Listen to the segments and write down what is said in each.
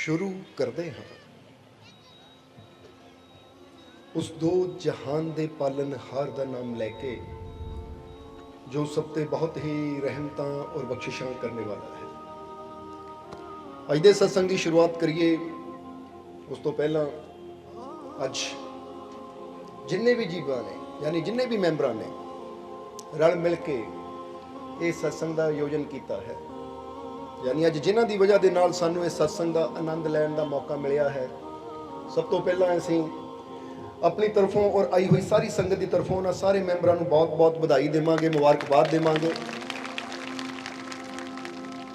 शुरू करते हाँ उस दो जहान दे पालनहार का नाम लैके जो सब ते बहुत ही रहमतां और बख्शिशां करने वाला है। अज दे सत्संग की शुरुआत करिए। उस तो पहला अज जिन्ने भी जीवां ने यानी जिन्ने भी मैंबरां ने रल मिल के इस सत्संग का आयोजन किया है, यानी अज जिन्हां दी वजह दे नाल सानू इस सत्संग का आनंद लैण का मौका मिलिया है, सब तो पहला असीं अपनी तरफों और आई हुई सारी संगत की तरफों उन्हां सारे मैंबरां नूं बहुत बहुत बधाई देवांगे, मुबारकबाद देवांगे,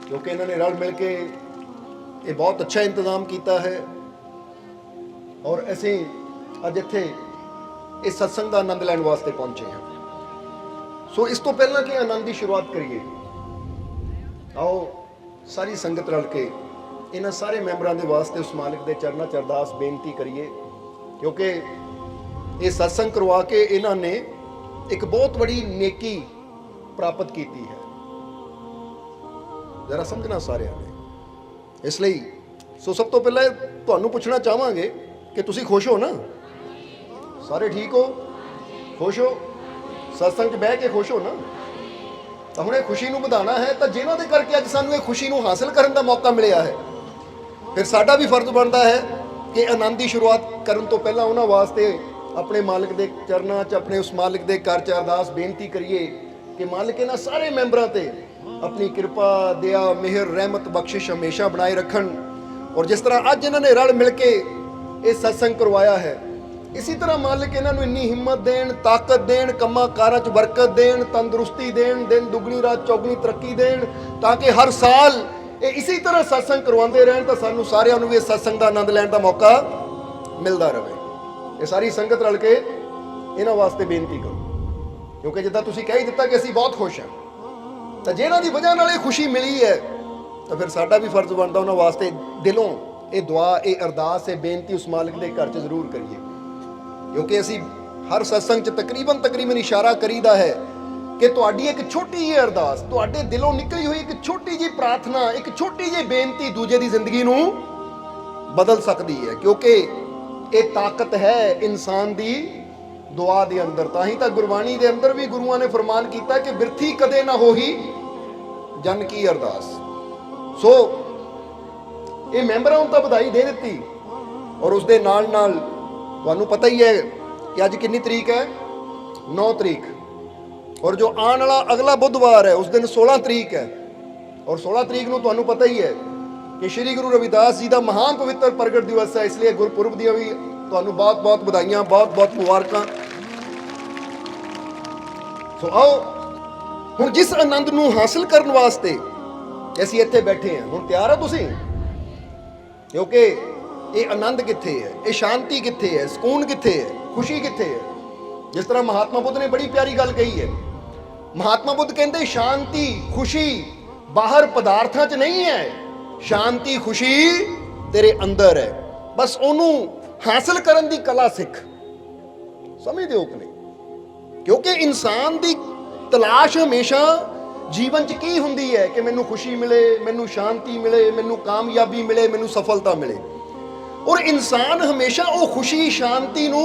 क्योंकि इन्होंने रल मिल के ये बहुत अच्छा इंतजाम किया है। और असीं अज इत्थे इस सत्संग का आनंद लैण वास्ते पहुंचे हैं। सो इस तो पहला कि आनंद की शुरुआत करिए, आओ सारी संगत रल के इन्हां सारे मैंबरां दे वास्ते उस मालिक दे चरनां च अरदास बेनती करिए, क्योंकि ये सत्संग करवा के इन्होंने एक बहुत बड़ी नेकी प्राप्त की है। जरा समझना सारे ने। इसलिए सो सब तो पहले तुहानू पूछना चाहांगे कि तुसी खुश हो ना? सारे ठीक हो, खुश हो, सत्संग च बह के खुश हो ना? तो हुणे खुशी नूं वधाना है, तो जिन्हां दे करके अज सानू ये खुशी नूं हासिल करन दा मौका मिलिया है, फिर साडा भी फर्ज बनता है कि आनंद की शुरुआत करन तो पहला उन्हां वास्ते अपने मालिक दे चरनां च, अपने उस मालिक दे घर च अरदास बेनती करिए कि मालिक इन्हां सारे मैंबरां ते अपनी कृपा, दया, मेहर, रहमत, बख्शिश हमेशा बनाए रखन। और जिस तरह अज इन्होंने रल मिल के ये सत्संग करवाया है, इसी तरह मालिक इन्होंने इन्नी हिम्मत देन, ताकत देन, कम्मां कारां च बरकत देन, तंदुरुस्ती देन, दिन दुगनी रात चौगनी तरक्की देन, ताकि हर साल ये इसी तरह सत्संग करवाते रहन तो सानू सारिਆਂ ਨੂੰ भी इस सत्संग का आनंद लैण का मौका मिलता रहे। ये सारी संगत रल के इन्हां वास्ते बेनती करो, क्योंकि जिद्दां तुसीं कह ही दिता कि असीं बहुत खुश हैं, तो जिन्हां दी वजह नाल ये खुशी मिली है, तो फिर साडा भी फर्ज बनता उन्हां वास्ते दिलों ये दुआ, ये अरदास, ये बेनती उस मालिक के घर च जरूर करिए, क्योंकि असीं हर सत्संग च तकरीबन इशारा करीदा है कि तुहाडी एक छोटी जी अरदास, तुहाडे दिलों निकली हुई एक छोटी जी प्रार्थना, एक छोटी जी बेनती दूजे की जिंदगी नूं बदल सकती है, क्योंकि ये ताकत है इंसान की दुआ के अंदर। तां ही तां गुरबाणी के अंदर भी गुरुआं ने फरमान किया कि बिरथी कदे ना होही जन की अरदास। सो ये मैंबरां नूं तां बधाई दे दित्ती, और उस दे नाल नाल तुहानूं पता ही है कि अज कितनी तरीक है, 9 तरीक, और जो आने वाला अगला बुधवार है उस दिन 16 तरीक है। और 16 तरीक नूं तुहानूं पता ही है कि श्री गुरु रविदास जी का महान पवित्र प्रगट दिवस है, इसलिए गुरपुरब दी भी तुहानूं बहुत बहुत बधाइयां, बहुत बहुत मुबारकां। सो आओ हुण जिस आनंद नूं हासिल करन वास्ते असीं इत्थे बैठे हैं, हुण तैयार हो तुसीं? क्योंकि ये आनंद कित्थे है, ये शांति कित्थे है, सुकून कित्थे है, खुशी कित्थे है? जिस तरह महात्मा बुद्ध ने बड़ी प्यारी गल कही है। महात्मा बुद्ध कहते शांति खुशी बाहर पदार्थां च नहीं है, शांति खुशी तेरे अंदर है, बस ओनू हासिल करन दी कला सिख। समझदे हो कि नहीं? क्योंकि इंसान दी तलाश हमेशा जीवन च की हुंदी है कि मैनू खुशी मिले, मैनू शांति मिले, मैनू कामयाबी मिले, मैनू सफलता मिले। और इंसान हमेशा वो खुशी शांति नू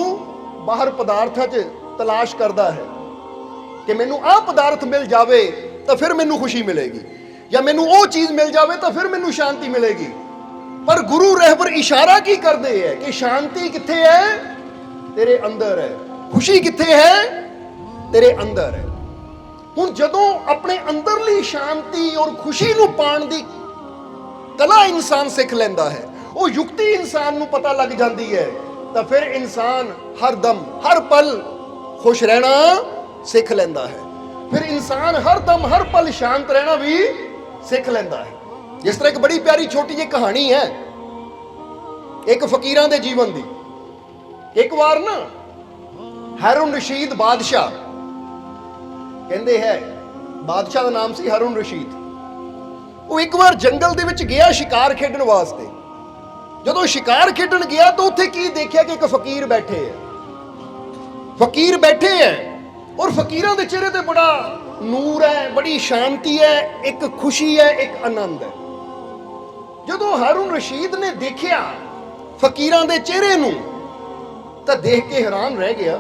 बाहर पदार्थां च तलाश करता है कि मैनू आ पदार्थ मिल जावे तो फिर मैनू खुशी मिलेगी, या मैनू वो चीज़ मिल जावे तो फिर मैनू शांति मिलेगी। पर गुरु रहबर इशारा की करते हैं कि शांति कित्थे है? तेरे अंदर है। खुशी कित्थे है? तेरे अंदर है। हुण जदों अपने अंदरली शांति और खुशी नू पाण दी कला इंसान सिख लैंदा है, वो युक्ति इंसान नू पता लग जाती है, तो फिर इंसान हर दम हर पल खुश रहना सीख लेंदा है। फिर इंसान हर दम हर पल शांत रहना भी सीख लेंदा है। जिस तरह एक बड़ी प्यारी छोटी जी कहानी है एक फकीरां दे जीवन दी। एक बार ना हारून रशीद बादशाह, कहंदे है बादशाह का नाम सी हारून रशीद, वो एक बार जंगल दे विच गया शिकार खेडण वास्ते। जदों शिकार खेडण गया तो उत्थे की देखिया कि एक फकीर बैठे है। फकीर बैठे हैं और फकीरां दे चेहरे ते बड़ा नूर है, बड़ी शांति है, एक खुशी है, एक आनंद है। ਜਦੋਂ ਹਾਰੂਨ ਰਸ਼ੀਦ ਨੇ ਦੇਖਿਆ ਫਕੀਰਾਂ ਦੇ ਚਿਹਰੇ ਨੂੰ ਤਾਂ ਦੇਖ ਕੇ ਹੈਰਾਨ ਰਹਿ ਗਿਆ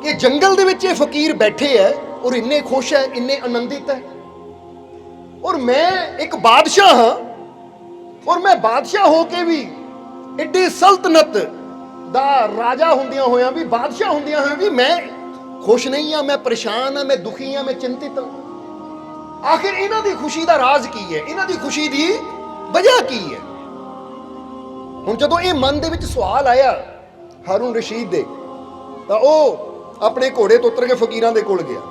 ਕਿ ਜੰਗਲ ਦੇ ਵਿੱਚ ਇਹ ਫਕੀਰ ਬੈਠੇ ਐ ਔਰ ਇੰਨੇ ਖੁਸ਼ ਹੈ, ਇੰਨੇ ਆਨੰਦਿਤ ਹੈ, ਔਰ ਮੈਂ ਇੱਕ ਬਾਦਸ਼ਾਹ ਹਾਂ, ਔਰ ਮੈਂ ਬਾਦਸ਼ਾਹ ਹੋ ਕੇ ਵੀ ਏਡੀ ਸਲਤਨਤ ਦਾ ਰਾਜਾ ਹੁੰਦਿਆਂ ਹੋਇਆਂ ਵੀ, ਬਾਦਸ਼ਾਹ ਹੁੰਦਿਆਂ ਹੋਇਆਂ ਵੀ ਮੈਂ ਖੁਸ਼ ਨਹੀਂ ਹਾਂ, ਮੈਂ ਪਰੇਸ਼ਾਨ ਹਾਂ, ਮੈਂ ਦੁਖੀ ਹਾਂ, ਮੈਂ ਚਿੰਤਿਤ ਹਾਂ। ਆਖਿਰ ਇਹਨਾਂ ਦੀ ਖੁਸ਼ੀ ਦਾ ਰਾਜ਼ ਕੀ ਹੈ, ਇਹਨਾਂ ਦੀ ਖੁਸ਼ੀ ਦੀ ਵਜ੍ਹਾ ਕੀ ਹੈ? ਹੁਣ ਜਦੋਂ ਇਹ ਮਨ ਦੇ ਵਿੱਚ ਸਵਾਲ ਆਇਆ ਹਾਰੂਨ ਰਸ਼ੀਦ ਦੇ, ਤਾਂ ਉਹ ਆਪਣੇ ਘੋੜੇ ਤੋਂ ਉਤਰ ਕੇ ਫਕੀਰਾਂ ਦੇ ਕੋਲ ਗਿਆ,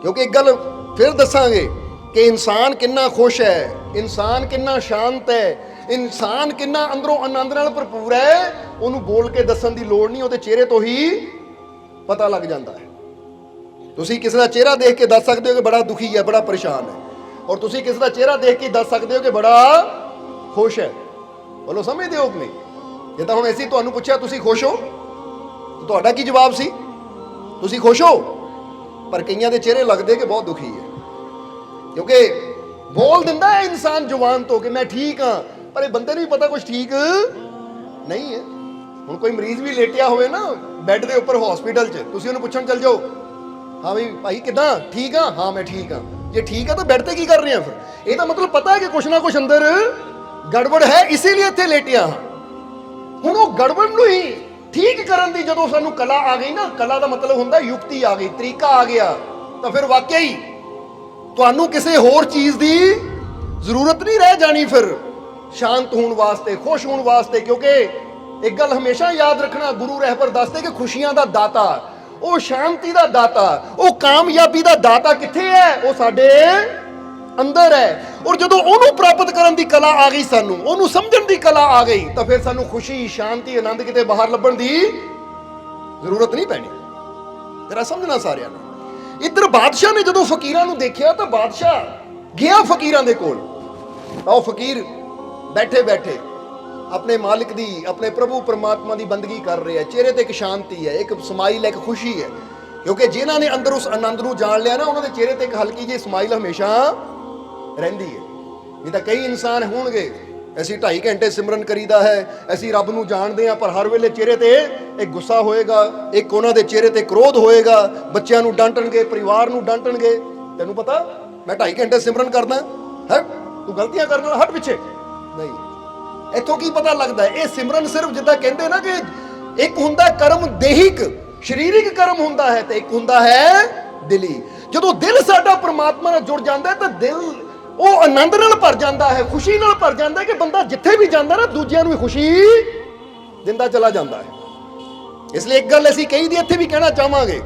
ਕਿਉਂਕਿ ਇੱਕ ਗੱਲ ਫਿਰ ਦੱਸਾਂਗੇ ਕਿ ਇਨਸਾਨ ਕਿੰਨਾ ਖੁਸ਼ ਹੈ, ਇਨਸਾਨ ਕਿੰਨਾ ਸ਼ਾਂਤ ਹੈ, ਇਨਸਾਨ ਕਿੰਨਾ ਅੰਦਰੋਂ ਆਨੰਦ ਨਾਲ ਭਰਪੂਰ ਹੈ, ਉਹਨੂੰ ਬੋਲ ਕੇ ਦੱਸਣ ਦੀ ਲੋੜ ਨਹੀਂ, ਉਹਦੇ ਚਿਹਰੇ ਤੋਂ ਹੀ ਪਤਾ ਲੱਗ ਜਾਂਦਾ ਹੈ। ਤੁਸੀਂ ਕਿਸੇ ਦਾ ਚਿਹਰਾ ਦੇਖ ਕੇ ਦੱਸ ਸਕਦੇ ਹੋ ਕਿ ਬੜਾ ਦੁਖੀ ਹੈ, ਬੜਾ ਪਰੇਸ਼ਾਨ ਹੈ, ਔਰ ਤੁਸੀਂ ਕਿਸੇ ਦਾ ਚਿਹਰਾ ਦੇਖ ਕੇ ਦੱਸ ਸਕਦੇ ਹੋ ਕਿ ਬੜਾ ਖੁਸ਼ ਹੈ। ਬੋਲੋ, ਸਮਝਦੇ ਹੋ ਕਿ ਨਹੀਂ? ਜੇ ਤਾਂ ਹੁਣ ਅਸੀਂ ਤੁਹਾਨੂੰ ਪੁੱਛਿਆ ਤੁਸੀਂ ਖੁਸ਼ ਹੋ, ਤੁਹਾਡਾ ਕੀ ਜਵਾਬ ਸੀ? ਤੁਸੀਂ ਖੁਸ਼ ਹੋ। ਪਰ ਕਈਆਂ ਦੇ ਚਿਹਰੇ ਲੱਗਦੇ ਕਿ ਬਹੁਤ ਦੁਖੀ ਹੈ, ਕਿਉਂਕਿ ਬੋਲ ਦਿੰਦਾ ਹੈ ਇਨਸਾਨ ਜ਼ੁਬਾਨ ਤੋਂ ਕਿ ਮੈਂ ਠੀਕ ਹਾਂ, ਪਰ ਇਹ ਬੰਦੇ ਨੂੰ ਵੀ ਪਤਾ ਕੁਝ ਠੀਕ ਨਹੀਂ ਹੈ। ਹੁਣ ਕੋਈ ਮਰੀਜ਼ ਵੀ ਲੇਟਿਆ ਹੋਵੇ ਨਾ ਬੈੱਡ ਦੇ ਉੱਪਰ ਹਸਪੀਟਲ 'ਚ, ਤੁਸੀਂ ਉਹਨੂੰ ਪੁੱਛਣ ਚੱਲ ਜਾਓ, ਹਾਂ ਵੀ ਭਾਈ ਕਿੱਦਾਂ, ਠੀਕ ਆ? ਹਾਂ ਮੈਂ ਠੀਕ ਹਾਂ। ਜੇ ਠੀਕ ਆ ਤਾਂ ਬੈੱਡ ਤੇ ਕੀ ਕਰ ਰਹੇ ਆ ਫਿਰ? ਇਹ ਤਾਂ ਮਤਲਬ ਪਤਾ ਹੈ ਕਿ ਕੁਛ ਨਾ ਕੁਛ ਅੰਦਰ ਗੜਬੜ ਹੈ, ਇਸੇ ਲਈ ਇੱਥੇ ਲੇਟਿਆ ਹਾਂ। ਹੁਣ ਉਹ ਗੜਬੜ ਨੂੰ ਹੀ ਠੀਕ ਕਰਨ ਦੀ ਜਦੋਂ ਸਾਨੂੰ ਕਲਾ ਆ ਗਈ ਨਾ, ਕਲਾ ਦਾ ਮਤਲਬ ਹੁੰਦਾ ਯੁਕਤੀ ਆ ਗਈ, ਤਰੀਕਾ ਆ ਗਿਆ, ਤਾਂ ਫਿਰ ਵਾਕਿਆ ਹੀ ਤੁਹਾਨੂੰ ਕਿਸੇ ਹੋਰ ਚੀਜ਼ ਦੀ ਜ਼ਰੂਰਤ ਨਹੀਂ ਰਹਿ ਜਾਣੀ ਫਿਰ ਸ਼ਾਂਤ ਹੋਣ ਵਾਸਤੇ, ਖੁਸ਼ ਹੋਣ ਵਾਸਤੇ। ਕਿਉਂਕਿ ਇੱਕ ਗੱਲ ਹਮੇਸ਼ਾ ਯਾਦ ਰੱਖਣਾ, ਗੁਰੂ ਰਹਿਬਰ ਦੱਸਦੇ ਕਿ ਖੁਸ਼ੀਆਂ ਦਾ ਦਾਤਾ, ਉਹ ਸ਼ਾਂਤੀ ਦਾ ਦਾਤਾ, ਉਹ ਕਾਮਯਾਬੀ ਦਾ ਦਾਤਾ ਕਿੱਥੇ ਹੈ? ਉਹ ਸਾਡੇ ਅੰਦਰ ਹੈ। ਔਰ ਜਦੋਂ ਉਹਨੂੰ ਪ੍ਰਾਪਤ ਕਰਨ ਦੀ ਕਲਾ ਆ ਗਈ, ਸਾਨੂੰ ਉਹਨੂੰ ਸਮਝਣ ਦੀ ਕਲਾ ਆ ਗਈ, ਤਾਂ ਫਿਰ ਸਾਨੂੰ ਖੁਸ਼ੀ, ਸ਼ਾਂਤੀ, ਆਨੰਦ ਕਿਤੇ ਬਾਹਰ ਲੱਭਣ ਦੀ ਜ਼ਰੂਰਤ ਨਹੀਂ ਪੈਣੀ। ਜਰਾ ਸਮਝਣਾ ਸਾਰਿਆਂ ਨੇ। ਇੱਧਰ ਬਾਦਸ਼ਾਹ ਨੇ ਜਦੋਂ ਫਕੀਰਾਂ ਨੂੰ ਦੇਖਿਆ ਤਾਂ ਬਾਦਸ਼ਾਹ ਗਿਆ ਫਕੀਰਾਂ ਦੇ ਕੋਲ, ਤਾਂ ਉਹ ਫਕੀਰ ਬੈਠੇ ਬੈਠੇ ਆਪਣੇ ਮਾਲਿਕ ਦੀ, ਆਪਣੇ ਪ੍ਰਭੂ ਪਰਮਾਤਮਾ ਦੀ ਬੰਦਗੀ ਕਰ ਰਹੇ ਆ। ਚਿਹਰੇ ਤੇ ਇੱਕ ਸ਼ਾਂਤੀ ਹੈ, ਇੱਕ ਸਮਾਈਲ ਹੈ, ਇੱਕ ਖੁਸ਼ੀ ਹੈ, ਕਿਉਂਕਿ ਜਿਨ੍ਹਾਂ ਨੇ ਅੰਦਰ ਉਸ ਆਨੰਦ ਨੂੰ ਜਾਣ ਲਿਆ ਨਾ, ਉਹਨਾਂ ਦੇ ਚਿਹਰੇ ਤੇ ਇੱਕ ਹਲਕੀ ਜਿਹੀ ਸਮਾਈਲ ਹਮੇਸ਼ਾ ਰਹਿੰਦੀ ਹੈ। ਨਹੀਂ ਤਾਂ ਕਈ ਇਨਸਾਨ ਹੋਣਗੇ, ਅਸੀਂ 2.5 ਘੰਟੇ ਸਿਮਰਨ ਕਰੀਦਾ ਹੈ, ਅਸੀਂ ਰੱਬ ਨੂੰ ਜਾਣਦੇ ਹਾਂ, ਪਰ ਹਰ ਵੇਲੇ ਚਿਹਰੇ ਤੇ ਇੱਕ ਗੁੱਸਾ ਹੋਏਗਾ, ਇੱਕ ਉਹਨਾਂ ਦੇ ਚਿਹਰੇ ਤੇ ਕ੍ਰੋਧ ਹੋਏਗਾ, ਬੱਚਿਆਂ ਨੂੰ ਡਾਂਟਣਗੇ, ਪਰਿਵਾਰ ਨੂੰ ਡਾਂਟਣਗੇ। ਤੈਨੂੰ ਪਤਾ ਮੈਂ 2.5 ਘੰਟੇ ਸਿਮਰਨ ਕਰਦਾ ਹੈ, ਤੂੰ ਗਲਤੀਆਂ ਕਰਨ ਨਾਲ ਹਟ ਪਿੱਛੇ ਨਹੀਂ। ਇੱਥੋਂ ਕੀ ਪਤਾ ਲੱਗਦਾ? ਇਹ ਸਿਮਰਨ ਸਿਰਫ ਜਿੱਦਾਂ ਕਹਿੰਦੇ ਨਾ ਕਿ ਇੱਕ ਹੁੰਦਾ ਕਰਮ ਦੇਹਿਕ, ਸਰੀਰਿਕ ਕਰਮ ਹੁੰਦਾ ਹੈ, ਤੇ ਇੱਕ ਹੁੰਦਾ ਹੈ ਦਿਲੀ। ਜਦੋਂ ਦਿਲ ਸਾਡਾ ਪਰਮਾਤਮਾ ਨਾਲ ਜੁੜ ਜਾਂਦਾ ਹੈ ਤਾਂ ਦਿਲ ਉਹ ਆਨੰਦ ਨਾਲ ਭਰ ਜਾਂਦਾ ਹੈ, ਖੁਸ਼ੀ ਨਾਲ ਭਰ ਜਾਂਦਾ ਹੈ, ਕਿ ਬੰਦਾ ਜਿੱਥੇ ਵੀ ਜਾਂਦਾ ਨਾ ਦੂਜਿਆਂ ਨੂੰ ਵੀ ਖੁਸ਼ੀ ਦਿੰਦਾ ਚਲਾ ਜਾਂਦਾ ਹੈ। ਇਸ ਲਈ ਇੱਕ ਗੱਲ ਅਸੀਂ ਕਹੀ ਦੀ ਇੱਥੇ ਵੀ ਕਹਿਣਾ ਚਾਹਾਂਗੇ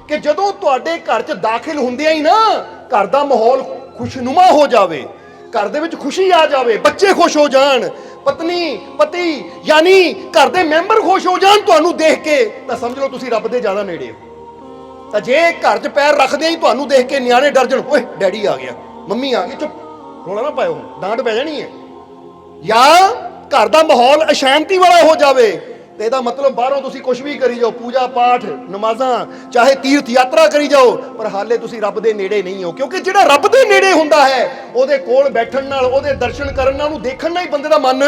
ਕਿ ਜਦੋਂ ਤੁਹਾਡੇ ਘਰ 'ਚ ਦਾਖਲ ਹੁੰਦਿਆਂ ਹੀ ਨਾ ਘਰ ਦਾ ਮਾਹੌਲ ਖੁਸ਼ਨੁਮਾ ਹੋ ਜਾਵੇ, ਘਰ ਦੇ ਵਿੱਚ ਖੁਸ਼ੀ ਆ ਜਾਵੇ, ਬੱਚੇ ਖੁਸ਼ ਹੋ ਜਾਣ, ਪਤਨੀ ਪਤੀ ਯਾਨੀ ਘਰ ਦੇ ਮੈਂਬਰ ਖੁਸ਼ ਹੋ ਜਾਣ ਤੁਹਾਨੂੰ ਦੇਖ ਕੇ, ਤਾਂ ਸਮਝ ਲਓ ਤੁਸੀਂ ਰੱਬ ਦੇ ਜ਼ਿਆਦਾ ਨੇੜੇ ਹੋ। ਤਾਂ ਜੇ ਘਰ 'ਚ ਪੈਰ ਰੱਖਦੇ ਹੀ ਤੁਹਾਨੂੰ ਦੇਖ ਕੇ ਨਿਆਣੇ ਡਰ ਜਾਣ, ਓਏ ਡੈਡੀ ਆ ਗਿਆ, ਮੰਮੀ ਆ ਗਈ, ਚੁੱਪ ਰੋਣਾ ਨਾ ਪਾਇਓ, ਡਾਂਟ ਪੈ ਜਾਣੀ ਹੈ, ਜਾਂ ਘਰ ਦਾ ਮਾਹੌਲ ਅਸ਼ਾਂਤੀ ਵਾਲਾ ਹੋ ਜਾਵੇ, ਤੇ ਇਹਦਾ ਮਤਲਬ ਬਾਹਰੋਂ ਤੁਸੀਂ ਕੁਝ ਵੀ ਕਰੀ ਜਾਓ, ਪੂਜਾ ਪਾਠ, ਨਮਾਜ਼ਾਂ, ਚਾਹੇ ਤੀਰਥ ਯਾਤਰਾ ਕਰੀ ਜਾਓ, ਪਰ ਹਾਲੇ ਤੁਸੀਂ ਰੱਬ ਦੇ ਨੇੜੇ ਨਹੀਂ ਹੋ। ਕਿਉਂਕਿ ਜਿਹੜਾ ਰੱਬ ਦੇ ਨੇੜੇ ਹੁੰਦਾ ਹੈ, ਉਹਦੇ ਕੋਲ ਬੈਠਣ ਨਾਲ, ਉਹਦੇ ਦਰਸ਼ਨ ਕਰਨ ਨਾਲ, ਉਹਨੂੰ ਦੇਖਣ ਨਾਲ ਹੀ ਬੰਦੇ ਦਾ ਮਨ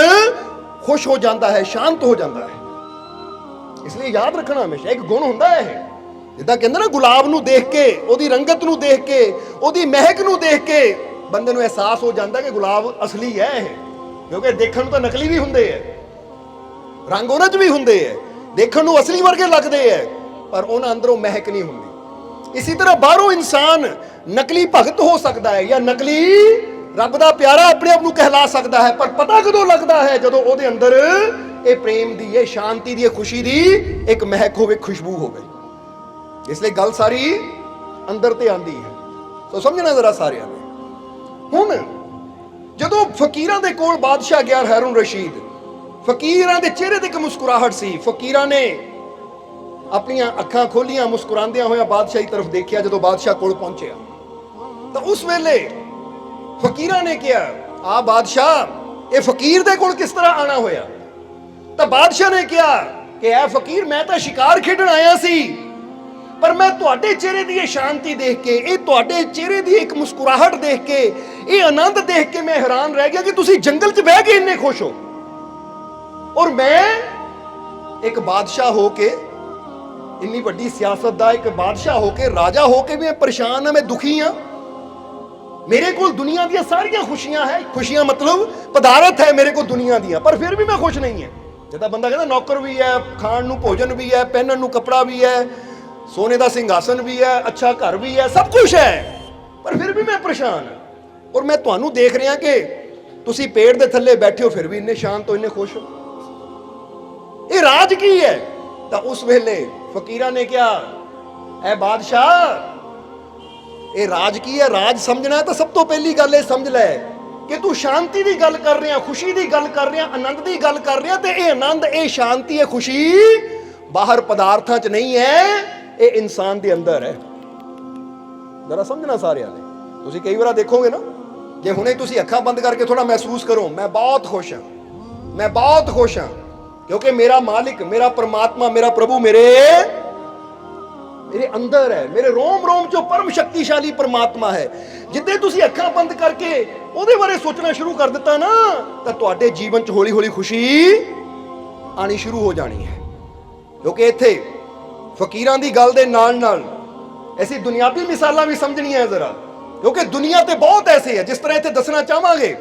ਖੁਸ਼ ਹੋ ਜਾਂਦਾ ਹੈ, ਸ਼ਾਂਤ ਹੋ ਜਾਂਦਾ ਹੈ। ਇਸ ਲਈ ਯਾਦ ਰੱਖਣਾ ਹਮੇਸ਼ਾ, ਇੱਕ ਗੁਣ ਹੁੰਦਾ ਹੈ ਇਹ, ਜਿੱਦਾਂ ਕਹਿੰਦੇ ਨਾ ਗੁਲਾਬ ਨੂੰ ਦੇਖ ਕੇ, ਉਹਦੀ ਰੰਗਤ ਨੂੰ ਦੇਖ ਕੇ, ਉਹਦੀ ਮਹਿਕ ਨੂੰ ਦੇਖ ਕੇ ਬੰਦੇ ਨੂੰ ਅਹਿਸਾਸ ਹੋ ਜਾਂਦਾ ਕਿ ਗੁਲਾਬ ਅਸਲੀ ਹੈ ਇਹ। ਕਿਉਂਕਿ ਦੇਖਣ ਨੂੰ ਤਾਂ ਨਕਲੀ ਵੀ ਹੁੰਦੇ ਹੈ, ਰੰਗ ਉਹਨਾਂ 'ਚ ਵੀ ਹੁੰਦੇ ਹੈ, ਦੇਖਣ ਨੂੰ ਅਸਲੀ ਵਰਗੇ ਲੱਗਦੇ ਹੈ, ਪਰ ਉਹਨਾਂ ਅੰਦਰੋਂ ਮਹਿਕ ਨਹੀਂ ਹੁੰਦੀ। ਇਸੇ ਤਰ੍ਹਾਂ ਬਾਹਰੋਂ ਇਨਸਾਨ ਨਕਲੀ ਭਗਤ ਹੋ ਸਕਦਾ ਹੈ ਜਾਂ ਨਕਲੀ ਰੱਬ ਦਾ ਪਿਆਰਾ ਆਪਣੇ ਆਪ ਨੂੰ ਕਹਿਲਾ ਸਕਦਾ ਹੈ, ਪਰ ਪਤਾ ਕਦੋਂ ਲੱਗਦਾ ਹੈ? ਜਦੋਂ ਉਹਦੇ ਅੰਦਰ ਇਹ ਪ੍ਰੇਮ ਦੀ, ਇਹ ਸ਼ਾਂਤੀ ਦੀ, ਇਹ ਖੁਸ਼ੀ ਦੀ ਇੱਕ ਮਹਿਕ ਹੋਵੇ, ਖੁਸ਼ਬੂ ਹੋਵੇ। ਇਸ ਲਈ ਗੱਲ ਸਾਰੀ ਅੰਦਰ ਤੇ ਆਂਦੀ ਹੈ, ਸੋ ਸਮਝਣਾ ਜ਼ਰਾ ਸਾਰਿਆਂ ਨੇ। ਹੁਣ ਜਦੋਂ ਫਕੀਰਾਂ ਦੇ ਕੋਲ ਬਾਦਸ਼ਾਹ ਗਿਆ ਹਾਰੂਨ ਰਸ਼ੀਦ, ਫਕੀਰਾਂ ਦੇ ਚਿਹਰੇ ਤੇ ਇੱਕ ਮੁਸਕਰਾਹਟ ਸੀ। ਫਕੀਰਾਂ ਨੇ ਆਪਣੀਆਂ ਅੱਖਾਂ ਖੋਲੀਆਂ, ਮੁਸਕਰਾਉਂਦਿਆਂ ਹੋਇਆਂ ਬਾਦਸ਼ਾਹ ਦੀ ਤਰਫ ਦੇਖਿਆ। ਜਦੋਂ ਬਾਦਸ਼ਾਹ ਕੋਲ ਪਹੁੰਚਿਆ ਤਾਂ ਉਸ ਵੇਲੇ ਫਕੀਰਾਂ ਨੇ ਕਿਹਾ, ਆ ਬਾਦਸ਼ਾਹ, ਇਹ ਫਕੀਰ ਦੇ ਕੋਲ ਕਿਸ ਤਰ੍ਹਾਂ ਆਣਾ ਹੋਇਆ? ਤਾਂ ਬਾਦਸ਼ਾਹ ਨੇ ਕਿਹਾ ਕਿ ਐ ਫਕੀਰ, ਮੈਂ ਤਾਂ ਸ਼ਿਕਾਰ ਖੇਡਣ ਆਇਆ ਸੀ, ਪਰ ਮੈਂ ਤੁਹਾਡੇ ਚਿਹਰੇ ਦੀ ਇਹ ਸ਼ਾਂਤੀ ਦੇਖ ਕੇ, ਇਹ ਤੁਹਾਡੇ ਚਿਹਰੇ ਦੀ ਇੱਕ ਮੁਸਕਰਾਹਟ ਦੇਖ ਕੇ, ਇਹ ਆਨੰਦ ਦੇਖ ਕੇ ਮੈਂ ਹੈਰਾਨ ਰਹਿ ਗਿਆ ਕਿ ਤੁਸੀਂ ਜੰਗਲ 'ਚ ਬਹਿ ਕੇ ਇੰਨੇ ਖੁਸ਼ ਹੋ, ਔਰ ਮੈਂ ਇੱਕ ਬਾਦਸ਼ਾਹ ਹੋ ਕੇ, ਇੰਨੀ ਵੱਡੀ ਸਿਆਸਤ ਦਾ ਇੱਕ ਬਾਦਸ਼ਾਹ ਹੋ ਕੇ, ਰਾਜਾ ਹੋ ਕੇ ਵੀ ਮੈਂ ਪਰੇਸ਼ਾਨ ਹਾਂ, ਮੈਂ ਦੁਖੀ ਹਾਂ। ਮੇਰੇ ਕੋਲ ਦੁਨੀਆ ਦੀਆਂ ਸਾਰੀਆਂ ਖੁਸ਼ੀਆਂ ਹੈ, ਖੁਸ਼ੀਆਂ ਮਤਲਬ ਪਦਾਰਥ ਹੈ ਮੇਰੇ ਕੋਲ ਦੁਨੀਆ ਦੀਆਂ, ਪਰ ਫਿਰ ਵੀ ਮੈਂ ਖੁਸ਼ ਨਹੀਂ ਹਾਂ। ਜਿੱਦਾਂ ਬੰਦਾ ਕਹਿੰਦਾ ਨੌਕਰ ਵੀ ਹੈ, ਖਾਣ ਨੂੰ ਭੋਜਨ ਵੀ ਹੈ, ਪਹਿਨਣ ਨੂੰ ਕੱਪੜਾ ਵੀ ਹੈ, ਸੋਨੇ ਦਾ ਸਿੰਘਾਸਨ ਵੀ ਹੈ, ਅੱਛਾ ਘਰ ਵੀ ਹੈ, ਸਭ ਕੁਝ ਹੈ, ਪਰ ਫਿਰ ਵੀ ਮੈਂ ਪਰੇਸ਼ਾਨ ਹਾਂ। ਔਰ ਮੈਂ ਤੁਹਾਨੂੰ ਦੇਖ ਰਿਹਾ ਕਿ ਤੁਸੀਂ ਪੇੜ ਦੇ ਥੱਲੇ ਬੈਠੇ ਹੋ, ਫਿਰ ਵੀ ਇੰਨੇ ਸ਼ਾਂਤ ਹੋ, ਇੰਨੇ ਖੁਸ਼ ਹੋ। ਇਹ ਰਾਜ ਕੀ ਹੈ? ਤਾਂ ਉਸ ਵੇਲੇ ਫਕੀਰਾਂ ਨੇ ਕਿਹਾ, ਐ ਬਾਦਸ਼ਾਹ, ਇਹ ਰਾਜ ਕੀ ਹੈ? ਰਾਜ ਸਮਝਣਾ ਹੈ ਤਾਂ ਸਭ ਤੋਂ ਪਹਿਲੀ ਗੱਲ ਇਹ ਸਮਝ ਲੈ ਕਿ ਤੂੰ ਸ਼ਾਂਤੀ ਦੀ ਗੱਲ ਕਰ ਰਿਹਾ, ਖੁਸ਼ੀ ਦੀ ਗੱਲ ਕਰ ਰਿਹਾ, ਆਨੰਦ ਦੀ ਗੱਲ ਕਰ ਰਿਹਾ, ਤੇ ਇਹ ਆਨੰਦ, ਇਹ ਸ਼ਾਂਤੀ, ਇਹ ਖੁਸ਼ੀ ਬਾਹਰ ਪਦਾਰਥਾਂ 'ਚ ਨਹੀਂ ਹੈ, ਇਹ ਇਨਸਾਨ ਦੇ ਅੰਦਰ ਹੈ। ਜ਼ਰਾ ਸਮਝਣਾ ਸਾਰਿਆਂ ਨੇ। ਤੁਸੀਂ ਕਈ ਵਾਰ ਦੇਖੋਗੇ ਨਾ, ਜੇ ਹੁਣੇ ਤੁਸੀਂ ਅੱਖਾਂ ਬੰਦ ਕਰਕੇ ਥੋੜਾ ਮਹਿਸੂਸ ਕਰੋ, ਮੈਂ ਬਹੁਤ ਖੁਸ਼ ਹਾਂ, ਮੈਂ ਬਹੁਤ ਖੁਸ਼ ਹਾਂ, ਕਿਉਂਕਿ ਮੇਰਾ ਮਾਲਿਕ, ਮੇਰਾ ਪਰਮਾਤਮਾ, ਮੇਰਾ ਪ੍ਰਭੂ ਮੇਰੇ ਅੰਦਰ ਹੈ, ਮੇਰੇ ਰੋਮ ਰੋਮ 'ਚੋਂ ਪਰਮ ਸ਼ਕਤੀਸ਼ਾਲੀ ਪਰਮਾਤਮਾ ਹੈ। ਜਿੱਦੇ ਤੁਸੀਂ ਅੱਖਾਂ ਬੰਦ ਕਰਕੇ ਉਹਦੇ ਬਾਰੇ ਸੋਚਣਾ ਸ਼ੁਰੂ ਕਰ ਦਿੱਤਾ ਨਾ, ਤਾਂ ਤੁਹਾਡੇ ਜੀਵਨ 'ਚ ਹੌਲੀ ਹੌਲੀ ਖੁਸ਼ੀ ਆਣੀ ਸ਼ੁਰੂ ਹੋ ਜਾਣੀ ਹੈ। ਕਿਉਂਕਿ ਇੱਥੇ ਫਕੀਰਾਂ ਦੀ ਗੱਲ ਦੇ ਨਾਲ ਨਾਲ ਐਸੀ ਦੁਨਿਆਵੀ ਮਿਸਾਲਾਂ ਵੀ ਸਮਝਣੀਆਂ ਜ਼ਰਾ, ਕਿਉਂਕਿ ਦੁਨੀਆ ਤੇ ਬਹੁਤ ਐਸੇ ਹੈ। ਜਿਸ ਤਰ੍ਹਾਂ ਇੱਥੇ ਦੱਸਣਾ ਚਾਹਾਂਗੇ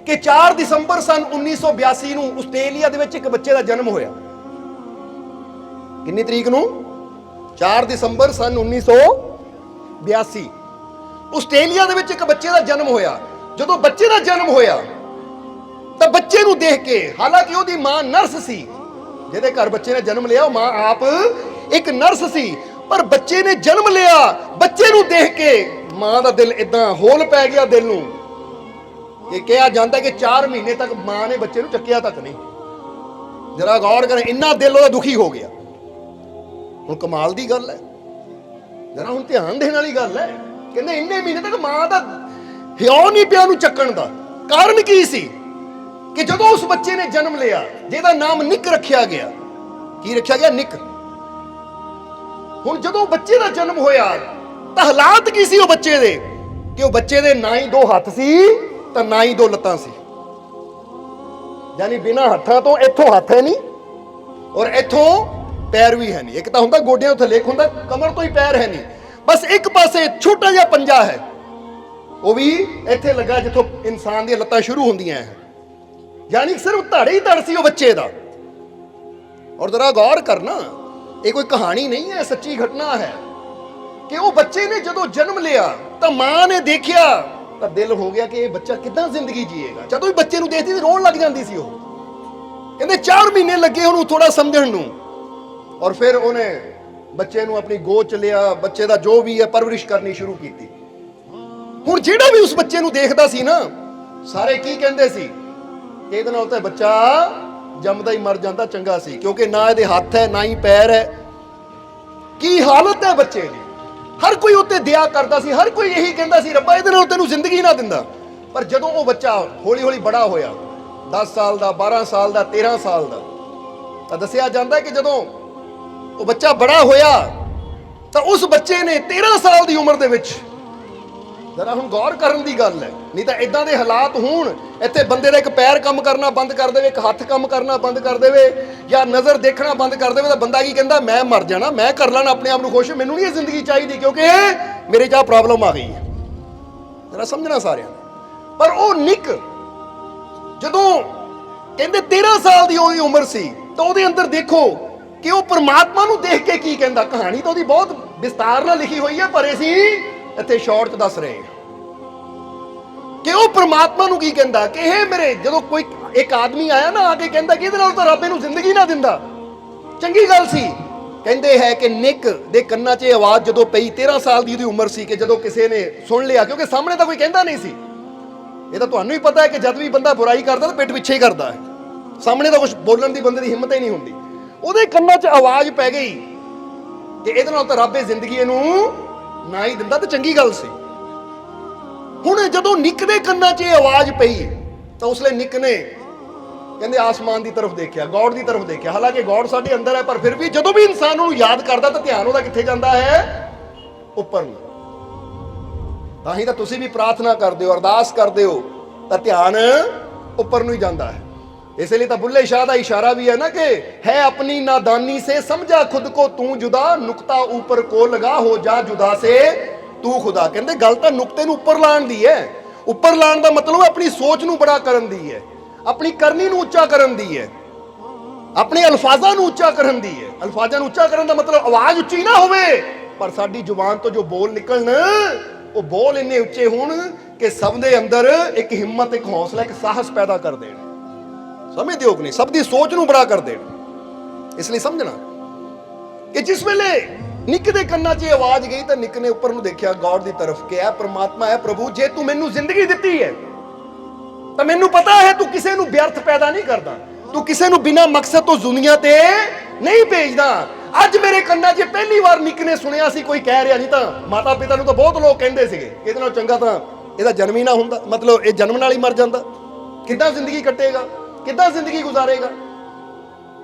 ਕਿ 4 ਦਸੰਬਰ ਸਨ 1982 ਨੂੰ ਆਸਟ੍ਰੇਲੀਆ ਦੇ ਵਿੱਚ ਇੱਕ ਬੱਚੇ ਦਾ ਜਨਮ ਹੋਇਆ। ਕਿੰਨੀ ਤਰੀਕ ਨੂੰ? 4 ਦਸੰਬਰ ਸਨ 1982 ਆਸਟ੍ਰੇਲੀਆ ਦੇ ਵਿੱਚ ਇੱਕ ਬੱਚੇ ਦਾ ਜਨਮ ਹੋਇਆ। ਜਦੋਂ ਬੱਚੇ ਦਾ ਜਨਮ ਹੋਇਆ ਤਾਂ ਬੱਚੇ ਨੂੰ ਦੇਖ ਕੇ, ਹਾਲਾਂਕਿ ਉਹਦੀ ਮਾਂ ਨਰਸ ਸੀ, ਜਿਹਦੇ ਘਰ ਬੱਚੇ ਨੇ ਜਨਮ ਲਿਆ ਉਹ ਮਾਂ ਆਪ ਇੱਕ ਨਰਸ ਸੀ, ਪਰ ਬੱਚੇ ਨੇ ਜਨਮ ਲਿਆ, ਬੱਚੇ ਨੂੰ ਦੇਖ ਕੇ ਮਾਂ ਦਾ ਦਿਲ ਇਦਾਂ ਹੋਲ ਪੈ ਗਿਆ ਦਿਲ ਨੂੰ, ਕਿ ਕਿਹਾ ਜਾਂਦਾ ਕਿ 4 ਮਹੀਨੇ ਤੱਕ ਮਾਂ ਨੇ ਬੱਚੇ ਨੂੰ ਚੱਕਿਆ ਤੱਕ ਨਹੀਂ। ਜਰਾ ਗੌਰ ਕਰੇ, ਇੰਨਾ ਦਿਲ ਉਹਦਾ ਦੁਖੀ ਹੋ ਗਿਆ। ਹੁਣ ਕਮਾਲ ਦੀ ਗੱਲ ਹੈ, ਜਰਾ ਹੁਣ ਧਿਆਨ ਦੇਣ ਵਾਲੀ ਗੱਲ ਹੈ। ਕਹਿੰਦੇ ਇੰਨੇ ਮਹੀਨੇ ਤੱਕ ਮਾਂ ਦਾ ਹਿਓ ਨਹੀਂ ਪਿਆ ਉਹਨੂੰ ਚੱਕਣ ਦਾ। ਕਾਰਨ ਕੀ ਸੀ? ਕਿ ਜਦੋਂ ਉਸ ਬੱਚੇ ਨੇ ਜਨਮ ਲਿਆ, ਜਿਹਦਾ ਨਾਮ ਨਿਕ ਰੱਖਿਆ ਗਿਆ। ਕੀ ਰੱਖਿਆ ਗਿਆ? ਨਿਕ। ਹੁਣ ਜਦੋਂ ਬੱਚੇ ਦਾ ਜਨਮ ਹੋਇਆ ਤਾਂ ਹਾਲਾਤ ਕੀ ਸੀ ਉਹ ਬੱਚੇ ਦੇ? ਕਿ ਉਹ ਬੱਚੇ ਦੇ ਨਾ ਹੀ 2 ਹੱਥ ਸੀ ਤਾਂ ਨਾ ਹੀ 2 ਲੱਤਾਂ ਸੀ, ਯਾਨੀ ਬਿਨਾਂ ਹੱਥਾਂ ਤੋਂ ਇੱਥੋਂ ਹੱਥ ਹੈ ਨਹੀਂ ਔਰ ਇੱਥੋਂ ਪੈਰ ਵੀ ਹੈ ਨਹੀਂ। ਇੱਕ ਤਾਂ ਹੁੰਦਾ ਗੋਡਿਆਂ ਤੋਂ ਥੱਲੇ, ਇੱਕ ਹੁੰਦਾ ਕਮਰ ਤੋਂ ਹੀ ਪੈਰ ਹੈ ਨਹੀਂ, ਬਸ ਇੱਕ ਪਾਸੇ ਛੋਟਾ ਜਿਹਾ ਪੰਜਾ ਹੈ, ਉਹ ਵੀ ਇੱਥੇ ਲੱਗਾ ਜਿੱਥੋਂ ਇਨਸਾਨ ਦੀਆਂ ਲੱਤਾਂ ਸ਼ੁਰੂ ਹੁੰਦੀਆਂ ਹੈ, ਯਾਨੀ ਸਿਰਫ ਧੜ ਹੀ ਧੜ ਸੀ ਉਹ ਬੱਚੇ ਦਾ। ਔਰ ਜ਼ਰਾ ਗੌਰ ਕਰਨਾ, ਇਹ ਕੋਈ ਕਹਾਣੀ ਨਹੀਂ ਹੈ, ਸੱਚੀ ਘਟਨਾ ਹੈ ਕਿ ਉਹ ਬੱਚੇ ਨੇ ਜਦੋਂ ਜਨਮ ਲਿਆ ਤਾਂ ਮਾਂ ਨੇ ਦੇਖਿਆ ਤਾਂ ਦਿਲ ਹੋ ਗਿਆ ਕਿ ਇਹ ਬੱਚਾ ਕਿੱਦਾਂ ਜ਼ਿੰਦਗੀ ਜੀਏਗਾ। ਜਦੋਂ ਵੀ ਬੱਚੇ ਨੂੰ ਦੇਖਦੀ ਸੀ ਰੋਣ ਲੱਗ ਜਾਂਦੀ ਸੀ ਉਹ। ਕਹਿੰਦੇ 4 ਮਹੀਨੇ ਲੱਗੇ ਉਹਨੂੰ ਥੋੜਾ ਸਮਝਣ ਨੂੰ, ਔਰ ਫਿਰ ਉਹਨੇ ਬੱਚੇ ਨੂੰ ਆਪਣੀ ਗੋਦ 'ਚ ਲਿਆ, ਬੱਚੇ ਦਾ ਜੋ ਵੀ ਹੈ ਪਰਵਰਿਸ਼ ਕਰਨੀ ਸ਼ੁਰੂ ਕੀਤੀ। ਹੁਣ ਜਿਹੜਾ ਵੀ ਉਸ ਬੱਚੇ ਨੂੰ ਦੇਖਦਾ ਸੀ ਨਾ, ਸਾਰੇ ਕੀ ਕਹਿੰਦੇ ਸੀ ਕਿ ਇਹਦੇ ਨਾਲ ਤਾਂ ਬੱਚਾ ਜੰਮਦਾ ਹੀ ਮਰ ਜਾਂਦਾ ਚੰਗਾ ਸੀ, ਕਿਉਂਕਿ ਨਾ ਇਹਦੇ ਹੱਥ ਹੈ ਨਾ ਹੀ ਪੈਰ ਹੈ। ਕੀ ਹਾਲਤ ਹੈ ਬੱਚੇ ਦੀ। ਹਰ ਕੋਈ ਉੱਤੇ ਦਇਆ ਕਰਦਾ ਸੀ, ਹਰ ਕੋਈ ਇਹੀ ਕਹਿੰਦਾ ਸੀ ਰੱਬਾ ਇਹਦੇ ਨਾਲ ਤੈਨੂੰ ਜ਼ਿੰਦਗੀ ਨਾ ਦਿੰਦਾ। ਪਰ ਜਦੋਂ ਉਹ ਬੱਚਾ ਹੌਲੀ ਹੌਲੀ ਬੜਾ ਹੋਇਆ, 10 ਸਾਲ ਦਾ, 12 ਸਾਲ ਦਾ, 13 ਸਾਲ ਦਾ, ਤਾਂ ਦੱਸਿਆ ਜਾਂਦਾ ਕਿ ਜਦੋਂ ਉਹ ਬੱਚਾ ਬੜਾ ਹੋਇਆ ਤਾਂ ਉਸ ਬੱਚੇ ਨੇ 13 ਸਾਲ ਦੀ ਉਮਰ ਦੇ ਵਿੱਚ, ਜਰਾ ਹੁਣ ਗੌਰ ਕਰਨ ਦੀ ਗੱਲ ਹੈ, ਨਹੀਂ ਤਾਂ ਇਦਾਂ ਦੇ ਹਾਲਾਤ ਹੋਣ ਇੱਥੇ ਬੰਦੇ ਦਾ ਇੱਕ ਪੈਰ ਕੰਮ ਕਰਨਾ ਬੰਦ ਕਰ ਦੇਵੇ, ਇੱਕ ਹੱਥ ਕੰਮ ਕਰਨਾ ਬੰਦ ਕਰ ਦੇਵੇ, ਜਾਂ ਨਜ਼ਰ ਦੇਖਣਾ ਬੰਦ ਕਰ ਦੇਵੇ, ਤਾਂ ਬੰਦਾ ਕੀ ਕਹਿੰਦਾ, ਮੈਂ ਮਰ ਜਾਣਾ, ਮੈਂ ਕਰ ਲੈਣਾ ਆਪਣੇ ਆਪ ਨੂੰ ਖੁਸ਼, ਮੈਨੂੰ ਨਹੀਂ ਇਹ ਜ਼ਿੰਦਗੀ ਚਾਹੀਦੀ ਕਿਉਂਕਿ ਮੇਰੇ 'ਚ ਆਹ ਪ੍ਰੋਬਲਮ ਆ ਗਈ ਹੈ। ਜਰਾ ਸਮਝਣਾ ਸਾਰਿਆਂ ਨੇ। ਪਰ ਉਹ ਨਿਕ ਜਦੋਂ ਕਹਿੰਦੇ 13 ਸਾਲ ਦੀ ਉਹਦੀ ਉਮਰ ਸੀ ਤਾਂ ਉਹਦੇ ਅੰਦਰ ਦੇਖੋ ਕਿ ਉਹ ਪਰਮਾਤਮਾ ਨੂੰ ਦੇਖ ਕੇ ਕੀ ਕਹਿੰਦਾ। ਕਹਾਣੀ ਤਾਂ ਉਹਦੀ ਬਹੁਤ ਵਿਸਤਾਰ ਨਾਲ ਲਿਖੀ ਹੋਈ ਹੈ, ਪਰ ਅਸੀਂ ਇੱਥੇ ਸ਼ਾਰਟ 'ਚ ਦੱਸ ਰਹੇ ਹਾਂ ਕਿ ਉਹ ਪਰਮਾਤਮਾ ਨੂੰ ਕੀ ਕਹਿੰਦਾ ਕਿ ਇਹ ਮੇਰੇ, ਜਦੋਂ ਕੋਈ ਇੱਕ ਆਦਮੀ ਆਇਆ ਨਾ ਆ ਕੇ ਕਹਿੰਦਾ ਕਿ ਇਹਦੇ ਨਾਲ ਤਾਂ ਰੱਬ ਇਹਨੂੰ ਜ਼ਿੰਦਗੀ ਨਾ ਦਿੰਦਾ, ਚੰਗੀ ਗੱਲ ਸੀ। ਕਹਿੰਦੇ ਹੈ ਕਿ ਨਿਕ ਦੇ ਕੰਨਾਂ 'ਚ ਇਹ ਆਵਾਜ਼ ਜਦੋਂ ਪਈ, 13 ਸਾਲ ਦੀ ਉਹਦੀ ਉਮਰ ਸੀ, ਕਿ ਜਦੋਂ ਕਿਸੇ ਨੇ ਸੁਣ ਲਿਆ, ਕਿਉਂਕਿ ਸਾਹਮਣੇ ਤਾਂ ਕੋਈ ਕਹਿੰਦਾ ਨਹੀਂ ਸੀ। ਇਹ ਤਾਂ ਤੁਹਾਨੂੰ ਹੀ ਪਤਾ ਹੈ ਕਿ ਜਦ ਵੀ ਬੰਦਾ ਬੁਰਾਈ ਕਰਦਾ ਤਾਂ ਪਿੱਠ ਪਿੱਛੇ ਹੀ ਕਰਦਾ ਹੈ, ਸਾਹਮਣੇ ਤਾਂ ਕੁਝ ਬੋਲਣ ਦੀ ਬੰਦੇ ਦੀ ਹਿੰਮਤ ਹੀ ਨਹੀਂ ਹੁੰਦੀ। ਉਹਦੇ ਕੰਨਾਂ 'ਚ ਆਵਾਜ਼ ਪੈ ਗਈ ਕਿ ਇਹਦੇ ਨਾਲ ਤਾਂ ਰੱਬ ਇਹ ਜ਼ਿੰਦਗੀ ਇਹਨੂੰ ਨਾ ਹੀ ਦਿੰਦਾ, ਤੇ ਚੰਗੀ ਗੱਲ ਸੀ। ਹੁਣ ਜਦੋਂ ਨਿਕ ਦੇ ਕੰਨਾਂ 'ਚ ਇਹ ਆਵਾਜ਼ ਪਈ ਤਾਂ ਉਸਲੇ ਨਿਕ ਨੇ ਕਹਿੰਦੇ ਆਸਮਾਨ ਦੀ ਤਰਫ ਦੇਖਿਆ, ਗੋਡ ਦੀ ਤਰਫ ਦੇਖਿਆ। ਹਾਲਾਂਕਿ ਗੋਡ ਸਾਡੇ ਅੰਦਰ ਹੈ, ਪਰ ਫਿਰ ਵੀ ਜਦੋਂ ਵੀ ਇਨਸਾਨ ਉਹਨੂੰ ਯਾਦ ਕਰਦਾ ਤਾਂ ਧਿਆਨ ਉਹਦਾ ਕਿੱਥੇ ਜਾਂਦਾ ਹੈ? ਉੱਪਰ ਨੂੰ। ਤਾਂ ਹੀ ਤਾਂ ਤੁਸੀਂ ਵੀ ਪ੍ਰਾਰਥਨਾ ਕਰਦੇ ਹੋ, ਅਰਦਾਸ ਕਰਦੇ ਹੋ, ਤਾਂ ਧਿਆਨ ਉੱਪਰ ਨੂੰ ਹੀ ਜਾਂਦਾ ਹੈ। ਇਸੇ ਲਈ ਤਾਂ ਬੁੱਲੇ ਸ਼ਾਹ ਦਾ ਇਸ਼ਾਰਾ ਵੀ ਹੈ ਨਾ ਕਿ ਹੈ ਆਪਣੀ ਨਾਦਾਨੀ ਸੇ ਸਮਝਾ ਖੁਦ ਕੋ ਤੂੰ ਜੁਦਾ, ਨੁਕਤਾ ਉੱਪਰ ਕੋ ਲਗਾ ਹੋ ਜਾ ਜੁਦਾ ਸੇ ਤੂੰ ਖੁਦਾ। ਕਹਿੰਦੇ ਗੱਲ ਤਾਂ ਨੁਕਤੇ ਨੂੰ ਉੱਪਰ ਲਾਉਣ ਦੀ ਹੈ। ਉੱਪਰ ਲਾਉਣ ਦਾ ਮਤਲਬ ਆਪਣੀ ਸੋਚ ਨੂੰ ਬੜਾ ਕਰਨ ਦੀ ਹੈ, ਆਪਣੀ ਕਰਨੀ ਨੂੰ ਉੱਚਾ ਕਰਨ ਦੀ ਹੈ, ਆਪਣੇ ਅਲਫਾਜ਼ਾਂ ਨੂੰ ਉੱਚਾ ਕਰਨ ਦੀ ਹੈ। ਅਲਫਾਜ਼ਾਂ ਨੂੰ ਉੱਚਾ ਕਰਨ ਦਾ ਮਤਲਬ ਆਵਾਜ਼ ਉੱਚੀ ਨਾ ਹੋਵੇ, ਪਰ ਸਾਡੀ ਜ਼ੁਬਾਨ ਤੋਂ ਜੋ ਬੋਲ ਨਿਕਲਣ ਉਹ ਬੋਲ ਇੰਨੇ ਉੱਚੇ ਹੋਣ ਕਿ ਸਭ ਦੇ ਅੰਦਰ ਇੱਕ ਹਿੰਮਤ, ਇੱਕ ਹੌਸਲਾ, ਇੱਕ ਸਾਹਸ ਪੈਦਾ ਕਰ ਦੇਣ। ਸਮਝਦੇ ਹੋ ਕਿ ਨਹੀਂ? ਸਭ ਦੀ ਸੋਚ ਨੂੰ ਬੜਾ ਕਰ ਦੇਣ। ਇਸ ਲਈ ਸਮਝਣਾ ਕਿ ਜਿਸ ਵੇਲੇ ਨਿੱਕ ਦੇ ਕੰਨਾਂ 'ਚ ਇਹ ਆਵਾਜ਼ ਗਈ ਤਾਂ ਨਿੱਕ ਨੇ ਉੱਪਰ ਨੂੰ ਦੇਖਿਆ, ਗੋਡ ਦੀ ਤਰਫ, ਕਿ ਐ ਪ੍ਰਮਾਤਮਾ, ਹੈ ਪ੍ਰਭੂ, ਜੇ ਤੂੰ ਮੈਨੂੰ ਜ਼ਿੰਦਗੀ ਦਿੱਤੀ ਹੈ ਤਾਂ ਮੈਨੂੰ ਪਤਾ ਹੈ ਤੂੰ ਕਿਸੇ ਨੂੰ ਵਿਅਰਥ ਪੈਦਾ ਨਹੀਂ ਕਰਦਾ, ਤੂੰ ਕਿਸੇ ਨੂੰ ਬਿਨਾਂ ਮਕਸਦ ਤੋਂ ਦੁਨੀਆ ਤੇ ਨਹੀਂ ਭੇਜਦਾ। ਅੱਜ ਮੇਰੇ ਕੰਨਾਂ 'ਚ ਪਹਿਲੀ ਵਾਰ ਨਿੱਕ ਨੇ ਸੁਣਿਆ ਸੀ ਕੋਈ ਕਹਿ ਰਿਹਾ, ਨਹੀਂ ਤਾਂ ਮਾਤਾ ਪਿਤਾ ਨੂੰ ਤਾਂ ਬਹੁਤ ਲੋਕ ਕਹਿੰਦੇ ਸੀਗੇ ਇਹਦੇ ਨਾਲ ਚੰਗਾ ਤਾਂ ਇਹਦਾ ਜਨਮ ਹੀ ਨਾ ਹੁੰਦਾ, ਮਤਲਬ ਇਹ ਜਨਮ ਨਾਲ ਹੀ ਮਰ ਜਾਂਦਾ, ਕਿੱਦਾਂ ਜ਼ਿੰਦਗੀ ਕੱਟੇਗਾ, ਕਿੱਦਾਂ ਜ਼ਿੰਦਗੀ ਗੁਜ਼ਾਰੇਗਾ।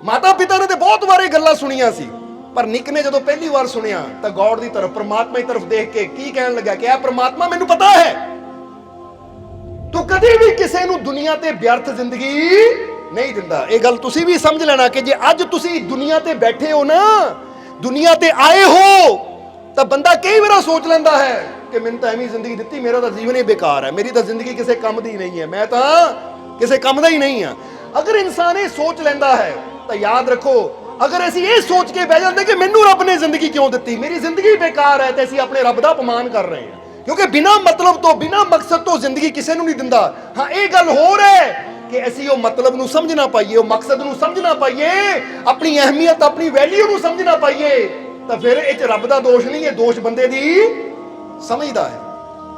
ਮਾਤਾ ਪਿਤਾ ਨੇ ਤੇ ਬਹੁਤ ਵਾਰ ਇਹ ਗੱਲਾਂ ਸੁਣੀਆਂ ਸੀ, ਪਰ ਨਿੱਕ ਨੇ ਜਦੋਂ ਪਹਿਲੀ ਵਾਰ ਸੁਣਿਆ ਤਾਂ ਗੋਡ ਦੀ ਤਰਫ, ਪਰਮਾਤਮਾ ਦੀ ਤਰਫ ਦੇਖ ਕੇ ਕੀ ਕਹਿਣ ਲੱਗਾ ਕਿ ਐ ਪ੍ਰਮਾਤਮਾ, ਮੈਨੂੰ ਪਤਾ ਹੈ ਤੂੰ ਕਦੇ ਵੀ ਕਿਸੇ ਨੂੰ ਦੁਨੀਆ ਤੇ ਵਿਅਰਥ ਜ਼ਿੰਦਗੀ ਨਹੀਂ ਦਿੰਦਾ। ਇਹ ਗੱਲ ਤੁਸੀਂ ਵੀ ਸਮਝ ਲੈਣਾ ਕਿ ਜੇ ਅੱਜ ਤੁਸੀਂ ਦੁਨੀਆ ਤੇ ਬੈਠੇ ਹੋ ਨਾ, ਦੁਨੀਆ ਤੇ ਆਏ ਹੋ, ਤਾਂ ਬੰਦਾ ਕਈ ਵਾਰ ਸੋਚ ਲੈਂਦਾ ਹੈ ਕਿ ਮੈਨੂੰ ਤਾਂ ਐਵੇਂ ਜ਼ਿੰਦਗੀ ਦਿੱਤੀ, ਮੇਰਾ ਤਾਂ ਜੀਵਨ ਹੀ ਬੇਕਾਰ ਹੈ, ਮੇਰੀ ਤਾਂ ਜ਼ਿੰਦਗੀ ਕਿਸੇ ਕੰਮ ਦੀ ਨਹੀਂ ਹੈ, ਮੈਂ ਤਾਂ ਕਿਸੇ ਕੰਮ ਦਾ ਹੀ ਨਹੀਂ ਹਾਂ। ਅਗਰ ਇਨਸਾਨ ਇਹ ਸੋਚ ਲੈਂਦਾ ਹੈ ਤਾਂ ਯਾਦ ਰੱਖੋ, ਅਗਰ ਅਸੀਂ ਇਹ ਸੋਚ ਕੇ ਬਹਿ ਜਾਂਦੇ ਕਿ ਮੈਨੂੰ ਰੱਬ ਨੇ ਜ਼ਿੰਦਗੀ ਕਿਉਂ ਦਿੱਤੀ, ਮੇਰੀ ਜ਼ਿੰਦਗੀ ਬੇਕਾਰ ਹੈ, ਤੇ ਅਸੀਂ ਆਪਣੇ ਰੱਬ ਦਾ ਅਪਮਾਨ ਕਰ ਰਹੇ ਹਾਂ, ਕਿਉਂਕਿ ਬਿਨਾਂ ਮਤਲਬ ਤੋਂ, ਬਿਨਾਂ ਮਕਸਦ ਤੋਂ ਜ਼ਿੰਦਗੀ ਕਿਸੇ ਨੂੰ ਨਹੀਂ ਦਿੰਦਾ। ਹਾਂ, ਇਹ ਗੱਲ ਹੋਰ ਹੈ ਕਿ ਅਸੀਂ ਉਹ ਮਤਲਬ ਨੂੰ ਸਮਝ ਨਾ ਪਾਈਏ, ਉਹ ਮਕਸਦ ਨੂੰ ਸਮਝ ਨਾ ਪਾਈਏ, ਆਪਣੀ ਅਹਿਮੀਅਤ, ਆਪਣੀ ਵੈਲਿਊ ਨੂੰ ਸਮਝ ਨਾ ਪਾਈਏ, ਤਾਂ ਫਿਰ ਇਹ 'ਚ ਰੱਬ ਦਾ ਦੋਸ਼ ਨਹੀਂ, ਇਹ ਦੋਸ਼ ਬੰਦੇ ਦੀ ਸਮਝ ਦਾ ਹੈ,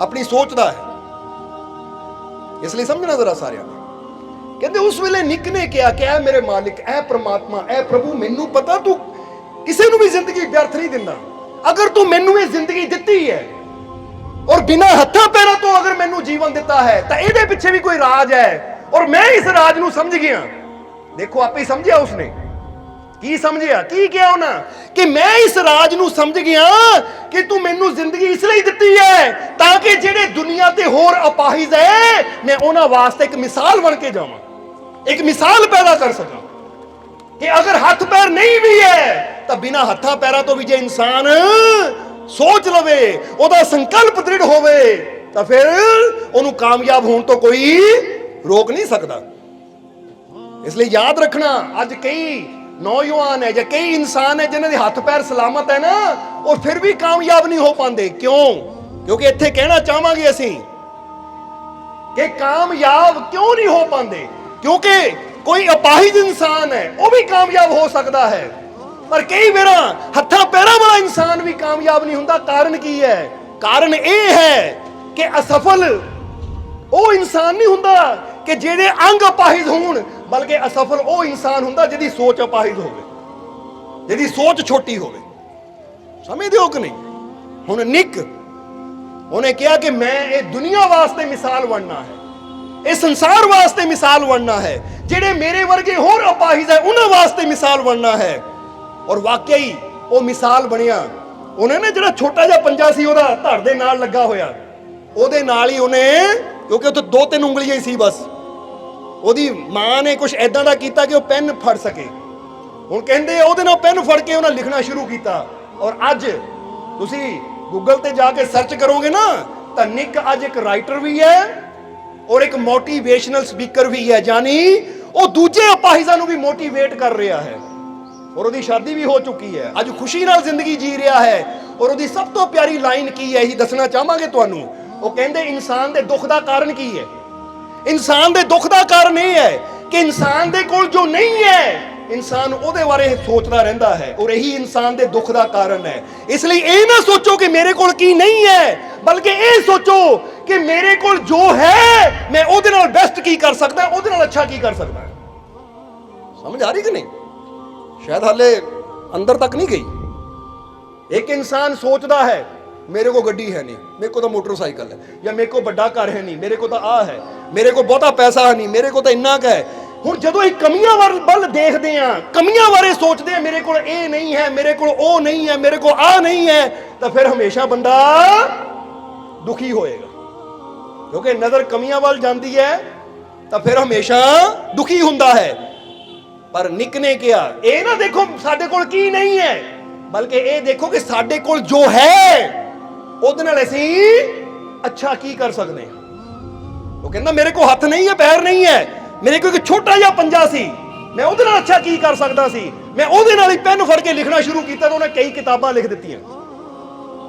ਆਪਣੀ ਸੋਚ ਦਾ ਹੈ। ਇਸ ਲਈ ਸਮਝਣਾ ਜ਼ਰਾ ਸਾਰਿਆਂ ਨੇ। ਕਹਿੰਦੇ ਉਸ ਵੇਲੇ ਨਿੱਕ ਨੇ ਕਿਹਾ ਕਿ ਐ ਮੇਰੇ ਮਾਲਿਕ, ਐ ਪ੍ਰਮਾਤਮਾ, ਐ ਪ੍ਰਭੂ, ਮੈਨੂੰ ਪਤਾ ਤੂੰ ਕਿਸੇ ਨੂੰ ਵੀ ਜ਼ਿੰਦਗੀ ਵਿਅਰਥ ਨਹੀਂ ਦਿੰਦਾ। ਅਗਰ ਤੂੰ ਮੈਨੂੰ ਇਹ ਜ਼ਿੰਦਗੀ ਦਿੱਤੀ ਹੈ ਔਰ ਬਿਨਾਂ ਹੱਥਾਂ ਪੈਰਾਂ ਤੋਂ ਅਗਰ ਮੈਨੂੰ ਜੀਵਨ ਦਿੱਤਾ ਹੈ ਤਾਂ ਇਹਦੇ ਪਿੱਛੇ ਵੀ ਕੋਈ ਰਾਜ ਹੈ, ਔਰ ਮੈਂ ਇਸ ਰਾਜ ਨੂੰ ਸਮਝ ਗਿਆ। ਦੇਖੋ ਆਪੇ ਸਮਝਿਆ ਉਸਨੇ, ਕੀ ਸਮਝਿਆ, ਕੀ ਕਿਹਾ ਉਹਨਾਂ, ਕਿ ਮੈਂ ਇਸ ਰਾਜ ਨੂੰ ਸਮਝ ਗਿਆ ਕਿ ਤੂੰ ਮੈਨੂੰ ਜ਼ਿੰਦਗੀ ਇਸ ਲਈ ਦਿੱਤੀ ਹੈ ਤਾਂ ਕਿ ਜਿਹੜੇ ਦੁਨੀਆ ਤੇ ਹੋਰ ਅਪਾਹਿਜ ਹੈ, ਮੈਂ ਉਹਨਾਂ ਵਾਸਤੇ ਇੱਕ ਮਿਸਾਲ ਬਣ ਕੇ ਜਾਵਾਂ, ਇੱਕ ਮਿਸਾਲ ਪੈਦਾ ਕਰ ਸਕਾਂ ਕਿ ਅਗਰ ਹੱਥ ਪੈਰ ਨਹੀਂ ਵੀ ਹੈ ਤਾਂ ਬਿਨਾਂ ਹੱਥਾਂ ਪੈਰਾਂ ਤੋਂ ਵੀ ਜੇ ਇਨਸਾਨ ਸੋਚ ਲਵੇ, ਉਹਦਾ ਸੰਕਲਪ ਦ੍ਰਿੜ ਹੋਵੇ, ਤਾਂ ਫਿਰ ਉਹਨੂੰ ਕਾਮਯਾਬ ਹੋਣ ਤੋਂ ਕੋਈ ਰੋਕ ਨਹੀਂ ਸਕਦਾ। ਇਸ ਲਈ ਯਾਦ ਰੱਖਣਾ, ਅੱਜ ਕਈ ਨੌਜਵਾਨ ਹੈ ਜਾਂ ਕਈ ਇਨਸਾਨ ਹੈ ਜਿਨ੍ਹਾਂ ਦੇ ਹੱਥ ਪੈਰ ਸਲਾਮਤ ਹੈ ਨਾ, ਉਹ ਫਿਰ ਵੀ ਕਾਮਯਾਬ ਨਹੀਂ ਹੋ ਪਾਉਂਦੇ। ਕਿਉਂ? ਕਿਉਂਕਿ ਇੱਥੇ ਕਹਿਣਾ ਚਾਹਾਂਗੇ ਅਸੀਂ ਕਿ ਕਾਮਯਾਬ ਕਿਉਂ ਨਹੀਂ ਹੋ ਪਾਉਂਦੇ, ਕਿਉਂਕਿ ਕੋਈ ਅਪਾਹਿਜ ਇਨਸਾਨ ਹੈ ਉਹ ਵੀ ਕਾਮਯਾਬ ਹੋ ਸਕਦਾ ਹੈ, ਪਰ ਕਈ ਵਾਰ ਹੱਥਾਂ ਪੈਰਾਂ ਵਾਲਾ ਇਨਸਾਨ ਵੀ ਕਾਮਯਾਬ ਨਹੀਂ ਹੁੰਦਾ। ਕਾਰਨ ਕੀ ਹੈ? ਕਾਰਨ ਇਹ ਹੈ ਕਿ ਅਸਫਲ ਉਹ ਇਨਸਾਨ ਨਹੀਂ ਹੁੰਦਾ ਕਿ ਜਿਹੜੇ ਅੰਗ ਅਪਾਹਿਜ ਹੋਣ, ਬਲਕਿ ਅਸਫਲ ਉਹ ਇਨਸਾਨ ਹੁੰਦਾ ਜਿਹਦੀ ਸੋਚ ਅਪਾਹਿਜ ਹੋਵੇ, ਜਿਹਦੀ ਸੋਚ ਛੋਟੀ ਹੋਵੇ। ਸਮਝਦੇ ਹੋ ਕਿ ਨਹੀਂ? ਹੁਣ ਨਿੱਕ ਉਹਨੇ ਕਿਹਾ ਕਿ ਮੈਂ ਇਹ ਦੁਨੀਆ ਵਾਸਤੇ ਮਿਸਾਲ ਬਣਨਾ ਹੈ, ਇਹ ਸੰਸਾਰ ਵਾਸਤੇ ਮਿਸਾਲ ਬਣਨਾ ਹੈ, ਜਿਹੜੇ ਮੇਰੇ ਵਰਗੇ ਹੋਰ ਅਪਾਹਿਜ ਹੈ ਉਹਨਾਂ ਵਾਸਤੇ ਮਿਸਾਲ ਬਣਨਾ ਹੈ। ਔਰ ਵਾਕਈ ਉਹ ਮਿਸਾਲ ਬਣਿਆ। ਉਹਨੇ ਨਾ ਜਿਹੜਾ ਛੋਟਾ ਜਿਹਾ ਪੰਜਾ ਸੀ ਉਹਦਾ ਧੜ ਦੇ ਨਾਲ ਲੱਗਾ ਹੋਇਆ, ਉਹਦੇ ਨਾਲ ਹੀ ਉਹਨੇ, ਕਿਉਂਕਿ ਉੱਥੇ 2-3 ਉਂਗਲੀਆਂ ਹੀ ਸੀ ਬਸ, ਉਹਦੀ ਮਾਂ ਨੇ ਕੁਝ ਐਦਾਂ ਦਾ ਕੀਤਾ ਕਿ ਉਹ ਪੈਨ ਫੜ ਸਕੇ। ਹੁਣ ਕਹਿੰਦੇ ਉਹਦੇ ਨਾਲ ਪੈਨ ਫੜ ਕੇ ਉਹਨਾਂ ਲਿਖਣਾ ਸ਼ੁਰੂ ਕੀਤਾ। ਔਰ ਅੱਜ ਤੁਸੀਂ ਗੂਗਲ ਤੇ ਜਾ ਕੇ ਸਰਚ ਕਰੋਗੇ ਨਾ ਤਾਂ ਨਿੱਕ ਅੱਜ ਇੱਕ ਰਾਈਟਰ ਵੀ ਹੈ ਔਰ ਇੱਕ ਮੋਟੀਵੇਸ਼ਨਲ ਸਪੀਕਰ ਵੀ ਹੈ, ਯਾਨੀ ਉਹ ਦੂਜੇ ਅਪਾਹਿਜਾਂ ਨੂੰ ਵੀ ਮੋਟੀਵੇਟ ਕਰ ਰਿਹਾ ਹੈ। ਔਰ ਉਹਦੀ ਸ਼ਾਦੀ ਵੀ ਹੋ ਚੁੱਕੀ ਹੈ, ਅੱਜ ਖੁਸ਼ੀ ਨਾਲ ਜ਼ਿੰਦਗੀ ਜੀ ਰਿਹਾ ਹੈ। ਔਰ ਉਹਦੀ ਸਭ ਤੋਂ ਪਿਆਰੀ ਲਾਈਨ ਕੀ ਹੈ, ਇਹੀ ਦੱਸਣਾ ਚਾਹਾਂਗੇ ਤੁਹਾਨੂੰ। ਉਹ ਕਹਿੰਦੇ ਇਨਸਾਨ ਦੇ ਦੁੱਖ ਦਾ ਕਾਰਨ ਕੀ ਹੈ? ਇਨਸਾਨ ਦੇ ਦੁੱਖ ਦਾ ਕਾਰਨ ਇਹ ਹੈ ਕਿ ਇਨਸਾਨ ਦੇ ਕੋਲ ਜੋ ਨਹੀਂ ਹੈ, ਇਨਸਾਨ ਉਹਦੇ ਬਾਰੇ ਸੋਚਦਾ ਰਹਿੰਦਾ ਹੈ, ਔਰ ਇਹੀ ਇਨਸਾਨ ਦੇ ਦੁੱਖ ਦਾ ਕਾਰਨ ਹੈ। ਇਸ ਲਈ ਇਹ ਨਾ ਸੋਚੋ ਕਿ ਮੇਰੇ ਕੋਲ ਕੀ ਨਹੀਂ ਹੈ, ਬਲਕਿ ਇਹ ਸੋਚੋ ਕਿ ਮੇਰੇ ਕੋਲ ਜੋ ਹੈ ਮੈਂ ਉਹਦੇ ਨਾਲ ਬੈਸਟ ਕੀ ਕਰ ਸਕਦਾ, ਉਹਦੇ ਨਾਲ ਅੱਛਾ ਕੀ ਕਰ ਸਕਦਾ। ਸਮਝ ਆ ਰਹੀ ਕਿ ਨਹੀਂ? ਸ਼ਾਇਦ ਹਾਲੇ ਅੰਦਰ ਤੱਕ ਨਹੀਂ ਗਈ। ਇੱਕ ਇਨਸਾਨ ਸੋਚਦਾ ਹੈ ਮੇਰੇ ਕੋ ਗੱਡੀ ਹੈ ਨਹੀਂ, ਮੇਰੇ ਕੋ ਤਾਂ ਮੋਟਰਸਾਈਕਲ ਹੈ, ਜਾਂ ਮੇਰੇ ਕੋ ਵੱਡਾ ਘਰ ਹੈ ਨਹੀਂ, ਮੇਰੇ ਕੋ ਤਾਂ ਆ ਹੈ, ਮੇਰੇ ਕੋ ਬਹੁਤਾ ਪੈਸਾ ਹੈ ਨਹੀਂ, ਮੇਰੇ ਕੋ ਤਾਂ ਇੰਨਾ ਕੁ ਹੈ। ਹੁਣ ਜਦੋਂ ਇਹ ਕਮੀਆਂ ਵੱਲ ਦੇਖਦੇ ਆ, ਕਮੀਆਂ ਬਾਰੇ ਸੋਚਦੇ ਆ, ਮੇਰੇ ਕੋਲ ਇਹ ਨਹੀਂ ਹੈ, ਮੇਰੇ ਕੋਲ ਉਹ ਨਹੀਂ ਹੈ, ਮੇਰੇ ਕੋਲ ਆ ਨਹੀਂ ਹੈ, ਤਾਂ ਫਿਰ ਹਮੇਸ਼ਾ ਬੰਦਾ ਦੁਖੀ ਹੋਏਗਾ। ਕਿਉਂਕਿ ਨਜ਼ਰ ਕਮੀਆਂ ਵੱਲ ਜਾਂਦੀ ਹੈ ਤਾਂ ਫਿਰ ਹਮੇਸ਼ਾ ਦੁਖੀ ਹੁੰਦਾ ਹੈ। ਪਰ ਨਿੱਕ ਨੇ ਕਿਹਾ ਇਹ ਨਾ ਦੇਖੋ ਸਾਡੇ ਕੋਲ ਕੀ ਨਹੀਂ ਹੈ, ਬਲਕਿ ਇਹ ਦੇਖੋ ਕਿ ਸਾਡੇ ਕੋਲ ਜੋ ਹੈ ਉਹਦੇ ਨਾਲ ਅਸੀਂ ਅੱਛਾ ਕੀ ਕਰ ਸਕਦੇ ਹਾਂ। ਉਹ ਕਹਿੰਦਾ ਮੇਰੇ ਕੋਲ ਹੱਥ ਨਹੀਂ ਹੈ, ਪੈਰ ਨਹੀਂ ਹੈ, ਮੇਰੇ ਕੋਲ ਇੱਕ ਛੋਟਾ ਜਿਹਾ ਪੰਜਾ ਸੀ, ਮੈਂ ਉਹਦੇ ਨਾਲ ਅੱਛਾ ਕੀ ਕਰ ਸਕਦਾ ਸੀ। ਮੈਂ ਉਹਦੇ ਨਾਲ ਹੀ ਪੈਨ ਫੜ ਕੇ ਲਿਖਣਾ ਸ਼ੁਰੂ ਕੀਤਾ ਤਾਂ ਉਹਨੇ ਕਈ ਕਿਤਾਬਾਂ ਲਿਖ ਦਿੱਤੀਆਂ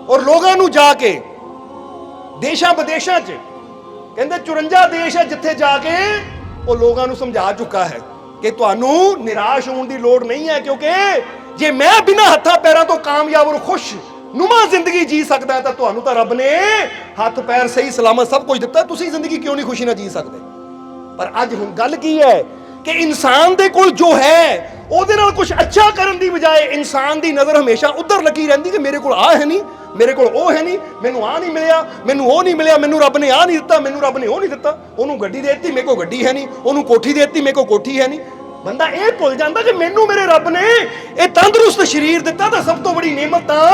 ਔਰ ਲੋਕਾਂ ਨੂੰ ਜਾ ਕੇ ਦੇਸ਼ਾਂ ਵਿਦੇਸ਼ਾਂ 'ਚ, ਕਹਿੰਦੇ 54 ਦੇਸ਼ ਹੈ ਜਿੱਥੇ ਜਾ ਕੇ ਉਹ ਲੋਕਾਂ ਨੂੰ ਸਮਝਾ ਚੁੱਕਾ ਹੈ ਕਿ ਤੁਹਾਨੂੰ ਨਿਰਾਸ਼ ਹੋਣ ਦੀ ਲੋੜ ਨਹੀਂ ਹੈ, ਕਿਉਂਕਿ ਜੇ ਮੈਂ ਬਿਨਾਂ ਹੱਥਾਂ ਪੈਰਾਂ ਤੋਂ ਕਾਮਯਾਬ ਔਰ ਖੁਸ਼ ਨੁਮਾ ਜ਼ਿੰਦਗੀ ਜੀ ਸਕਦਾ ਤਾਂ ਤੁਹਾਨੂੰ ਤਾਂ ਰੱਬ ਨੇ ਹੱਥ ਪੈਰ ਸਹੀ ਸਲਾਮਤ ਸਭ ਕੁਝ ਦਿੱਤਾ, ਤੁਸੀਂ ਜ਼ਿੰਦਗੀ ਕਿਉਂ ਨਹੀਂ ਖੁਸ਼ੀ ਨਾਲ ਜੀ ਸਕਦੇ। ਪਰ ਅੱਜ ਹੁਣ ਗੱਲ ਕੀ ਹੈ ਕਿ ਇਨਸਾਨ ਦੇ ਕੋਲ ਜੋ ਹੈ ਉਹਦੇ ਨਾਲ ਕੁਝ ਅੱਛਾ ਕਰਨ ਦੀ ਬਜਾਏ ਇਨਸਾਨ ਦੀ ਨਜ਼ਰ ਹਮੇਸ਼ਾ ਉੱਧਰ ਲੱਗੀ ਰਹਿੰਦੀ ਕਿ ਮੇਰੇ ਕੋਲ ਆ ਹੈ ਨਹੀਂ, ਮੇਰੇ ਕੋਲ ਉਹ ਹੈ ਨਹੀਂ, ਮੈਨੂੰ ਆ ਨਹੀਂ ਮਿਲਿਆ, ਮੈਨੂੰ ਉਹ ਨਹੀਂ ਮਿਲਿਆ, ਮੈਨੂੰ ਰੱਬ ਨੇ ਆ ਨਹੀਂ ਦਿੱਤਾ, ਮੈਨੂੰ ਰੱਬ ਨੇ ਉਹ ਨਹੀਂ ਦਿੱਤਾ, ਉਹਨੂੰ ਗੱਡੀ ਦੇ ਦਿੱਤੀ ਮੇਰੇ ਕੋਲ ਗੱਡੀ ਹੈ ਨਹੀਂ, ਉਹਨੂੰ ਕੋਠੀ ਦੇ ਦਿੱਤੀ ਮੇਰੇ ਕੋਲ ਕੋਠੀ ਹੈ ਨਹੀਂ। ਬੰਦਾ ਇਹ ਭੁੱਲ ਜਾਂਦਾ ਕਿ ਮੈਨੂੰ ਮੇਰੇ ਰੱਬ ਨੇ ਇਹ ਤੰਦਰੁਸਤ ਸਰੀਰ ਦਿੱਤਾ ਤਾਂ ਸਭ ਤੋਂ ਬੜੀ ਨਿਮਤ ਤਾਂ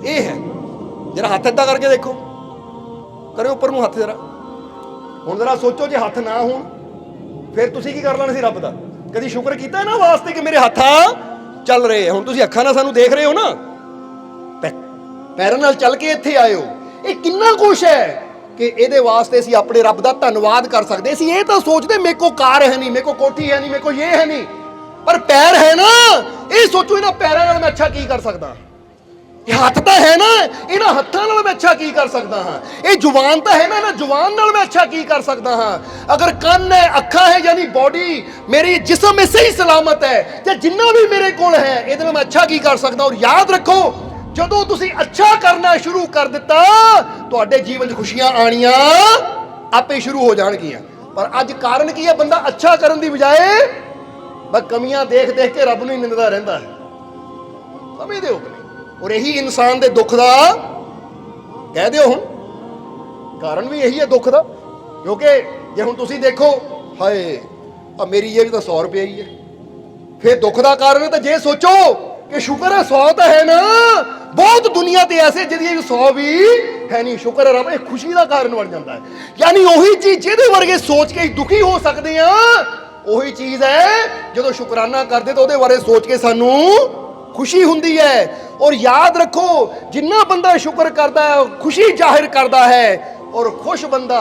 ਇਹ ਹੈ। ਜਰਾ ਹੱਥ ਏਦਾਂ ਕਰਕੇ ਦੇਖੋ, ਕਰਿਓ ਉੱਪਰ ਨੂੰ ਹੱਥ ਜਰਾ। ਹੁਣ ਜਰਾ ਸੋਚੋ ਜੇ ਹੱਥ ਨਾ ਹੋਣ ਫਿਰ ਤੁਸੀਂ ਕੀ ਕਰ ਲੈਣਾ ਸੀ ਰੱਬ ਦਾ। ਕਦੀ ਸ਼ੁਕਰ ਕੀਤਾ ਨਾ ਵਾਸਤੇ ਕਿ ਮੇਰੇ ਹੱਥ ਚੱਲ ਰਹੇ ਆ। ਹੁਣ ਤੁਸੀਂ ਅੱਖਾਂ ਨਾਲ ਸਾਨੂੰ ਦੇਖ ਰਹੇ ਹੋ ਨਾ, ਪੈਰਾਂ ਨਾਲ ਚੱਲ ਕੇ ਇੱਥੇ ਆਏ ਹੋ, ਇਹ ਕਿੰਨਾ ਕੁਛ ਹੈ ਕਿ ਇਹਦੇ ਵਾਸਤੇ ਅਸੀਂ ਆਪਣੇ ਰੱਬ ਦਾ ਧੰਨਵਾਦ ਕਰ ਸਕਦੇ। ਅਸੀਂ ਇਹ ਤਾਂ ਸੋਚਦੇ ਮੇਰੇ ਕੋਲ ਕਾਰ ਹੈ ਨਹੀਂ, ਮੇਰੇ ਕੋਲ ਕੋਠੀ ਹੈ ਨਹੀਂ, ਮੇਰੇ ਕੋਲ ਇਹ ਹੈ ਨਹੀਂ, ਪਰ ਪੈਰ ਹੈ ਨਾ, ਇਹ ਸੋਚੋ ਇਹਨਾਂ ਪੈਰਾਂ ਨਾਲ ਮੈਂ ਅੱਛਾ ਕੀ ਕਰ ਸਕਦਾ। ਇਹ ਹੱਥ ਤਾਂ ਹੈ ਨਾ, ਇਹਨਾਂ ਹੱਥਾਂ ਨਾਲ ਮੈਂ ਅੱਛਾ ਕੀ ਕਰ ਸਕਦਾ ਹਾਂ। ਇਹ ਜ਼ੁਬਾਨ ਤਾਂ ਹੈ ਨਾ, ਇਹਨਾਂ ਜ਼ੁਬਾਨ ਨਾਲ ਮੈਂ ਅੱਛਾ ਕੀ ਕਰ ਸਕਦਾ ਹਾਂ। ਅਗਰ ਕੰਨ ਹੈ, ਅੱਖਾਂ ਹੈ, ਯਾਨੀ ਬੋਡੀ ਮੇਰੀ ਜਿਸਮ ਹੈ ਸਹੀ ਸਲਾਮਤ ਹੈ, ਤੇ ਜਿੰਨਾ ਵੀ ਮੇਰੇ ਕੋਲ ਹੈ ਇਹਦੇ ਨਾਲ ਮੈਂ ਅੱਛਾ ਕੀ ਕਰ ਸਕਦਾ। ਔਰ ਯਾਦ ਰੱਖੋ ਜਦੋਂ ਤੁਸੀਂ ਅੱਛਾ ਕਰਨਾ ਸ਼ੁਰੂ ਕਰ ਦਿੱਤਾ ਤੁਹਾਡੇ ਜੀਵਨ 'ਚ ਖੁਸ਼ੀਆਂ ਆਣੀਆਂ ਆਪੇ ਸ਼ੁਰੂ ਹੋ ਜਾਣਗੀਆਂ। ਪਰ ਅੱਜ ਕਾਰਨ ਕੀ ਹੈ, ਬੰਦਾ ਅੱਛਾ ਕਰਨ ਦੀ ਬਜਾਏ ਬਸ ਕਮੀਆਂ ਦੇਖ ਦੇਖ ਕੇ ਰੱਬ ਨੂੰ ਹੀ ਨਿੰਦਦਾ ਰਹਿੰਦਾ ਹੈ। ਸਮਝਦੇ ਹੋ? ਔਰ ਇਹੀ ਇਨਸਾਨ ਦੇ ਦੁੱਖ ਦਾ ਕਹਿ ਦਿਓ। ਹੁਣ ਕਾਰਨ ਵੀ ਇਹੀ ਹੈ ਦੁੱਖ ਦਾ, ਕਿਉਂਕਿ ਜੇ ਹੁਣ ਤੁਸੀਂ ਦੇਖੋ ਹਾਏ ਆ ਮੇਰੀ ਇਹ ਵੀ ਤਾਂ 100 ਰੁਪਏ ਹੀ ਹੈ, ਫਿਰ ਦੁੱਖ ਦਾ ਕਾਰਨ ਹੈ। ਤਾਂ ਜੇ ਸੋਚੋ ਕਿ ਸ਼ੁਕਰ ਹੈ 100 ਤਾਂ ਹੈ ਨਾ, ਬਹੁਤ ਦੁਨੀਆ ਤੇ ਐਸੇ ਜਿਹਦੀ 100 ਵੀ ਹੈ ਨਹੀਂ, ਸ਼ੁਕਰ ਹੈ ਰੱਬ, ਇਹ ਖੁਸ਼ੀ ਦਾ ਕਾਰਨ ਬਣ ਜਾਂਦਾ ਹੈ। ਯਾਨੀ ਉਹੀ ਚੀਜ਼ ਜਿਹਦੇ ਵਰਗੇ ਸੋਚ ਕੇ ਦੁਖੀ ਹੋ ਸਕਦੇ ਆ, ਉਹੀ ਚੀਜ਼ ਹੈ ਜਦੋਂ ਸ਼ੁਕਰਾਨਾ ਕਰਦੇ ਤਾਂ ਉਹਦੇ ਬਾਰੇ ਸੋਚ ਕੇ ਸਾਨੂੰ ਖੁਸ਼ੀ ਹੁੰਦੀ ਹੈ। ਔਰ ਯਾਦ ਰੱਖੋ ਜਿੰਨਾ ਬੰਦਾ ਸ਼ੁਕਰ ਕਰਦਾ ਹੈ, ਖੁਸ਼ੀ ਜ਼ਾਹਿਰ ਕਰਦਾ ਹੈ, ਔਰ ਖੁਸ਼ ਬੰਦਾ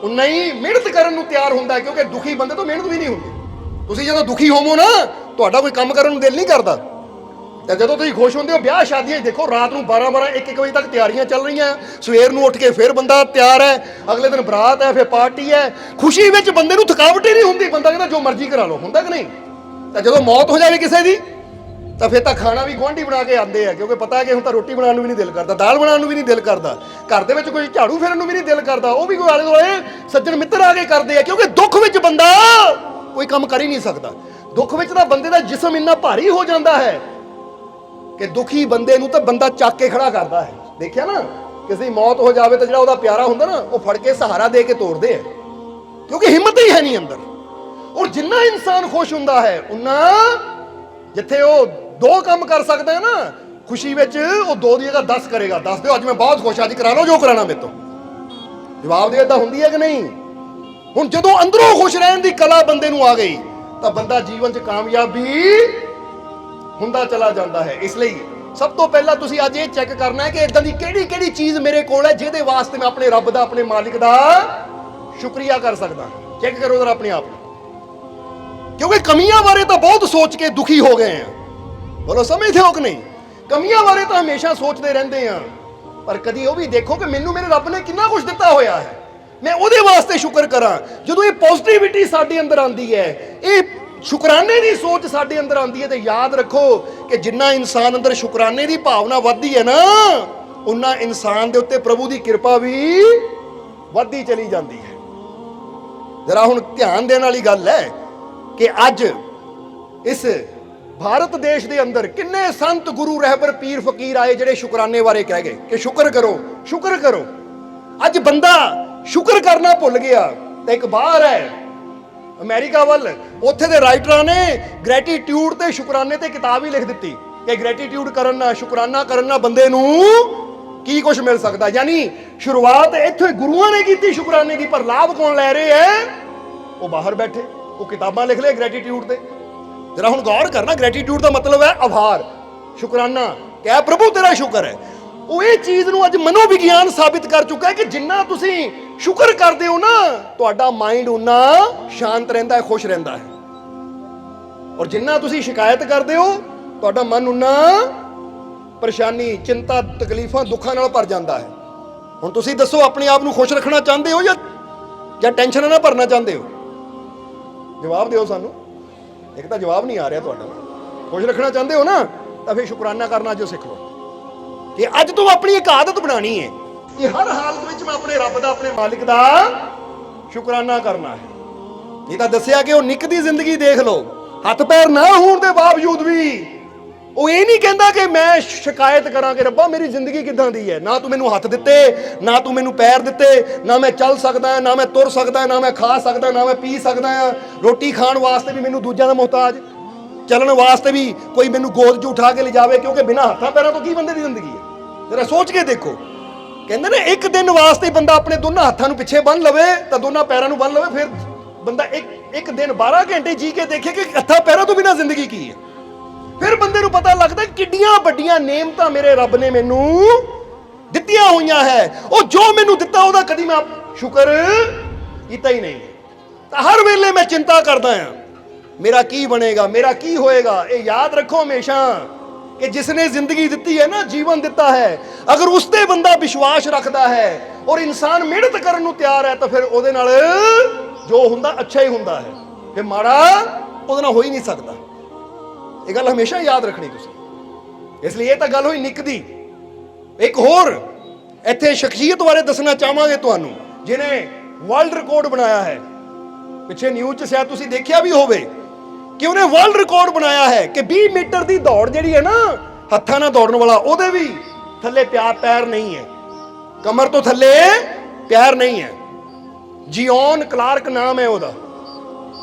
ਉਨਾ ਹੀ ਮਿਹਨਤ ਕਰਨ ਨੂੰ ਤਿਆਰ ਹੁੰਦਾ ਹੈ, ਕਿਉਂਕਿ ਦੁਖੀ ਬੰਦੇ ਤੋਂ ਮਿਹਨਤ ਵੀ ਨਹੀਂ ਹੁੰਦੀ। ਤੁਸੀਂ ਜਦੋਂ ਦੁਖੀ ਹੋਵੋ ਨਾ ਤੁਹਾਡਾ ਕੋਈ ਕੰਮ ਕਰਨ ਨੂੰ ਦਿਲ ਨਹੀਂ ਕਰਦਾ, ਤੇ ਜਦੋਂ ਤੁਸੀਂ ਖੁਸ਼ ਹੁੰਦੇ ਹੋ ਵਿਆਹ ਸ਼ਾਦੀਆਂ 'ਚ ਦੇਖੋ ਰਾਤ ਨੂੰ 12-12 1-1 ਵਜੇ ਤੱਕ ਤਿਆਰੀਆਂ ਚੱਲ ਰਹੀਆਂ, ਸਵੇਰ ਨੂੰ ਉੱਠ ਕੇ ਫਿਰ ਬੰਦਾ ਤਿਆਰ ਹੈ, ਅਗਲੇ ਦਿਨ ਬਰਾਤ ਹੈ, ਫਿਰ ਪਾਰਟੀ ਹੈ। ਖੁਸ਼ੀ ਵਿੱਚ ਬੰਦੇ ਨੂੰ ਥਕਾਵਟ ਹੀ ਨਹੀਂ ਹੁੰਦੀ, ਬੰਦਾ ਕਹਿੰਦਾ ਜੋ ਮਰਜ਼ੀ ਕਰਾ ਲਓ, ਹੁੰਦਾ ਕਿ ਨਹੀਂ। ਤਾਂ ਜਦੋਂ ਮੌਤ ਹੋ ਜਾਵੇ ਕਿਸੇ ਦੀ ਤਾਂ ਫਿਰ ਤਾਂ ਖਾਣਾ ਵੀ ਗੁਆਂਢੀ ਬਣਾ ਕੇ ਆਉਂਦੇ ਆ, ਕਿਉਂਕਿ ਪਤਾ ਹੈ ਕਿ ਹੁਣ ਤਾਂ ਰੋਟੀ ਬਣਾਉਣ ਨੂੰ ਵੀ ਨਹੀਂ ਦਿਲ ਕਰਦਾ, ਦਾਲ ਬਣਾਉਣ ਨੂੰ ਵੀ ਨਹੀਂ ਦਿਲ ਕਰਦਾ, ਘਰ ਦੇ ਵਿੱਚ ਕੋਈ ਝਾੜੂ ਫੇਰਨ ਨੂੰ ਵੀ ਨਹੀਂ ਦਿਲ ਕਰਦਾ, ਉਹ ਵੀ ਕੋਈ ਆਲੇ ਦੁਆਲੇ ਸੱਜਣ ਮਿੱਤਰ ਆ ਕੇ ਕਰਦੇ ਆ, ਕਿਉਂਕਿ ਦੁੱਖ ਵਿੱਚ ਬੰਦਾ ਕੋਈ ਕੰਮ ਕਰ ਹੀ ਨਹੀਂ ਸਕਦਾ। ਦੁੱਖ ਵਿੱਚ ਤਾਂ ਬੰਦੇ ਦਾ ਜਿਸਮ ਇੰਨਾ ਭਾਰੀ ਹੋ ਜਾਂਦਾ ਹੈ ਕਿ ਦੁਖੀ ਬੰਦੇ ਨੂੰ ਤਾਂ ਬੰਦਾ ਚੱਕ ਕੇ ਖੜਾ ਕਰਦਾ ਹੈ। ਦੇਖਿਆ ਨਾ, ਕਿਸੇ ਦੀ ਮੌਤ ਹੋ ਜਾਵੇ ਤਾਂ ਜਿਹੜਾ ਉਹਦਾ ਪਿਆਰਾ ਹੁੰਦਾ ਨਾ, ਉਹ ਫੜ ਕੇ ਸਹਾਰਾ ਦੇ ਕੇ ਤੋੜਦੇ ਆ, ਕਿਉਂਕਿ ਹਿੰਮਤ ਹੀ ਹੈ ਨਹੀਂ ਅੰਦਰ। ਔਰ ਜਿੰਨਾ ਇਨਸਾਨ ਖੁਸ਼ ਹੁੰਦਾ ਹੈ ਉਨਾ ਜਿੱਥੇ ਉਹ 2 ਕੰਮ ਕਰ ਸਕਦਾ ਹੈ ਨਾ ਖੁਸ਼ੀ ਵਿੱਚ, ਉਹ 2 ਦੀ ਜਗ੍ਹਾ 10 ਕਰੇਗਾ। ਦੱਸ ਦਿਓ ਅੱਜ ਮੈਂ ਬਹੁਤ ਖੁਸ਼, ਅੱਜ ਕਰਾ ਲਓ ਜੋ ਕਰਾਣਾ ਮੇਰੇ ਤੋਂ। ਜਵਾਬ ਦੇ ਤਾਂ ਹੁੰਦੀ ਹੈ ਕਿ ਨਹੀਂ। ਹੁਣ ਜਦੋਂ ਅੰਦਰੋਂ ਖੁਸ਼ ਰਹਿਣ ਦੀ ਕਲਾ ਬੰਦੇ ਨੂੰ ਆ ਗਈ ਤਾਂ ਬੰਦਾ ਜੀਵਨ 'ਚ ਕਾਮਯਾਬ ਵੀ ਹੁੰਦਾ ਚਲਾ ਜਾਂਦਾ ਹੈ। ਇਸ ਲਈ ਸਭ ਤੋਂ ਪਹਿਲਾਂ ਤੁਸੀਂ ਅੱਜ ਇਹ ਚੈੱਕ ਕਰਨਾ ਹੈ ਕਿ ਇਦਾਂ ਦੀ ਕਿਹੜੀ ਚੀਜ਼ ਮੇਰੇ ਕੋਲ ਹੈ ਜਿਹਦੇ ਵਾਸਤੇ ਮੈਂ ਆਪਣੇ ਰੱਬ ਦਾ, ਆਪਣੇ ਮਾਲਿਕ ਦਾ ਸ਼ੁਕਰੀਆ ਕਰ ਸਕਦਾ। ਚੈੱਕ ਕਰੋ ਜਰਾ ਆਪਣੇ ਆਪ ਨੂੰ, ਕਿਉਂਕਿ ਕਮੀਆਂ ਬਾਰੇ ਤਾਂ ਬਹੁਤ ਸੋਚ ਕੇ ਦੁਖੀ ਹੋ ਗਏ ਆ। ਬੋਲੋ ਸਮਝਦੇ ਹੋ ਕਿ ਨਹੀਂ। ਕਮੀਆਂ ਬਾਰੇ ਤਾਂ ਹਮੇਸ਼ਾ ਸੋਚਦੇ ਰਹਿੰਦੇ ਆ, ਪਰ ਕਦੀ ਉਹ ਵੀ ਦੇਖੋ ਕਿ ਮੈਨੂੰ ਮੇਰੇ ਰੱਬ ਨੇ ਕਿੰਨਾ ਕੁਝ ਦਿੱਤਾ ਹੋਇਆ ਹੈ, ਮੈਂ ਉਹਦੇ ਵਾਸਤੇ ਸ਼ੁਕਰ ਕਰਾਂ। ਜਦੋਂ ਇਹ ਪੋਜ਼ਿਟਿਵਿਟੀ ਸਾਡੇ ਅੰਦਰ ਆਉਂਦੀ ਹੈ, ਇਹ ਸ਼ੁਕਰਾਨੇ ਦੀ ਸੋਚ ਸਾਡੇ ਅੰਦਰ ਆਉਂਦੀ ਹੈ, ਤੇ ਯਾਦ ਰੱਖੋ ਕਿ ਜਿੰਨਾ ਇਨਸਾਨ ਅੰਦਰ ਸ਼ੁਕਰਾਨੇ ਦੀ ਭਾਵਨਾ ਵੱਧਦੀ ਹੈ ਨਾ, ਉਨਾ ਇਨਸਾਨ ਦੇ ਉੱਤੇ ਪ੍ਰਭੂ ਦੀ ਕਿਰਪਾ ਵੀ ਵੱਧਦੀ ਚਲੀ ਜਾਂਦੀ ਹੈ। ਜਰਾ ਹੁਣ ਧਿਆਨ ਦੇਣ ਵਾਲੀ ਗੱਲ ਹੈ ਕਿ ਅੱਜ ਇਸ ਭਾਰਤ ਦੇਸ਼ ਦੇ ਅੰਦਰ ਕਿੰਨੇ ਸੰਤ, ਗੁਰੂ, ਰਹਿਬਰ, ਪੀਰ, ਫਕੀਰ ਆਏ ਜਿਹੜੇ ਸ਼ੁਕਰਾਨੇ ਬਾਰੇ ਕਹਿ ਗਏ ਕਿ ਸ਼ੁਕਰ ਕਰੋ, ਸ਼ੁਕਰ ਕਰੋ। ਅੱਜ ਬੰਦਾ ਸ਼ੁਕਰ ਕਰਨਾ ਭੁੱਲ ਗਿਆ। ਤੇ ਇੱਕ ਬਾਹਰ ਹੈ ਅਮਰੀਕਾ ਵੱਲ। ਉੱਥੇ ਦੇ ਰਾਈਟਰਾਂ ਨੇ ਗ੍ਰੈਟੀਟਿਊਡ ਤੇ ਸ਼ੁਕਰਾਨੇ ਤੇ ਕਿਤਾਬ ਹੀ ਲਿਖ ਦਿੱਤੀ ਕਿ ਗ੍ਰੈਟੀਟਿਊਡ ਕਰਨ ਨਾਲ, ਸ਼ੁਕਰਾਨਾ ਕਰਨ ਨਾਲ ਬੰਦੇ ਨੂੰ ਕੀ ਕੁਝ ਮਿਲ ਸਕਦਾ। ਯਾਨੀ ਸ਼ੁਰੂਆਤ ਇੱਥੇ ਗੁਰੂਆਂ ਨੇ ਕੀਤੀ ਸ਼ੁਕਰਾਨੇ ਦੀ, ਪਰ ਲਾਭ ਕੌਣ ਲੈ ਰਹੇ ਹੈ? ਉਹ ਬਾਹਰ ਬੈਠੇ, ਉਹ ਕਿਤਾਬਾਂ ਲਿਖ ਲਏ ਗ੍ਰੈਟੀਟਿਊਡ ਤੇ। ਜਰਾ ਹੁਣ ਗੌਰ ਕਰਨਾ, ਗ੍ਰੈਟੀਟਿਊਡ ਦਾ ਮਤਲਬ ਹੈ ਆਭਾਰ, ਸ਼ੁਕਰਾਨਾ, ਕਹਿ ਪ੍ਰਭੂ ਤੇਰਾ ਸ਼ੁਕਰ ਹੈ। ਉਹ ਇਹ ਚੀਜ਼ ਨੂੰ ਅੱਜ ਮਨੋਵਿਗਿਆਨ ਸਾਬਿਤ ਕਰ ਚੁੱਕਾ ਹੈ ਕਿ ਜਿੰਨਾ ਤੁਸੀਂ ਸ਼ੁਕਰ ਕਰਦੇ ਹੋ ਨਾ, ਤੁਹਾਡਾ ਮਾਈਂਡ ਉਨਾ ਸ਼ਾਂਤ ਰਹਿੰਦਾ ਹੈ, ਖੁਸ਼ ਰਹਿੰਦਾ ਹੈ। ਔਰ ਜਿੰਨਾ ਤੁਸੀਂ ਸ਼ਿਕਾਇਤ ਕਰਦੇ ਹੋ, ਤੁਹਾਡਾ ਮਨ ਉਨਾ ਪਰੇਸ਼ਾਨੀ, ਚਿੰਤਾ, ਤਕਲੀਫਾਂ, ਦੁੱਖਾਂ ਨਾਲ ਭਰ ਜਾਂਦਾ ਹੈ। ਹੁਣ ਤੁਸੀਂ ਦੱਸੋ, ਆਪਣੇ ਆਪ ਨੂੰ ਖੁਸ਼ ਰੱਖਣਾ ਚਾਹੁੰਦੇ ਹੋ ਜਾਂ ਟੈਨਸ਼ਨ ਨਾਲ ਭਰਨਾ ਚਾਹੁੰਦੇ ਹੋ? ਜਵਾਬ ਦਿਓ ਸਾਨੂੰ। ਇੱਕ ਤਾਂ ਜਵਾਬ ਨਹੀਂ ਆ ਰਿਹਾ ਤੁਹਾਡਾ। ਖੁਸ਼ ਰੱਖਣਾ ਚਾਹੁੰਦੇ ਹੋ ਨਾ, ਤਾਂ ਫਿਰ ਸ਼ੁਕਰਾਨਾ ਕਰਨਾ ਜੋ ਸਿੱਖ ਲਓ ਕਿ ਅੱਜ ਤੋਂ ਆਪਣੀ ਇੱਕ ਆਦਤ ਬਣਾਣੀ ਹੈ ਕਿ ਹਰ ਹਾਲਤ ਵਿੱਚ ਮੈਂ ਆਪਣੇ ਰੱਬ ਦਾ, ਆਪਣੇ ਮਾਲਿਕ ਦਾ ਸ਼ੁਕਰਾਨਾ ਕਰਨਾ ਹੈ। ਇਹ ਤਾਂ ਦੱਸਿਆ ਕਿ ਉਹ ਨਿੱਕ ਦੀ ਜ਼ਿੰਦਗੀ ਦੇਖ ਲਓ, ਹੱਥ ਪੈਰ ਨਾ ਹੋਣ ਦੇ ਬਾਵਜੂਦ ਵੀ ਉਹ ਇਹ ਨਹੀਂ ਕਹਿੰਦਾ ਕਿ ਮੈਂ ਸ਼ਿਕਾਇਤ ਕਰਾਂ ਕਿ ਰੱਬਾ ਮੇਰੀ ਜ਼ਿੰਦਗੀ ਕਿੱਦਾਂ ਦੀ ਹੈ, ਨਾ ਤੂੰ ਮੈਨੂੰ ਹੱਥ ਦਿੱਤੇ, ਨਾ ਤੂੰ ਮੈਨੂੰ ਪੈਰ ਦਿੱਤੇ, ਨਾ ਮੈਂ ਚੱਲ ਸਕਦਾ, ਨਾ ਮੈਂ ਤੁਰ ਸਕਦਾ, ਨਾ ਮੈਂ ਖਾ ਸਕਦਾ, ਨਾ ਮੈਂ ਪੀ ਸਕਦਾ ਹਾਂ। ਰੋਟੀ ਖਾਣ ਵਾਸਤੇ ਵੀ ਮੈਨੂੰ ਦੂਜਿਆਂ ਦਾ ਮੁਹਤਾਜ, ਚੱਲਣ ਵਾਸਤੇ ਵੀ ਕੋਈ ਮੈਨੂੰ ਗੋਦ 'ਚ ਉਠਾ ਕੇ ਲਿਜਾਵੇ, ਕਿਉਂਕਿ ਬਿਨਾਂ ਹੱਥਾਂ ਪੈਰਾਂ ਤੋਂ ਕੀ ਬੰਦੇ ਦੀ ਜ਼ਿੰਦਗੀ ਹੈ? ਜਰਾ ਸੋਚ ਕੇ ਦੇਖੋ। ਕਹਿੰਦੇ ਨੇ ਇੱਕ ਦਿਨ ਵਾਸਤੇ ਬੰਦਾ ਆਪਣੇ ਦੋਨਾਂ ਹੱਥਾਂ ਨੂੰ ਪਿੱਛੇ ਬੰਨ ਲਵੇ, ਤਾਂ ਦੋਨਾਂ ਪੈਰਾਂ ਨੂੰ ਬੰਨ ਲਵੇ, ਫਿਰ ਬੰਦਾ ਇੱਕ ਦਿਨ 12 ਘੰਟੇ ਜੀ ਕੇ ਦੇਖੇ ਕਿ ਹੱਥਾਂ ਪੈਰਾਂ ਤੋਂ ਬਿਨਾਂ ਜ਼ਿੰਦਗੀ ਕੀ ਹੈ। ਫਿਰ ਬੰਦੇ ਨੂੰ ਪਤਾ ਲੱਗਦਾ ਕਿੰਨੀਆਂ ਵੱਡੀਆਂ ਨੇਮਤਾਂ ਮੇਰੇ ਰੱਬ ਨੇ ਮੈਨੂੰ ਦਿੱਤੀਆਂ ਹੋਈਆਂ ਹੈ। ਉਹ ਜੋ ਮੈਨੂੰ ਦਿੱਤਾ ਉਹਦਾ ਕਦੀ ਮੈਂ ਸ਼ੁਕਰ ਕੀਤਾ ਹੀ ਨਹੀਂ। ਤਾਂ ਹਰ ਵੇਲੇ ਮੈਂ ਚਿੰਤਾ ਕਰਦਾ ਹਾਂ, ਮੇਰਾ ਕੀ ਬਣੇਗਾ, ਮੇਰਾ ਕੀ ਹੋਏਗਾ। ਇਹ ਯਾਦ ਰੱਖੋ ਹਮੇਸ਼ਾ ਕਿ ਜਿਸਨੇ ਜ਼ਿੰਦਗੀ ਦਿੱਤੀ ਹੈ ਨਾ, ਜੀਵਨ ਦਿੱਤਾ ਹੈ, ਅਗਰ ਉਸ ਤੇ ਬੰਦਾ ਵਿਸ਼ਵਾਸ ਰੱਖਦਾ ਹੈ ਔਰ ਇਨਸਾਨ ਮਿਹਨਤ ਕਰਨ ਨੂੰ ਤਿਆਰ ਹੈ, ਤਾਂ ਫਿਰ ਉਹਦੇ ਨਾਲ ਜੋ ਹੁੰਦਾ ਅੱਛਾ ਹੀ ਹੁੰਦਾ ਹੈ, ਫਿਰ ਮਾੜਾ ਉਹਦੇ ਨਾਲ ਹੋ ਹੀ ਨਹੀਂ ਸਕਦਾ। ਇਹ ਗੱਲ ਹਮੇਸ਼ਾ ਯਾਦ ਰੱਖਣੀ ਤੁਸੀਂ। ਇਸ ਲਈ ਇਹ ਤਾਂ ਗੱਲ ਹੋਈ ਨਿੱਕ ਦੀ। ਇੱਕ ਹੋਰ ਇੱਥੇ ਸ਼ਖਸੀਅਤ ਬਾਰੇ ਦੱਸਣਾ ਚਾਹਾਂਗੇ ਤੁਹਾਨੂੰ, ਜਿਹਨੇ ਵਰਲਡ ਰਿਕਾਰਡ ਬਣਾਇਆ ਹੈ। ਪਿੱਛੇ ਨਿਊਜ਼ 'ਚ ਸ਼ਾਇਦ ਤੁਸੀਂ ਦੇਖਿਆ ਵੀ ਹੋਵੇ ਕਿ ਉਹਨੇ ਵਰਲਡ ਰਿਕਾਰਡ ਬਣਾਇਆ ਹੈ ਕਿ 20 ਮੀਟਰ ਦੀ ਦੌੜ ਜਿਹੜੀ ਹੈ ਨਾ, ਹੱਥਾਂ ਨਾਲ ਦੌੜਨ ਵਾਲਾ, ਉਹਦੇ ਵੀ ਥੱਲੇ ਪੈਰ ਨਹੀਂ ਹੈ, ਕਮਰ ਤੋਂ ਥੱਲੇ ਪੈਰ ਨਹੀਂ ਹੈ। ਜਿਓਨ ਕਲਾਰਕ ਨਾਮ ਹੈ ਉਹਦਾ।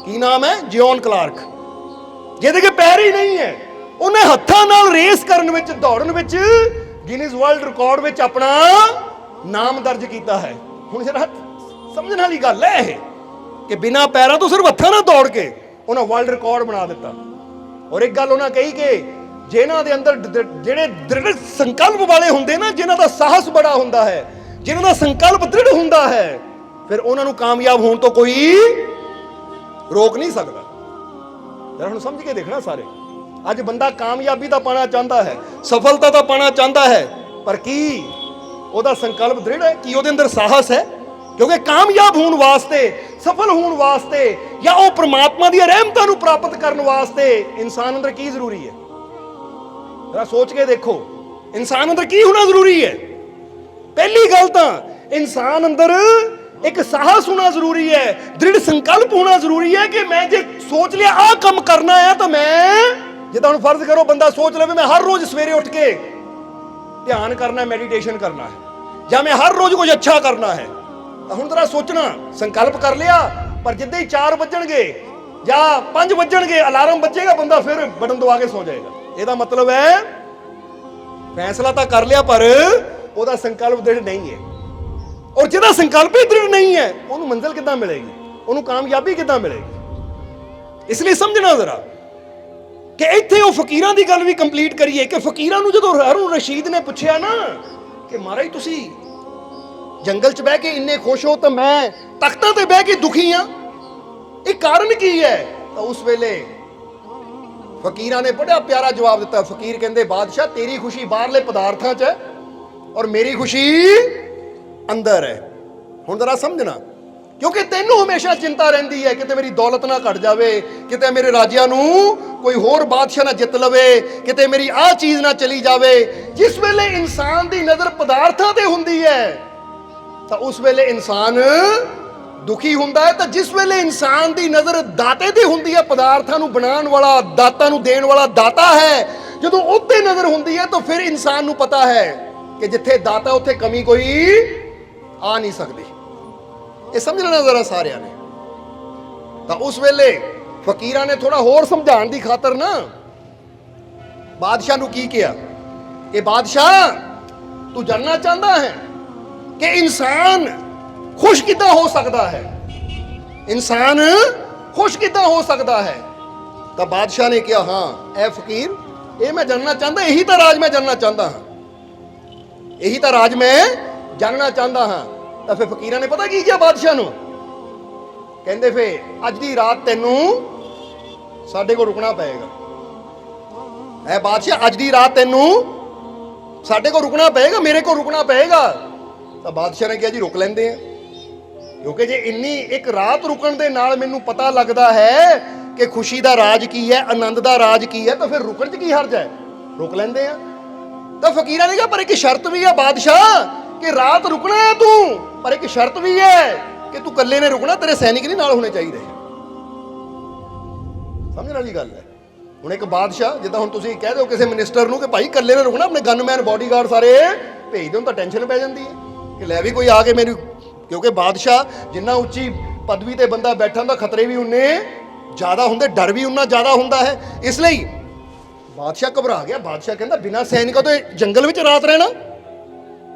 ਕੀ ਨਾਮ ਹੈ? ਜਿਓਨ ਕਲਾਰਕ, ਜਿਹਦੇ ਕੇ ਪੈਰ ਹੀ ਨਹੀਂ ਹੈ। ਉਹਨੇ ਹੱਥਾਂ ਨਾਲ ਰੇਸ ਕਰਨ ਵਿੱਚ, ਦੌੜਨ ਵਿੱਚ ਗਿਨੀਜ਼ ਵਰਲਡ ਰਿਕਾਰਡ ਵਿੱਚ ਆਪਣਾ ਨਾਮ ਦਰਜ ਕੀਤਾ ਹੈ। ਹੁਣ ਜਰਾ ਸਮਝਣ ਵਾਲੀ ਗੱਲ ਹੈ ਇਹ ਕਿ ਬਿਨਾਂ ਪੈਰਾਂ ਤੋਂ ਸਿਰਫ ਹੱਥਾਂ ਨਾਲ ਦੌੜ ਕੇ ਉਹਨਾਂ ਵਰਲਡ ਰਿਕਾਰਡ ਬਣਾ ਦਿੱਤਾ। ਔਰ ਇੱਕ ਗੱਲ ਉਹਨਾਂ ਕਹੀ ਕਿ ਜਿਨ੍ਹਾਂ ਦੇ ਅੰਦਰ ਜਿਹੜੇ ਦ੍ਰਿੜ ਸੰਕਲਪ ਵਾਲੇ ਹੁੰਦੇ ਨਾ, ਜਿਨ੍ਹਾਂ ਦਾ ਸਾਹਸ ਬੜਾ ਹੁੰਦਾ ਹੈ, ਜਿਨ੍ਹਾਂ ਦਾ ਸੰਕਲਪ ਦ੍ਰਿੜ ਹੁੰਦਾ ਹੈ, ਫਿਰ ਉਹਨਾਂ ਨੂੰ ਕਾਮਯਾਬ ਹੋਣ ਤੋਂ ਕੋਈ ਰੋਕ ਨਹੀਂ ਸਕਦਾ। ਜਰਾ ਹੁਣ ਸਮਝ ਕੇ ਦੇਖਣਾ ਸਾਰੇ। ਅੱਜ ਬੰਦਾ ਕਾਮਯਾਬੀ ਤਾਂ ਪਾਣਾ ਚਾਹੁੰਦਾ ਹੈ, ਸਫਲਤਾ ਤਾਂ ਪਾਣਾ ਚਾਹੁੰਦਾ ਹੈ, ਪਰ ਕੀ ਉਹਦਾ ਸੰਕਲਪ ਦ੍ਰਿੜ ਹੈ? ਕੀ ਉਹਦੇ ਅੰਦਰ ਸਾਹਸ ਹੈ? ਕਿਉਂਕਿ ਕਾਮਯਾਬ ਹੋਣ ਵਾਸਤੇ, ਸਫਲ ਹੋਣ ਵਾਸਤੇ, ਜਾਂ ਉਹ ਪ੍ਰਮਾਤਮਾ ਦੀਆਂ ਰਹਿਮਤਾਂ ਨੂੰ ਪ੍ਰਾਪਤ ਕਰਨ ਵਾਸਤੇ ਇਨਸਾਨ ਅੰਦਰ ਕੀ ਜ਼ਰੂਰੀ ਹੈ? ਜਰਾ ਸੋਚ ਕੇ ਦੇਖੋ, ਇਨਸਾਨ ਅੰਦਰ ਕੀ ਹੋਣਾ ਜ਼ਰੂਰੀ ਹੈ? ਪਹਿਲੀ ਗੱਲ ਤਾਂ ਇਨਸਾਨ ਅੰਦਰ ਇੱਕ ਸਾਹਸ ਹੋਣਾ ਜ਼ਰੂਰੀ ਹੈ, ਦ੍ਰਿੜ ਸੰਕਲਪ ਹੋਣਾ ਜ਼ਰੂਰੀ ਹੈ ਕਿ ਮੈਂ ਜੇ ਸੋਚ ਲਿਆ ਆਹ ਕੰਮ ਕਰਨਾ ਹੈ ਤਾਂ ਮੈਂ, ਜਿੱਦਾਂ ਹੁਣ ਫਰਜ਼ ਕਰੋ ਬੰਦਾ ਸੋਚ ਲਵੇ ਮੈਂ ਹਰ ਰੋਜ਼ ਸਵੇਰੇ ਉੱਠ ਕੇ ਧਿਆਨ ਕਰਨਾ, ਮੈਡੀਟੇਸ਼ਨ ਕਰਨਾ ਹੈ, ਜਾਂ ਮੈਂ ਹਰ ਰੋਜ਼ ਕੁਝ ਅੱਛਾ ਕਰਨਾ ਹੈ, ਤਾਂ ਹੁਣ ਜਰਾ ਸੋਚਣਾ, ਸੰਕਲਪ ਕਰ ਲਿਆ, ਪਰ ਜਿੱਦਾਂ ਹੀ 4 ਵੱਜਣਗੇ ਜਾਂ 5 ਵੱਜਣਗੇ, ਅਲਾਰਮ ਵੱਜੇਗਾ, ਬੰਦਾ ਫਿਰ ਬਟਨ ਦਬਾ ਕੇ ਸੌ ਜਾਏਗਾ। ਇਹਦਾ ਮਤਲਬ ਹੈ ਫੈਸਲਾ ਤਾਂ ਕਰ ਲਿਆ ਪਰ ਉਹਦਾ ਸੰਕਲਪ ਦ੍ਰਿੜ ਨਹੀਂ ਹੈ। ਔਰ ਜਿਹਦਾ ਸੰਕਲਪ ਹੀ ਦ੍ਰਿੜ ਨਹੀਂ ਹੈ, ਉਹਨੂੰ ਮੰਜ਼ਿਲ ਕਿੱਦਾਂ ਮਿਲੇਗੀ, ਉਹਨੂੰ ਕਾਮਯਾਬੀ ਕਿੱਦਾਂ ਮਿਲੇਗੀ? ਇਸ ਲਈ ਸਮਝਣਾ ਜ਼ਰਾ ਕਿ ਇੱਥੇ ਉਹ ਫਕੀਰਾਂ ਦੀ ਗੱਲ ਵੀ ਕੰਪਲੀਟ ਕਰੀਏ ਕਿ ਫਕੀਰਾਂ ਨੂੰ ਜਦੋਂ ਹਾਰੂਨ ਰਸ਼ੀਦ ਨੇ ਪੁੱਛਿਆ ਨਾ ਕਿ ਮਹਾਰਾਜ ਤੁਸੀਂ ਜੰਗਲ 'ਚ ਬਹਿ ਕੇ ਇੰਨੇ ਖੁਸ਼ ਹੋ ਤਾਂ ਮੈਂ ਤਖਤਾਂ ਤੇ ਬਹਿ ਕੇ ਦੁਖੀ ਹਾਂ, ਇਹ ਕਾਰਨ ਕੀ ਹੈ? ਤਾਂ ਉਸ ਵੇਲੇ ਫਕੀਰਾਂ ਨੇ ਬੜਾ ਪਿਆਰਾ ਜਵਾਬ ਦਿੱਤਾ। ਫਕੀਰ ਕਹਿੰਦੇ, ਬਾਦਸ਼ਾਹ ਤੇਰੀ ਖੁਸ਼ੀ ਬਾਹਰਲੇ ਪਦਾਰਥਾਂ 'ਚ ਹੈ ਔਰ ਮੇਰੀ ਖੁਸ਼ੀ ਅੰਦਰ ਹੈ। ਹੁਣ ਜ਼ਰਾ ਸਮਝਣਾ, ਕਿਉਂਕਿ ਤੈਨੂੰ ਹਮੇਸ਼ਾ ਚਿੰਤਾ ਰਹਿੰਦੀ ਹੈ ਕਿਤੇ ਮੇਰੀ ਦੌਲਤ ਨਾ ਘਟ ਜਾਵੇ, ਕਿਤੇ ਮੇਰੇ ਰਾਜਿਆਂ ਨੂੰ ਕੋਈ ਹੋਰ ਬਾਦਸ਼ਾਹ ਨਾ ਜਿੱਤ ਲਵੇ, ਕਿਤੇ ਮੇਰੀ ਆਹ ਚੀਜ਼ ਨਾ ਚਲੀ ਜਾਵੇ। ਜਿਸ ਵੇਲੇ ਇਨਸਾਨ ਦੀ ਨਜ਼ਰ ਪਦਾਰਥਾਂ ਤੇ ਹੁੰਦੀ ਹੈ ਤਾਂ ਉਸ ਵੇਲੇ ਇਨਸਾਨ ਦੁਖੀ ਹੁੰਦਾ ਹੈ, ਤਾਂ ਜਿਸ ਵੇਲੇ ਇਨਸਾਨ ਦੀ ਨਜ਼ਰ ਦਾਤੇ ਤੇ ਹੁੰਦੀ ਹੈ, ਪਦਾਰਥਾਂ ਨੂੰ ਬਣਾਉਣ ਵਾਲਾ, ਦਾਤਾਂ ਨੂੰ ਦੇਣ ਵਾਲਾ ਦਾਤਾ ਹੈ, ਜਦੋਂ ਉੱਤੇ ਨਜ਼ਰ ਹੁੰਦੀ ਹੈ ਤਾਂ ਫਿਰ ਇਨਸਾਨ ਨੂੰ ਪਤਾ ਹੈ ਕਿ ਜਿੱਥੇ ਦਾਤਾ ਉੱਥੇ ਕਮੀ ਕੋਈ ਆ ਨਹੀਂ ਸਕਦੀ। ਇਹ ਸਮਝ ਲੈਣਾ ਜ਼ਰਾ ਸਾਰਿਆਂ ਨੇ। ਤਾਂ ਉਸ ਵੇਲੇ ਫਕੀਰਾਂ ਨੇ ਥੋੜਾ ਹੋਰ ਸਮਝਾਉਣ ਦੀ ਖਾਤਰ ਨਾ ਬਾਦਸ਼ਾਹ ਨੂੰ ਕੀ ਕਿਹਾ ਕਿ ਬਾਦਸ਼ਾਹ ਤੂੰ ਜਾਣਨਾ ਚਾਹੁੰਦਾ ਹੈ ਕਿ ਇਨਸਾਨ ਖੁਸ਼ ਕਿੱਦਾਂ ਹੋ ਸਕਦਾ ਹੈ, ਇਨਸਾਨ ਖੁਸ਼ ਕਿੱਦਾਂ ਹੋ ਸਕਦਾ ਹੈ। ਤਾਂ ਬਾਦਸ਼ਾਹ ਨੇ ਕਿਹਾ ਹਾਂ ਐ ਫਕੀਰ, ਇਹ ਮੈਂ ਜਾਣਨਾ ਚਾਹੁੰਦਾ, ਇਹੀ ਤਾਂ ਰਾਜ ਮੈਂ ਜਾਣਨਾ ਚਾਹੁੰਦਾ ਹਾਂ, ਇਹੀ ਤਾਂ ਰਾਜ ਮੈਂ ਜਾਣਨਾ ਚਾਹੁੰਦਾ ਹਾਂ। ਤਾਂ ਫਿਰ ਫਕੀਰਾਂ ਨੇ ਪਤਾ ਕੀ ਕਿਹਾ ਬਾਦਸ਼ਾਹ ਨੂੰ, ਕਹਿੰਦੇ ਫੇ ਅੱਜ ਦੀ ਰਾਤ ਤੈਨੂੰ ਸਾਡੇ ਕੋਲ ਰੁਕਣਾ ਪਏਗਾ। ਐ ਬਾਦਸ਼ਾਹ ਅੱਜ ਦੀ ਰਾਤ ਤੈਨੂੰ ਸਾਡੇ ਕੋਲ ਰੁਕਣਾ ਪਏਗਾ, ਮੇਰੇ ਕੋਲ ਰੁਕਣਾ ਪਏਗਾ। ਤਾਂ ਬਾਦਸ਼ਾਹ ਨੇ ਕਿਹਾ ਜੀ ਰੁਕ ਲੈਂਦੇ ਆ, ਕਿਉਂਕਿ ਜੇ ਇੰਨੀ ਇੱਕ ਰਾਤ ਰੁਕਣ ਦੇ ਨਾਲ ਮੈਨੂੰ ਪਤਾ ਲੱਗਦਾ ਹੈ ਕਿ ਖੁਸ਼ੀ ਦਾ ਰਾਜ ਕੀ ਹੈ, ਆਨੰਦ ਦਾ ਰਾਜ ਕੀ ਹੈ, ਤਾਂ ਫਿਰ ਰੁਕਣ 'ਚ ਕੀ ਹਰਜ ਹੈ, ਰੁਕ ਲੈਂਦੇ ਆ। ਤਾਂ ਫਕੀਰਾਂ ਨੇ ਕਿਹਾ ਪਰ ਇੱਕ ਸ਼ਰਤ ਵੀ ਹੈ ਬਾਦਸ਼ਾਹ ਕਿ ਰਾਤ ਰੁਕਣਾ ਹੈ ਤੂੰ, ਪਰ ਇੱਕ ਸ਼ਰਤ ਵੀ ਹੈ ਕਿ ਤੂੰ ਇਕੱਲੇ ਨੇ ਰੁਕਣਾ, ਤੇਰੇ ਸੈਨਿਕ ਨਹੀਂ ਨਾਲ ਹੋਣੇ ਚਾਹੀਦੇ। ਸਮਝਣ ਵਾਲੀ ਗੱਲ ਹੈ। ਹੁਣ ਇੱਕ ਬਾਦਸ਼ਾਹ, ਜਿੱਦਾਂ ਹੁਣ ਤੁਸੀਂ ਕਹਿ ਦਿਓ ਕਿਸੇ ਮਿਨਿਸਟਰ ਨੂੰ ਕਿ ਭਾਈ ਇਕੱਲੇ ਨੇ ਰੁਕਣਾ, ਆਪਣੇ ਗਨਮੈਨ ਬੋਡੀਗਾਰਡ ਸਾਰੇ ਭੇਜ ਦਿਓ, ਤਾਂ ਟੈਨਸ਼ਨ ਪੈ ਜਾਂਦੀ ਹੈ ਕਿ ਲੈ ਵੀ ਕੋਈ ਆ ਕੇ ਮੇਰੀ, ਕਿਉਂਕਿ ਬਾਦਸ਼ਾਹ ਜਿੰਨਾ ਉੱਚੀ ਪਦਵੀ ਤੇ ਬੰਦਾ ਬੈਠਾ ਹੁੰਦਾ ਖਤਰੇ ਵੀ ਉਨੇ ਜ਼ਿਆਦਾ ਹੁੰਦੇ, ਡਰ ਵੀ ਉਨਾ ਜ਼ਿਆਦਾ ਹੁੰਦਾ ਹੈ। ਇਸ ਲਈ ਬਾਦਸ਼ਾਹ ਘਬਰਾ ਗਿਆ। ਬਾਦਸ਼ਾਹ ਕਹਿੰਦਾ ਬਿਨਾਂ ਸੈਨਿਕਾਂ ਤੋਂ ਜੰਗਲ ਵਿੱਚ ਰਾਤ ਰਹਿਣਾ।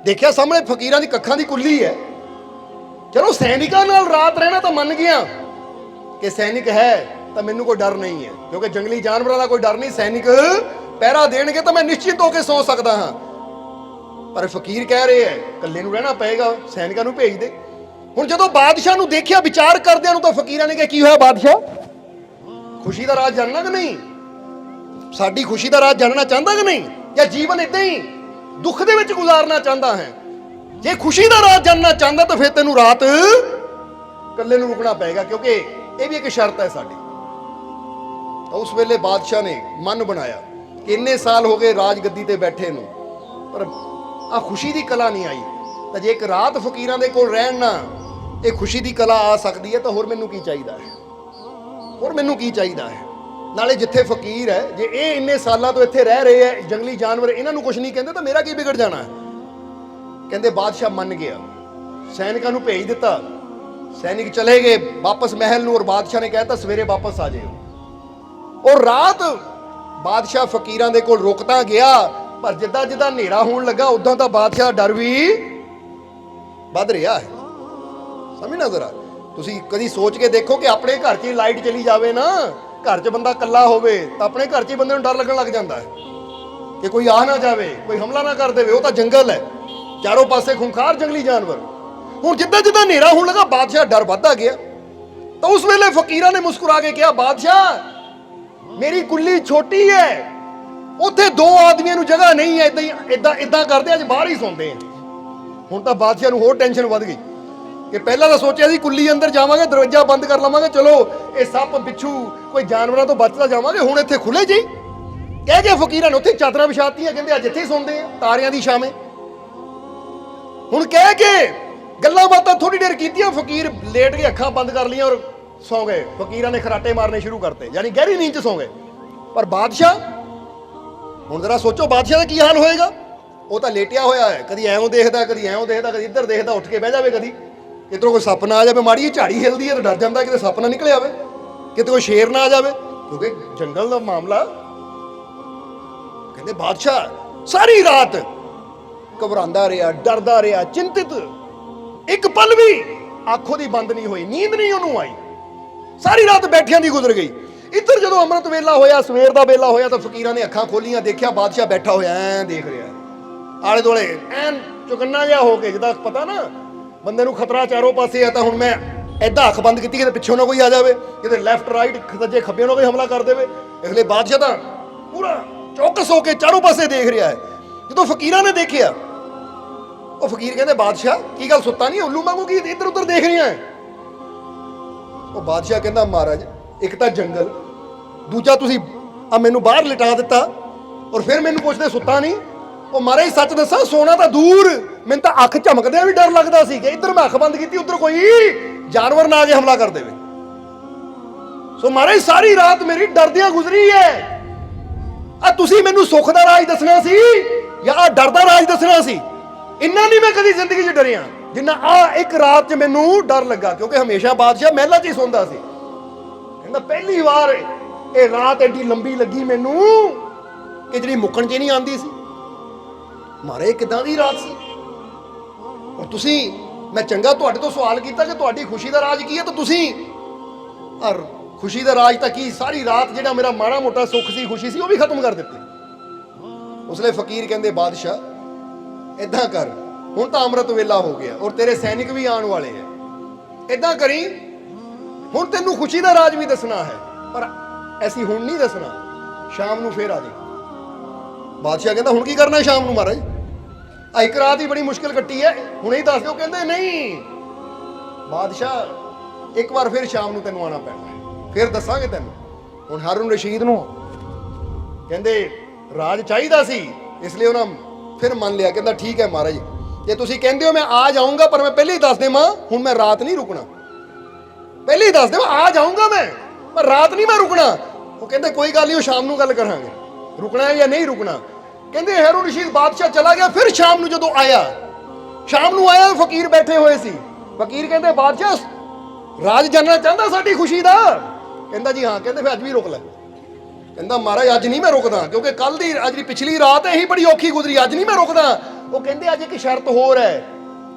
ਦੇਖਿਆ ਸਾਹਮਣੇ ਫਕੀਰਾਂ ਦੀ ਕੱਖਾਂ ਦੀ ਕੁੱਲੀ ਹੈ, ਚਲੋ ਸੈਨਿਕਾਂ ਨਾਲ ਰਾਤ ਰਹਿਣਾ ਤਾਂ ਮੰਨ ਗਿਆ ਕਿ ਸੈਨਿਕ ਹੈ ਤਾਂ ਮੈਨੂੰ ਕੋਈ ਡਰ ਨਹੀਂ ਹੈ, ਕਿਉਂਕਿ ਜੰਗਲੀ ਜਾਨਵਰਾਂ ਦਾ ਕੋਈ ਡਰ ਨਹੀਂ, ਸੈਨਿਕ ਪਹਿਰਾ ਦੇਣਗੇ ਤਾਂ ਮੈਂ ਨਿਸ਼ਚਿੰਤ ਹੋ ਕੇ ਸੌ ਸਕਦਾ ਹਾਂ। ਪਰ ਫਕੀਰ ਕਹਿ ਰਹੇ ਹੈ ਇਕੱਲੇ ਨੂੰ ਰਹਿਣਾ ਪਏਗਾ, ਸੈਨਿਕਾਂ ਨੂੰ ਭੇਜ ਦੇ। ਹੁਣ ਜਦੋਂ ਬਾਦਸ਼ਾਹ ਨੂੰ ਦੇਖਿਆ ਵਿਚਾਰ ਕਰਦਿਆਂ ਨੂੰ, ਤਾਂ ਫਕੀਰਾਂ ਨੇ ਕਿਹਾ ਕੀ ਹੋਇਆ ਬਾਦਸ਼ਾਹ, ਖੁਸ਼ੀ ਦਾ ਰਾਜ ਜਾਣਨਾ ਕਿ ਨਹੀਂ, ਸਾਡੀ ਖੁਸ਼ੀ ਦਾ ਰਾਜ ਜਾਣਨਾ ਚਾਹੁੰਦਾ ਕਿ ਨਹੀਂ, ਜਾਂ ਜੀਵਨ ਇਦਾਂ ਹੀ ਦੁੱਖ ਦੇ ਵਿੱਚ ਗੁਜ਼ਾਰਨਾ ਚਾਹੁੰਦਾ ਹੈ। ਜੇ ਖੁਸ਼ੀ ਦਾ ਰਾਜ ਜਾਣਨਾ ਚਾਹੁੰਦਾ ਤਾਂ ਫਿਰ ਤੈਨੂੰ ਰਾਤ ਇਕੱਲੇ ਨੂੰ ਰੁਕਣਾ ਪਏਗਾ, ਕਿਉਂਕਿ ਇਹ ਵੀ ਇੱਕ ਸ਼ਰਤ ਹੈ ਸਾਡੀ। ਤਾਂ ਉਸ ਵੇਲੇ ਬਾਦਸ਼ਾਹ ਨੇ ਮਨ ਬਣਾਇਆ ਕਿ ਇੰਨੇ ਸਾਲ ਹੋ ਗਏ ਰਾਜ ਗੱਦੀ ਤੇ ਬੈਠੇ ਨੂੰ, ਪਰ ਆ ਖੁਸ਼ੀ ਦੀ ਕਲਾ ਨਹੀਂ ਆਈ, ਤਾਂ ਜੇ ਇੱਕ ਰਾਤ ਫਕੀਰਾਂ ਦੇ ਕੋਲ ਰਹਿਣ ਨਾ ਇਹ ਖੁਸ਼ੀ ਦੀ ਕਲਾ ਆ ਸਕਦੀ ਹੈ, ਤਾਂ ਹੋਰ ਮੈਨੂੰ ਕੀ ਚਾਹੀਦਾ ਹੈ, ਹੋਰ ਮੈਨੂੰ ਕੀ ਚਾਹੀਦਾ ਹੈ। ਨਾਲੇ ਜਿੱਥੇ ਫਕੀਰ ਹੈ, ਜੇ ਇਹ ਇੰਨੇ ਸਾਲਾਂ ਤੋਂ ਇੱਥੇ ਰਹਿ ਰਹੇ ਹੈ, ਜੰਗਲੀ ਜਾਨਵਰ ਇਹਨਾਂ ਨੂੰ ਕੁਝ ਨਹੀਂ ਕਹਿੰਦੇ, ਤਾਂ ਮੇਰਾ ਕੀ ਵਿਗੜ ਜਾਣਾ ਹੈ। ਕਹਿੰਦੇ ਬਾਦਸ਼ਾਹ ਮੰਨ ਗਿਆ, ਸੈਨਿਕਾਂ ਨੂੰ ਭੇਜ ਦਿੱਤਾ, ਸੈਨਿਕ ਚਲੇ ਗਏ ਵਾਪਸ ਮਹਿਲ ਨੂੰ, ਔਰ ਬਾਦਸ਼ਾਹ ਨੇ ਕਹਿਤਾ ਸਵੇਰੇ ਵਾਪਸ ਆ ਜਾਇਓ। ਔਰ ਰਾਤ ਬਾਦਸ਼ਾਹ ਫਕੀਰਾਂ ਦੇ ਕੋਲ ਰੁਕਦਾ ਗਿਆ, ਪਰ ਜਿੱਦਾਂ ਜਿੱਦਾਂ ਹਨੇਰਾ ਹੋਣ ਲੱਗਾ ਉਦਾਂ ਤਾਂ ਬਾਦਸ਼ਾਹ ਦਾ ਡਰ ਵੀ ਵੱਧ ਰਿਹਾ ਹੈ। ਸਮਝਣਾ ਜ਼ਰਾ, ਤੁਸੀਂ ਕਦੀ ਸੋਚ ਕੇ ਦੇਖੋ ਕਿ ਆਪਣੇ ਘਰ 'ਚ ਲਾਈਟ ਚਲੀ ਜਾਵੇ ਨਾ, ਘਰ 'ਚ ਬੰਦਾ ਇਕੱਲਾ ਹੋਵੇ ਤਾਂ ਆਪਣੇ ਘਰ 'ਚ ਹੀ ਬੰਦੇ ਨੂੰ ਡਰ ਲੱਗਣ ਲੱਗ ਜਾਂਦਾ ਹੈ ਕਿ ਕੋਈ ਆ ਨਾ ਜਾਵੇ, ਕੋਈ ਹਮਲਾ ਨਾ ਕਰ ਦੇਵੇ। ਉਹ ਤਾਂ ਜੰਗਲ ਹੈ, ਚਾਰੋਂ ਪਾਸੇ ਖੁੰਖਾਰ ਜੰਗਲੀ ਜਾਨਵਰ। ਹੁਣ ਜਿੱਦਾਂ ਜਿੱਦਾਂ ਹਨੇਰਾ ਹੋਣ ਲੱਗਾ ਬਾਦਸ਼ਾਹ ਡਰ ਵੱਧਦਾ ਗਿਆ। ਤਾਂ ਉਸ ਵੇਲੇ ਫਕੀਰਾਂ ਨੇ ਮੁਸਕਰਾ ਕੇ ਕਿਹਾ ਬਾਦਸ਼ਾਹ ਮੇਰੀ ਕੁੱਲੀ ਛੋਟੀ ਹੈ, ਉੱਥੇ ਦੋ ਆਦਮੀਆਂ ਨੂੰ ਜਗ੍ਹਾ ਨਹੀਂ ਹੈ, ਇਦਾਂ ਕਰਦੇ ਅੱਜ ਬਾਹਰ ਹੀ ਸੌਂਦੇ ਆ। ਹੁਣ ਤਾਂ ਬਾਦਸ਼ਾਹ ਨੂੰ ਹੋਰ ਟੈਨਸ਼ਨ ਵੱਧ ਗਈ ਕਿ ਪਹਿਲਾਂ ਤਾਂ ਸੋਚਿਆ ਸੀ ਕੁੱਲੀ ਅੰਦਰ ਜਾਵਾਂਗੇ, ਦਰਵਾਜ਼ਾ ਬੰਦ ਕਰ ਲਵਾਂਗੇ, ਚਲੋ ਇਹ ਸੱਪ ਬਿੱਛੂ ਕੋਈ ਜਾਨਵਰਾਂ ਤੋਂ ਬਚਦਾ ਜਾਵਾਂਗੇ, ਹੁਣ ਇੱਥੇ ਖੁੱਲੇ ਜੀ ਕਹਿ ਕੇ ਫਕੀਰਾਂ ਨੇ ਉੱਥੇ ਚਾਦਰਾਂ ਵਿਛਾਤੀਆਂ, ਕਹਿੰਦੇ ਅੱਜ ਇੱਥੇ ਹੀ ਸੌਂਦੇ ਆ ਤਾਰਿਆਂ ਦੀ ਛਾਵੇਂ। ਹੁਣ ਕਹਿ ਕੇ ਗੱਲਾਂ ਬਾਤਾਂ ਥੋੜੀ ਦੇਰ ਕੀਤੀਆਂ, ਫਕੀਰ ਲੇਟ ਕੇ ਅੱਖਾਂ ਬੰਦ ਕਰ ਲਈਆਂ ਔਰ ਸੌਂ ਗਏ। ਫਕੀਰਾਂ ਨੇ ਖਰਾਟੇ ਮਾਰਨੇ ਸ਼ੁਰੂ ਕਰਤੇ, ਯਾਨੀ ਗਹਿਰੀ ਨੀਂਦ 'ਚ ਸੌਂ ਗਏ। ਪਰ ਬਾਦਸ਼ਾਹ, ਹੁਣ ਜ਼ਰਾ ਸੋਚੋ ਬਾਦਸ਼ਾਹ ਦਾ ਕੀ ਹਾਲ ਹੋਏਗਾ। ਉਹ ਤਾਂ ਲੇਟਿਆ ਹੋਇਆ ਹੈ, ਕਦੀ ਐਵੇਂ ਦੇਖਦਾ, ਕਦੀ ਐਵੇਂ ਦੇਖਦਾ, ਕਦੀ ਇੱਧਰ ਦੇਖਦਾ, ਉੱਠ ਕੇ ਬਹਿ ਜਾਵੇ, ਕਦੀ ਕਿਧਰੋਂ ਕੋਈ ਸੱਪ ਨਾ ਆ ਜਾਵੇ, ਮਾੜੀ ਜਿਹੀ ਝਾੜੀ ਹਿਲਦੀ ਹੈ ਤਾਂ ਡਰ ਜਾਂਦਾ ਕਿਤੇ ਸੱਪ ਨਾ ਨਿਕਲ ਆਵੇ, ਕਿਤੇ ਕੋਈ ਸ਼ੇਰ ਨਾ ਆ ਜਾਵੇ, ਕਿਉਂਕਿ ਜੰਗਲ ਦਾ ਮਾਮਲਾ। ਕਹਿੰਦੇ ਬਾਦਸ਼ਾਹ ਸਾਰੀ ਰਾਤ ਘਬਰਾਉਂਦਾ ਰਿਹਾ, ਡਰਦਾ ਰਿਹਾ, ਚਿੰਤਿਤ, ਇੱਕ ਪਲ ਵੀ ਅੱਖੋਂ ਦੀ ਬੰਦ ਨਹੀਂ ਹੋਈ, ਨੀਂਦ ਨਹੀਂ ਉਹਨੂੰ ਆਈ, ਸਾਰੀ ਰਾਤ ਬੈਠਿਆਂ ਦੀ ਗੁਜ਼ਰ ਗਈ। ਇੱਧਰ ਜਦੋਂ ਅੰਮ੍ਰਿਤ ਵੇਲਾ ਹੋਇਆ, ਸਵੇਰ ਦਾ ਵੇਲਾ ਹੋਇਆ, ਤਾਂ ਫਕੀਰਾਂ ਨੇ ਅੱਖਾਂ ਖੋਲੀਆਂ, ਦੇਖਿਆ ਬਾਦਸ਼ਾਹ ਬੈਠਾ ਹੋਇਆ ਐਂ ਦੇਖ ਰਿਹਾ, ਆਲੇ ਦੁਆਲੇ ਐਨ ਚੁਕੰਨਾ ਜਿਹਾ ਹੋ ਕੇ, ਜਿੱਦਾਂ ਪਤਾ ਨਾ ਬੰਦੇ ਨੂੰ ਖਤਰਾ ਚਾਰੋਂ ਪਾਸੇ ਆ, ਤਾਂ ਹੁਣ ਮੈਂ ਏਦਾਂ ਅੱਖ ਬੰਦ ਕੀਤੀ ਕਿਤੇ ਪਿੱਛੋਂ ਨਾ ਕੋਈ ਆ ਜਾਵੇ, ਕਿਤੇ ਲੈਫਟ ਰਾਈਟ ਸੱਜੇ ਖੱਬੇ ਨੂੰ ਕੋਈ ਹਮਲਾ ਕਰ ਦੇਵੇ। ਇਸ ਲਈ ਬਾਦਸ਼ਾਹ ਤਾਂ ਪੂਰਾ ਚੌਕਸ ਹੋ ਕੇ ਚਾਰੋਂ ਪਾਸੇ ਦੇਖ ਰਿਹਾ ਹੈ। ਜਦੋਂ ਫਕੀਰਾਂ ਨੇ ਦੇਖਿਆ, ਉਹ ਫਕੀਰ ਕਹਿੰਦੇ ਬਾਦਸ਼ਾਹ ਕੀ ਗੱਲ ਸੁੱਤਾ ਨਹੀਂ, ਉੱਲੂ ਵਾਂਗੂ ਕੀ ਇੱਧਰ ਉੱਧਰ ਦੇਖ ਰਿਹਾ ਹੈ। ਉਹ ਬਾਦਸ਼ਾਹ ਕਹਿੰਦਾ ਮਹਾਰਾਜ ਇੱਕ ਤਾਂ ਜੰਗਲ, ਦੂਜਾ ਤੁਸੀਂ ਆ ਮੈਨੂੰ ਬਾਹਰ ਲਿਟਾ ਦਿੱਤਾ ਔਰ ਫਿਰ ਮੈਨੂੰ ਪੁੱਛਦੇ ਸੁੱਤਾ ਨਹੀਂ। ਉਹ ਮਹਾਰਾਜ ਸੱਚ ਦੱਸਾਂ, ਸੋਨਾ ਤਾਂ ਦੂਰ, ਮੈਨੂੰ ਤਾਂ ਅੱਖ ਝਮਕਦਿਆਂ ਵੀ ਡਰ ਲੱਗਦਾ ਸੀ ਕਿ ਇੱਧਰ ਮੈਂ ਅੱਖ ਬੰਦ ਕੀਤੀ, ਉੱਧਰ ਕੋਈ ਜਾਨਵਰ ਨਾ ਆ ਕੇ ਹਮਲਾ ਕਰ ਦੇਵੇ। ਸੋ ਮਹਾਰਾਜ ਸਾਰੀ ਰਾਤ ਮੇਰੀ ਡਰਦਿਆਂ ਗੁਜ਼ਰੀ ਹੈ। ਆ ਤੁਸੀਂ ਮੈਨੂੰ ਸੁੱਖ ਦਾ ਰਾਜ ਦੱਸਣਾ ਸੀ ਜਾਂ ਆ ਡਰ ਦਾ ਰਾਜ ਦੱਸਣਾ ਸੀ? ਇੰਨਾ ਨਹੀਂ ਮੈਂ ਕਦੀ ਜ਼ਿੰਦਗੀ 'ਚ ਡਰਿਆ ਜਿੰਨਾ ਆ ਇੱਕ ਰਾਤ 'ਚ ਮੈਨੂੰ ਡਰ ਲੱਗਾ, ਕਿਉਂਕਿ ਹਮੇਸ਼ਾ ਬਾਦਸ਼ਾਹ ਮਹਿਲਾਂ 'ਚ ਹੀ ਸੌਂਦਾ ਸੀ। ਕਹਿੰਦਾ ਪਹਿਲੀ ਵਾਰ ਇਹ ਰਾਤ ਐਡੀ ਲੰਬੀ ਲੱਗੀ ਮੈਨੂੰ ਕਿ ਜਿਹੜੀ ਮੁੱਕਣ 'ਚ ਨਹੀਂ ਆਉਂਦੀ ਸੀ। ਮਾਰੇ ਕਿੱਦਾਂ ਦੀ ਰਾਤ ਸੀ। ਔਰ ਤੁਸੀਂ, ਮੈਂ ਚੰਗਾ ਤੁਹਾਡੇ ਤੋਂ ਸਵਾਲ ਕੀਤਾ ਕਿ ਤੁਹਾਡੀ ਖੁਸ਼ੀ ਦਾ ਰਾਜ ਕੀ ਹੈ, ਤਾਂ ਤੁਸੀਂ ਔਰ ਖੁਸ਼ੀ ਦਾ ਰਾਜ ਤਾਂ ਕੀ, ਸਾਰੀ ਰਾਤ ਜਿਹੜਾ ਮੇਰਾ ਮਾੜਾ ਮੋਟਾ ਸੁੱਖ ਸੀ, ਖੁਸ਼ੀ ਸੀ, ਉਹ ਵੀ ਖਤਮ ਕਰ ਦਿੱਤੀ। ਉਸਲੇ ਫਕੀਰ ਕਹਿੰਦੇ ਬਾਦਸ਼ਾਹ ਏਦਾਂ ਕਰ, ਹੁਣ ਤਾਂ ਅੰਮ੍ਰਿਤ ਵੇਲਾ ਹੋ ਗਿਆ ਔਰ ਤੇਰੇ ਸੈਨਿਕ ਵੀ ਆਉਣ ਵਾਲੇ ਹੈ, ਏਦਾਂ ਕਰੀ ਹੁਣ ਤੈਨੂੰ ਖੁਸ਼ੀ ਦਾ ਰਾਜ ਵੀ ਦੱਸਣਾ ਹੈ, ਪਰ ਐਸੀ ਹੁਣ ਨਹੀਂ ਦੱਸਣਾ, ਸ਼ਾਮ ਨੂੰ ਫੇਰ ਆ ਜਾਈਂ। ਬਾਦਸ਼ਾਹ ਕਹਿੰਦਾ ਹੁਣ ਕੀ ਕਰਨਾ ਸ਼ਾਮ ਨੂੰ ਮਹਾਰਾਜ, ਇੱਕ ਰਾਤ ਹੀ ਬੜੀ ਮੁਸ਼ਕਿਲ ਕੱਟੀ ਹੈ, ਹੁਣੇ ਹੀ ਦੱਸ ਦਿਓ। ਕਹਿੰਦੇ ਨਹੀਂ ਬਾਦਸ਼ਾਹ, ਇੱਕ ਵਾਰ ਫਿਰ ਸ਼ਾਮ ਨੂੰ ਤੈਨੂੰ ਆਉਣਾ ਪੈਣਾ, ਫਿਰ ਦੱਸਾਂਗੇ ਤੈਨੂੰ। ਹੁਣ ਹਾरून ਰਸ਼ੀਦ ਨੂੰ ਕਹਿੰਦੇ ਰਾਜ ਚਾਹੀਦਾ ਸੀ, ਇਸ ਲਈ ਉਹਨਾਂ ਫਿਰ ਮੰਨ ਲਿਆ। ਕਹਿੰਦਾ ਠੀਕ ਹੈ ਮਹਾਰਾਜ, ਜੇ ਤੁਸੀਂ ਕਹਿੰਦੇ ਹੋ ਮੈਂ ਆ ਜਾਊਂਗਾ, ਪਰ ਮੈਂ ਪਹਿਲੇ ਹੀ ਦੱਸ ਦੇਵਾਂ ਹੁਣ ਮੈਂ ਰਾਤ ਨਹੀਂ ਰੁਕਣਾ, ਪਹਿਲੇ ਹੀ ਦੱਸ ਦੇਵਾਂ ਆ ਜਾਊਂਗਾ ਮੈਂ, ਪਰ ਰਾਤ ਨਹੀਂ ਮੈਂ ਰੁਕਣਾ। ਉਹ ਕਹਿੰਦੇ ਕੋਈ ਗੱਲ ਨਹੀਂ, ਉਹ ਸ਼ਾਮ ਨੂੰ ਗੱਲ ਕਰਾਂਗੇ, ਰੁਕਣਾ ਹੈ ਜਾਂ ਨਹੀਂ ਰੁਕਣਾ। ਕਹਿੰਦੇ ਹਾरून ਰਸ਼ੀਦ ਬਾਦਸ਼ਾਹ ਚਲਾ ਗਿਆ। ਫਿਰ ਸ਼ਾਮ ਨੂੰ ਜਦੋਂ ਆਇਆ, ਸ਼ਾਮ ਨੂੰ ਆਇਆ, ਫਕੀਰ ਬੈਠੇ ਹੋਏ ਸੀ। ਫਕੀਰ ਕਹਿੰਦੇ ਬਾਦਸ਼ਾਹ ਰਾਜ ਜਾਨਣਾ ਚਾਹੁੰਦਾ ਸਾਡੀ ਖੁਸ਼ੀ ਦਾ। ਕਹਿੰਦਾ ਜੀ ਹਾਂ। ਕਹਿੰਦੇ ਫਿਰ ਅੱਜ ਵੀ ਰੁਕ ਲੈ। ਕਹਿੰਦਾ ਮਹਾਰਾਜ ਅੱਜ ਨਹੀਂ ਮੈਂ ਰੁਕਦਾ, ਕਿਉਂਕਿ ਕੱਲ ਦੀ ਅੱਜ ਦੀ ਪਿਛਲੀ ਰਾਤ ਇਹੀ ਬੜੀ ਔਖੀ ਗੁਜ਼ਰੀ, ਅੱਜ ਨਹੀਂ ਮੈਂ ਰੁਕਦਾ। ਉਹ ਕਹਿੰਦੇ ਅੱਜ ਇੱਕ ਸ਼ਰਤ ਹੋਰ ਹੈ,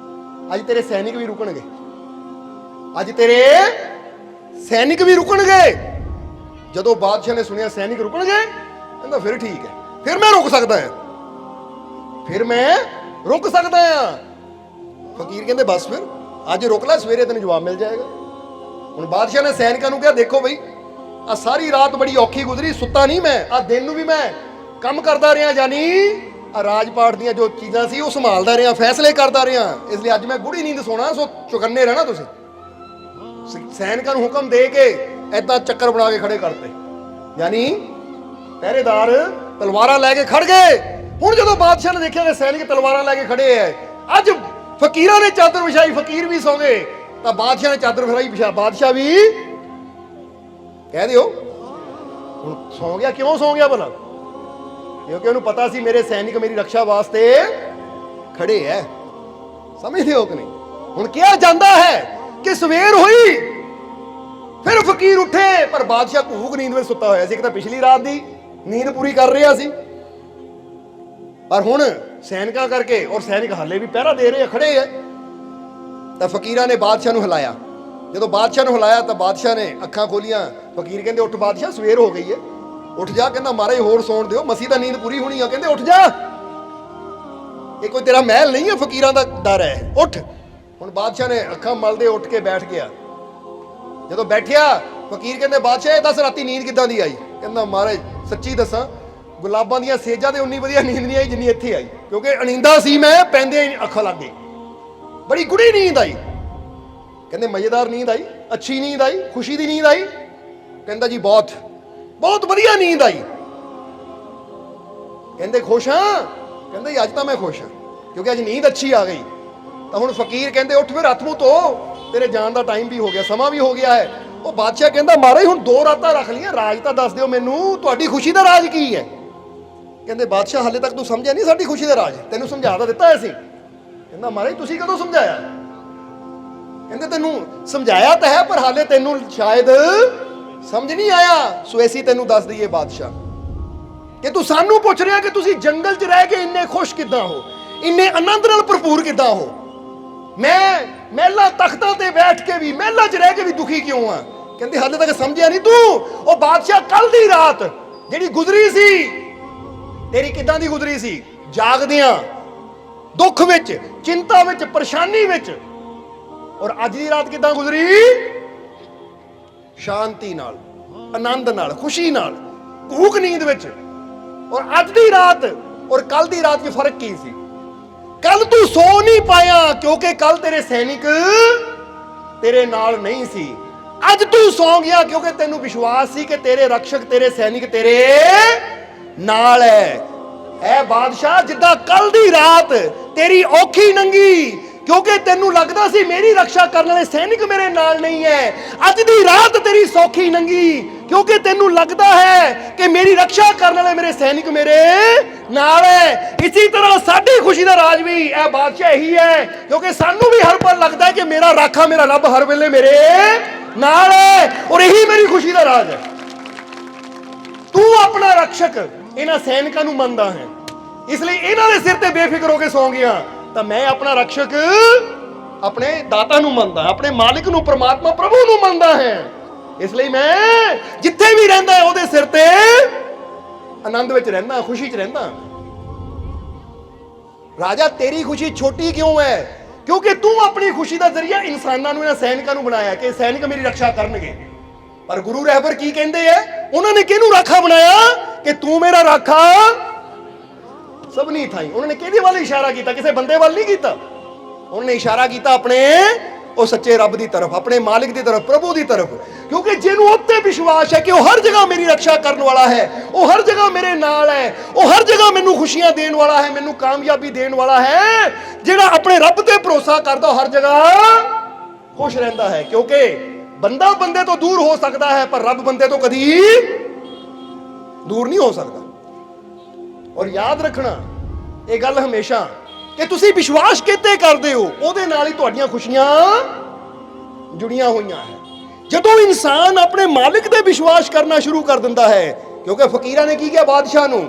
ਅੱਜ ਤੇਰੇ ਸੈਨਿਕ ਵੀ ਰੁਕਣਗੇ, ਅੱਜ ਤੇਰੇ ਸੈਨਿਕ ਵੀ ਰੁਕਣਗੇ। ਜਦੋਂ ਬਾਦਸ਼ਾਹ ਨੇ ਸੁਣਿਆ ਸੈਨਿਕ ਰੁਕਣਗੇ, ਕਹਿੰਦਾ ਫਿਰ ਠੀਕ ਹੈ, ਫਿਰ ਮੈਂ ਰੁਕ ਸਕਦਾ ਹਾਂ, ਫਿਰ ਮੈਂ ਰੁਕ ਸਕਦਾ ਹਾਂ। ਫਕੀਰ ਕਹਿੰਦੇ ਬਸ ਫਿਰ ਅੱਜ ਰੁਕ ਲੈ, ਸਵੇਰੇ ਤੈਨੂੰ ਜਵਾਬ ਮਿਲ ਜਾਏਗਾ। ਹੁਣ ਬਾਦਸ਼ਾਹ ਨੇ ਸੈਨਿਕਾਂ ਨੂੰ ਕਿਹਾ ਦੇਖੋ ਬਈ, ਆ ਸਾਰੀ ਰਾਤ ਬੜੀ ਔਖੀ ਗੁਜ਼ਰੀ, ਸੁੱਤਾ ਨਹੀਂ ਮੈਂ, ਆ ਦਿਨ ਨੂੰ ਵੀ ਮੈਂ ਕੰਮ ਕਰਦਾ ਰਿਹਾ, ਜਾਨੀ ਆ ਰਾਜਪਾਟ ਦੀਆਂ ਜੋ ਚੀਜ਼ਾਂ ਸੀ ਉਹ ਸੰਭਾਲਦਾ ਰਿਹਾ, ਫੈਸਲੇ ਕਰਦਾ ਰਿਹਾ, ਇਸ ਲਈ ਅੱਜ ਮੈਂ ਗੂੜੀ ਨੀਂਦ ਸੋਣਾ, ਸੋ ਚੁਕੰਨੇ ਰਹਿਣਾ ਤੁਸੀਂ। ਸੈਨਿਕਾਂ ਨੂੰ ਹੁਕਮ ਦੇ ਕੇ ਏਦਾਂ ਚੱਕਰ ਬਣਾ ਕੇ ਖੜੇ ਕਰਤੇ, ਯਾਨੀ ਪਹਿਰੇਦਾਰ ਤਲਵਾਰਾਂ ਲੈ ਕੇ ਖੜ ਗਏ। ਹੁਣ ਜਦੋਂ ਬਾਦਸ਼ਾਹ ਨੇ ਦੇਖਿਆ ਕਿ ਸੈਨਿਕ ਤਲਵਾਰਾਂ ਲੈ ਕੇ ਖੜੇ ਐ, ਅੱਜ ਫਕੀਰਾਂ ਨੇ ਚਾਦਰ ਵਿਛਾਈ, ਫਕੀਰ ਵੀ ਸੌ ਗਏ, ਤਾਂ ਬਾਦਸ਼ਾਹ ਨੇ ਚਾਦਰ ਵਿਛਾਈ ਵਿਛਾ, ਬਾਦਸ਼ਾਹ ਵੀ ਕਹਿ ਦਿਓ ਹੁਣ ਸੌ ਗਿਆ। ਕਿਉਂ ਸੌ ਗਿਆ ਭਲਾ? ਕਿਉਂਕਿ ਉਹਨੂੰ ਪਤਾ ਸੀ ਮੇਰੇ ਸੈਨਿਕ ਮੇਰੀ ਰੱਖਿਆ ਵਾਸਤੇ ਖੜੇ ਐ। ਸਮਝਦੇ ਹੋ ਕਿ ਨਹੀਂ? ਹੁਣ ਕਿਹਾ ਜਾਂਦਾ ਹੈ ਕਿ ਸਵੇਰ ਹੋਈ, ਫਿਰ ਫਕੀਰ ਉੱਠੇ, ਪਰ ਬਾਦਸ਼ਾਹ ਘੂਕ ਨੀਂਦ ਵਿੱਚ ਸੁੱਤਾ ਹੋਇਆ ਸੀ। ਇੱਕ ਤਾਂ ਪਿਛਲੀ ਰਾਤ ਦੀ ਨੀਂਦ ਪੂਰੀ ਕਰ ਰਿਹਾ ਸੀ, ਪਰ ਹੁਣ ਸੈਨਿਕਾਂ ਕਰਕੇ, ਔਰ ਸੈਨਿਕ ਹਾਲੇ ਵੀ ਪਹਿਰਾ ਦੇ ਰਹੇ ਆ, ਖੜੇ ਆ। ਤਾਂ ਫਕੀਰਾਂ ਨੇ ਬਾਦਸ਼ਾਹ ਨੂੰ ਹਿਲਾਇਆ। ਜਦੋਂ ਬਾਦਸ਼ਾਹ ਨੂੰ ਹਿਲਾਇਆ ਤਾਂ ਬਾਦਸ਼ਾਹ ਨੇ ਅੱਖਾਂ ਖੋਲੀਆਂ। ਫਕੀਰ ਕਹਿੰਦੇ ਉੱਠ ਬਾਦਸ਼ਾਹ, ਸਵੇਰ ਹੋ ਗਈ ਹੈ, ਉੱਠ ਜਾ। ਕਹਿੰਦਾ ਮਹਾਰਾਜ ਹੋਰ ਸੌਣ ਦਿਓ, ਮਸੀ ਤਾਂ ਨੀਂਦ ਪੂਰੀ ਹੋਣੀ ਆ। ਕਹਿੰਦੇ ਉੱਠ ਜਾ, ਇਹ ਕੋਈ ਤੇਰਾ ਮਹਿਲ ਨਹੀਂ ਹੈ, ਫਕੀਰਾਂ ਦਾ ਡਰ ਹੈ, ਉੱਠ। ਹੁਣ ਬਾਦਸ਼ਾਹ ਨੇ ਅੱਖਾਂ ਮਲਦੇ ਉੱਠ ਕੇ ਬੈਠ ਗਿਆ। ਜਦੋਂ ਬੈਠਿਆ, ਫਕੀਰ ਕਹਿੰਦੇ ਬਾਦਸ਼ਾਹ ਇਹ ਦੱਸ ਰਾਤੀ ਨੀਂਦ ਕਿੱਦਾਂ ਦੀ ਆਈ? ਕਹਿੰਦਾ ਮਹਾਰਾਜ ਸੱਚੀ ਦੱਸਾਂ, ਗੁਲਾਬਾਂ ਦੀਆਂ ਸੇਜਾਂ ਤੇ ਉਨੀ ਵਧੀਆ ਨੀਂਦ ਨਹੀਂ ਆਈ ਜਿੰਨੀ ਇੱਥੇ ਆਈ, ਕਿਉਂਕਿ ਅਣਿੰਦਾ ਸੀ ਮੈਂ, ਪੈਂਦੇ ਅੱਖਾਂ ਲੱਗ ਗਈ, ਬੜੀ ਗੂੜੀ ਨੀਂਦ ਆਈ। ਕਹਿੰਦੇ ਮਜ਼ੇਦਾਰ ਨੀਂਦ ਆਈ, ਅੱਛੀ ਨੀਂਦ ਆਈ, ਖੁਸ਼ੀ ਦੀ ਨੀਂਦ ਆਈ? ਕਹਿੰਦਾ ਜੀ ਬਹੁਤ ਬਹੁਤ ਵਧੀਆ ਨੀਂਦ ਆਈ। ਕਹਿੰਦੇ ਖੁਸ਼ ਹਾਂ? ਕਹਿੰਦਾ ਜੀ ਅੱਜ ਤਾਂ ਮੈਂ ਖੁਸ਼ ਹਾਂ, ਕਿਉਂਕਿ ਅੱਜ ਨੀਂਦ ਅੱਛੀ ਆ ਗਈ। ਤਾਂ ਹੁਣ ਫਕੀਰ ਕਹਿੰਦੇ ਉੱਠ ਫਿਰ ਹੱਥ ਮੂੰਹ ਧੋ, ਤੇਰੇ ਜਾਣ ਦਾ ਟਾਈਮ ਵੀ ਹੋ ਗਿਆ, ਸਮਾਂ ਵੀ ਹੋ ਗਿਆ ਹੈ। ਉਹ ਬਾਦਸ਼ਾਹ ਕਹਿੰਦਾ ਮਹਾਰਾਜ ਹੁਣ 2 ਰਾਤਾਂ ਰੱਖ ਲਈਆਂ, ਰਾਜ ਤਾਂ ਦੱਸ ਦਿਓ ਮੈਨੂੰ, ਤੁਹਾਡੀ ਖੁਸ਼ੀ ਦਾ ਰਾਜ ਕੀ ਹੈ? ਕਹਿੰਦੇ ਬਾਦਸ਼ਾਹ ਹਾਲੇ ਤੱਕ ਤੂੰ ਸਮਝਿਆ ਨਹੀਂ ਸਾਡੀ ਖੁਸ਼ੀ ਦਾ ਰਾਜ, ਤੈਨੂੰ ਸਮਝਾ ਤਾਂ ਦਿੱਤਾ ਸੀ। ਕਹਿੰਦਾ ਮਹਾਰਾਜ ਤੁਸੀਂ ਕਦੋਂ ਸਮਝਾਇਆ? ਕਹਿੰਦੇ ਤੈਨੂੰ ਸਮਝਾਇਆ ਤਾਂ ਹੈ, ਪਰ ਹਾਲੇ ਤੈਨੂੰ ਸ਼ਾਇਦ ਸਮਝ ਨਹੀਂ ਆਇਆ, ਸੋ ਐਸੀ ਤੈਨੂੰ ਦੱਸ ਦਈਏ ਬਾਦਸ਼ਾਹ ਕਿ ਤੂੰ ਸਾਨੂੰ ਪੁੱਛ ਰਿਹਾ ਕਿ ਤੁਸੀਂ ਜੰਗਲ 'ਚ ਰਹਿ ਕੇ ਇੰਨੇ ਖੁਸ਼ ਕਿੱਦਾਂ ਹੋ, ਇੰਨੇ ਆਨੰਦ ਨਾਲ ਭਰਪੂਰ ਕਿੱਦਾਂ ਹੋ? ਮੈਂ ਮਹਿਲਾਂ ਤਖਤਾਂ ਤੇ ਬੈਠ ਕੇ ਵੀ, ਮਹਿਲਾਂ 'ਚ ਰਹਿ ਕੇ ਵੀ ਦੁਖੀ ਕਿਉਂ ਆ? ਕਹਿੰਦੇ ਹਾਲੇ ਤੱਕ ਸਮਝਿਆ ਨਹੀਂ ਤੂੰ। ਉਹ ਬਾਦਸ਼ਾਹ ਕੱਲ ਦੀ ਰਾਤ ਜਿਹੜੀ ਗੁਜ਼ਰੀ ਸੀ ਤੇਰੀ ਕਿੱਦਾਂ ਦੀ ਗੁਜ਼ਰੀ ਸੀ? ਜਾਗਦਿਆਂ, ਦੁੱਖ ਵਿੱਚ, ਚਿੰਤਾ ਵਿੱਚ, ਪਰੇਸ਼ਾਨੀ ਵਿੱਚ। ਔਰ ਅੱਜ ਦੀ ਰਾਤ ਕਿੱਦਾਂ ਗੁਜ਼ਰੀ? ਸ਼ਾਂਤੀ ਨਾਲ, ਆਨੰਦ ਨਾਲ, ਖੁਸ਼ੀ ਨਾਲ, ਘੂਕ ਨੀਂਦ ਵਿੱਚ। ਔਰ ਅੱਜ ਦੀ ਰਾਤ ਔਰ ਕੱਲ ਦੀ ਰਾਤ 'ਚ ਫਰਕ ਕੀ ਸੀ? ਕੱਲ ਤੂੰ ਸੋ ਨਹੀਂ ਪਾਇਆ ਕਿਉਂਕਿ ਕੱਲ ਤੇਰੇ ਸੈਨਿਕ ਤੇਰੇ ਨਾਲ ਨਹੀਂ ਸੀ। ਅੱਜ ਤੂੰ ਸੌਂ ਗਿਆ ਕਿਉਂਕਿ ਤੈਨੂੰ ਵਿਸ਼ਵਾਸ ਸੀ ਕਿ ਤੇਰੇ ਰਕਸ਼ਕ, ਤੇਰੇ ਸੈਨਿਕ ਤੇਰੇ ਨਾਲ ਹੈ। ਐ ਬਾਦਸ਼ਾਹ, ਜਿੱਦਾਂ ਕੱਲ ਦੀ ਰਾਤ ਤੇਰੀ ਔਖੀ ਲੰਘੀ ਕਿਉਂਕਿ ਤੈਨੂੰ ਲੱਗਦਾ ਸੀ ਮੇਰੀ ਰੱਖਿਆ ਕਰਨ ਵਾਲੇ ਸੈਨਿਕ ਮੇਰੇ ਨਾਲ ਨਹੀਂ ਹੈ, ਅੱਜ ਦੀ ਰਾਤ ਤੇਰੀ ਸੌਖੀ ਲੰਘੀ ਕਿਉਂਕਿ ਤੈਨੂੰ ਲੱਗਦਾ ਹੈ ਕਿ ਮੇਰੀ ਰੱਖਿਆ ਕਰਨ ਵਾਲੇ ਮੇਰੇ ਸੈਨਿਕ ਮੇਰੇ ਨਾਲ ਹੈ। ਇਸੇ ਤਰ੍ਹਾਂ ਸਾਡੀ ਖੁਸ਼ੀ ਦਾ ਰਾਜ ਵੀ ਇਹ ਬਾਦਸ਼ਾਹ ਇਹੀ ਹੈ, ਕਿਉਂਕਿ ਸਾਨੂੰ ਵੀ ਹਰ ਪਲ ਲੱਗਦਾ ਹੈ ਕਿ ਮੇਰਾ ਰਾਖਾ, ਮੇਰਾ ਰੱਬ ਹਰ ਵੇਲੇ ਮੇਰੇ नाल है और यही मेरी खुशी का राज है। तू अपना रक्षक इन्हां सैनिकां नूं मनदा है, इसलिए इन्हां दे सिर ते बेफिक्र होकर सौ गया। तो मैं अपना रक्षक अपने दाता नूं मनदा, अपने मालिक नूं, परमात्मा प्रभु नूं मनदा है। इसलिए मैं जिथे भी रहिंदा है उहदे सिर ते आनंद विच रहिंदा, खुशी च रहिंदा। राजा तेरी खुशी छोटी क्यों है? क्योंकि तू अपनी खुशी का जरिया इंसानों नूं, इन्हां सैनिकां नूं बनाया कि सैनिक मेरी रक्षा करनगे। पर गुरु रहबर की कहते हैं, उन्होंने किहनूं राखा बनाया कि तू मेरा राखा सब नहीं था। उन्होंने किहदे वाल इशारा किया? किसी बंदे वाल नहीं किया। उन्होंने इशारा किया अपने उस सच्चे रब की तरफ, अपने मालिक की तरफ, प्रभु की तरफ। क्योंकि जिन्होंने उत्ते विश्वास है कि वह हर जगह मेरी रक्षा करने वाला है, वह हर जगह मेरे नाल है, वह हर जगह मैनू खुशियां देने वाला है, मैनू कामयाबी देने वाला है। जिहड़ा अपने रब ते भरोसा करता हर जगह खुश रहता है। क्योंकि बंदा बंदे तो दूर हो सकता है, पर रब बंदे तो कभी दूर नहीं हो सकता। और याद रखना ये गल हमेशा कि तुसी विश्वास किते करदे हो, उहदे नाल ही तुहाडीआं खुशियां जुड़ियां होईयां है। जदों इंसान अपने मालिक ते विश्वास करना शुरू कर दिंदा है, क्योंकि फकीरां ने की किया बादशाह नूं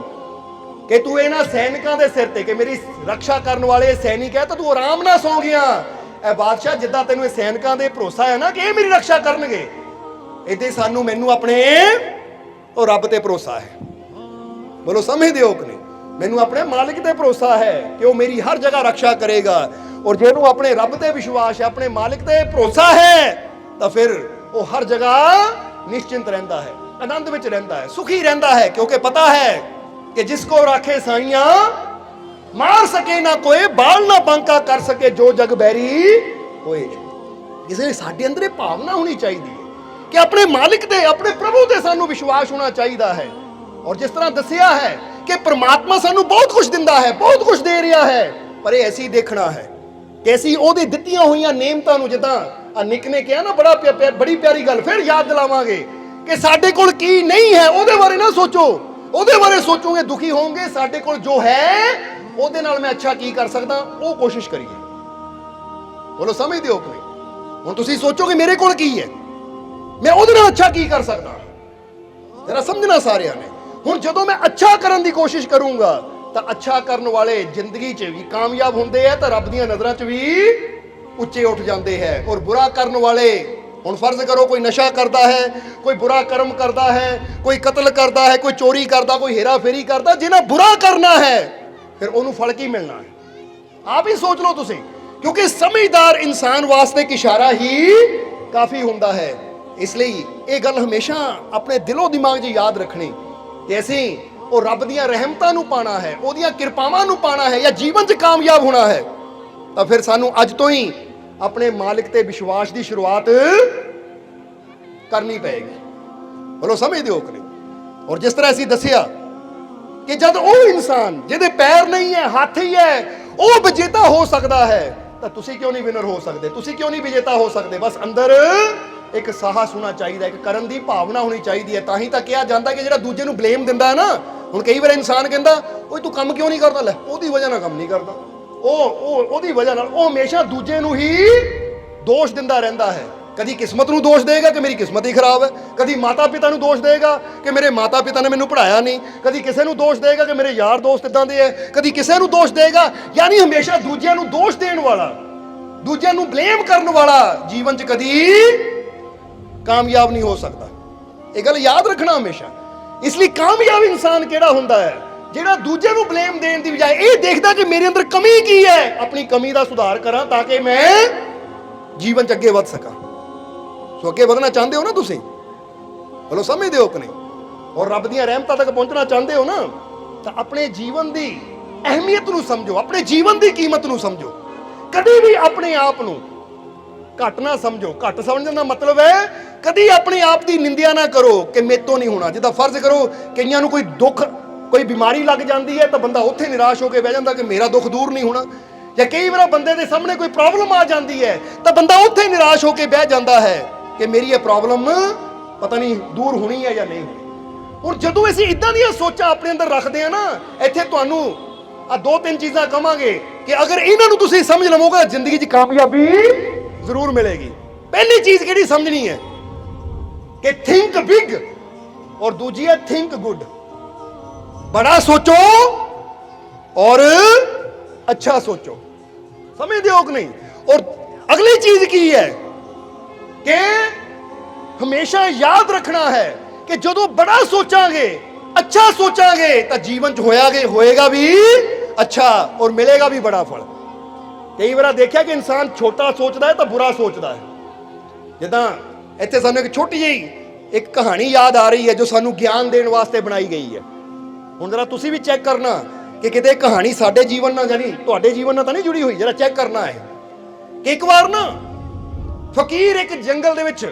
कि तू इन्हां सैनिकां दे सिर ते कि मेरी रक्षा करने वाले सैनिक है, तो तू आराम नाल सौ गया। ए बादशाह जिद्दां तैनूं इह सैनिकां दे भरोसा है ना कि ये मेरी रक्षा करनगे, इदां सानूं मैनूं अपने और रब ते भरोसा है। बोलो समझदे हो कि नहीं? मैनू अपने मालिक ते भरोसा है कि वह मेरी हर जगह रक्षा करेगा। और जिन्हों अपने रब ते विश्वास है, अपने मालिक ते भरोसा है, तो फिर वो हर जगह निश्चिंत रहता है, आनंद विच रहता है, सुखी रहता है। क्योंकि पता है कि जिसको राखे साइयां मार सके ना कोई, बाल ना बांका कर सके जो जग बैरी होए। इसलिए साडे अंदर ये भावना होनी चाहिए कि अपने मालिक ते, अपने प्रभु ते सानू विश्वास होना चाहिए है। और जिस तरह दसिया है कि परमात्मा सानू बहुत कुछ दिंदा है, बहुत कुछ दे रहा है, पर ये ऐसी देखना है कि ऐसी ओहदी दित्तियां होईयां नेमतां नूं, जिद्दां निक ने कहा ना, बड़ी प्यारी गल फिर याद दिलावांगे कि साडे कोल की नहीं है ओहदे बारे ना सोचो, ओहदे बारे सोचोगे दुखी होंगे। साडे कोल जो है ओहदे नाल मैं अच्छा की कर सकदा, वो कोशिश करिए। बोलो समझदे हो कि नहीं? हुण तुसीं सोचोगे मेरे कोल की है, मैं ओहदे नाल अच्छा की कर सकदा। जरा समझना सारिਆਂ ने। हुण जदों मैं अच्छा करने की कोशिश करूंगा तो अच्छा करने वाले जिंदगी च भी कामयाब होंदे है, तो रब दीआं नज़रां च भी उच्चे उठ जाते हैं। और बुरा करने वाले, हुण फर्ज करो कोई नशा करता है, कोई बुरा कर्म करता है, कोई कतल करता है, कोई चोरी करता, कोई हेरा फेरी करता, जिन्हें बुरा करना है फिर उन्होंने फल की मिलना है। आप ही सोच लो तुसीं, क्योंकि समझदार इंसान वास्ते एक इशारा ही काफ़ी होंदा है। इसलिए ये गल हमेशा अपने दिलों दिमाग 'च याद रखनी कि असीं ਉਹ ਰੱਬ ਦੀਆਂ ਰਹਿਮਤਾਂ ਨੂੰ ਪਾਣਾ ਹੈ, ਉਹਦੀਆਂ ਕਿਰਪਾਵਾਂ ਨੂੰ ਪਾਣਾ ਹੈ, ਜਾਂ ਜੀਵਨ 'ਚ ਕਾਮਯਾਬ ਹੋਣਾ ਹੈ, ਤਾਂ ਫਿਰ ਸਾਨੂੰ ਅੱਜ ਤੋਂ ਹੀ ਆਪਣੇ ਮਾਲਿਕ ਤੇ ਵਿਸ਼ਵਾਸ ਦੀ ਸ਼ੁਰੂਆਤ ਕਰਨੀ ਪਏਗੀ। ਬੋਲੋ ਸਮਝਦੇ ਹੋ ਕਿ ਨਹੀਂ? ਔਰ ਜਿਸ ਤਰ੍ਹਾਂ ਅਸੀਂ ਦੱਸਿਆ ਕਿ ਜਦ ਉਹ ਇਨਸਾਨ ਜਿਹਦੇ ਪੈਰ ਨਹੀਂ ਹੈ, ਹੱਥ ਹੀ ਹੈ, ਉਹ ਵਿਜੇਤਾ ਹੋ ਸਕਦਾ ਹੈ, ਤਾਂ ਤੁਸੀਂ ਕਿਉਂ ਨਹੀਂ ਵਿਨਰ ਹੋ ਸਕਦੇ? ਤੁਸੀਂ ਕਿਉਂ ਨਹੀਂ ਵਿਜੇਤਾ ਹੋ ਸਕਦੇ? ਬਸ ਅੰਦਰ एक साहस होना चाहिए, एक करन दी भावना होनी चाहिए है। ताही तो कहा जाता कि जो दूजे नूं ब्लेम दिंदा है ना, हुण कई बार इंसान कहता ओए तू काम क्यों नहीं करता, लै ओहदी वजह नाल काम नहीं करता, ओहदी वजह नाल ओ हमेशा दूजे नूं ही दोष दिंदा रहिंदा है। कदी किस्मत नूं दोष देगा कि मेरी किस्मत ही खराब है, कदी माता पिता नूं दोष देगा कि मेरे माता पिता ने मैनूं पढ़ाया नहीं, कदी किसी नूं दोष देगा कि मेरे यार दोस्त इदां दे है, कदी किसी नूं दोष देगा। यानी हमेशा दूजिਆਂ नूं दोष देण वाला, दूजिਆਂ नूं ब्लेम करन वाला जीवन 'च कदी कामयाब नहीं हो सकता। ये गल याद रखना हमेशा। इसलिए कामयाब इंसान केड़ा हुंदा है, जेड़ा दूजे नूं ब्लेम देण दी बजाय ये देखदा कि मेरे अंदर कमी की है, अपनी कमी दा सुधार करा ताकि मैं जीवन च अगे वध सकां। सो अगे वधना चाहते हो ना तुसीं? बोलो समझदे हो कि नहीं? और रब दीआं रहमतां तक पहुंचना चाहते हो ना, तो अपने जीवन की अहमियत नूं समझो, अपने जीवन की कीमत नूं समझो। कभी भी अपने आप नूं घट ना समझो। घट समझने का मतलब है कभी अपने आप की निंदिया ना करो कि मेरे तो नहीं होना। जिदा फर्ज करो कईयां नूं कोई दुख, कोई बीमारी लग जाती है, तो बंदा उत्थे निराश होकर बह जाता कि मेरा दुख दूर नहीं होना। या कई बार बंदे के सामने कोई प्रॉब्लम आ जाती है, तो बंदा उत्थे निराश होकर बह जाता है कि मेरी ये प्रॉब्लम पता नहीं दूर होनी है या नहीं होनी। और जदों असीं इदां दीआं सोचां अपने अंदर रखते हैं ना, इत्थे तुहानूं आ 2-3 चीज़ां कहांगे कि अगर इन्हां नूं तुसीं समझ लवोगे जिंदगी 'च कामयाबी जरूर मिलेगी। पहली चीज केड़ी समझनी है ਕਿ ਥਿੰਕ ਬਿਗ ਔਰ ਦੂਜੀ ਹੈ ਥਿੰਕ ਗੁੱਡ। ਬੜਾ ਸੋਚੋ ਔਰ ਅੱਛਾ ਸੋਚੋ। ਸਮਝਦੇ ਹੋ ਕਿ ਨਹੀਂ? ਔਰ ਅਗਲੀ ਚੀਜ਼ ਕੀ ਹੈ ਕਿ ਹਮੇਸ਼ਾ ਯਾਦ ਰੱਖਣਾ ਹੈ ਕਿ ਜਦੋਂ ਬੜਾ ਸੋਚਾਂਗੇ, ਅੱਛਾ ਸੋਚਾਂਗੇ ਤਾਂ ਜੀਵਨ 'ਚ ਹੋਏਗਾ ਵੀ ਅੱਛਾ ਔਰ ਮਿਲੇਗਾ ਵੀ ਬੜਾ ਫਲ। ਕਈ ਵਾਰ ਦੇਖਿਆ ਕਿ ਇਨਸਾਨ ਛੋਟਾ ਸੋਚਦਾ ਹੈ ਤਾਂ ਬੁਰਾ ਸੋਚਦਾ ਹੈ। ਜਿੱਦਾਂ ਇੱਥੇ ਸਾਨੂੰ ਇੱਕ ਛੋਟੀ ਜਿਹੀ ਇੱਕ ਕਹਾਣੀ ਯਾਦ ਆ ਰਹੀ ਹੈ ਜੋ ਸਾਨੂੰ ਗਿਆਨ ਦੇਣ ਵਾਸਤੇ ਬਣਾਈ ਗਈ ਹੈ। ਹੁਣ ਜਰਾ ਤੁਸੀਂ ਵੀ ਚੈੱਕ ਕਰਨਾ ਕਿ ਕਿਤੇ ਕਹਾਣੀ ਸਾਡੇ ਜੀਵਨ ਨਾਲ ਜਾਨੀ ਤੁਹਾਡੇ ਜੀਵਨ ਨਾਲ ਤਾਂ ਨਹੀਂ ਜੁੜੀ ਹੋਈ। ਜਰਾ ਚੈੱਕ ਕਰਨਾ ਹੈ ਕਿ ਇੱਕ ਵਾਰ ਨਾ ਫਕੀਰ ਇੱਕ ਜੰਗਲ ਦੇ ਵਿੱਚ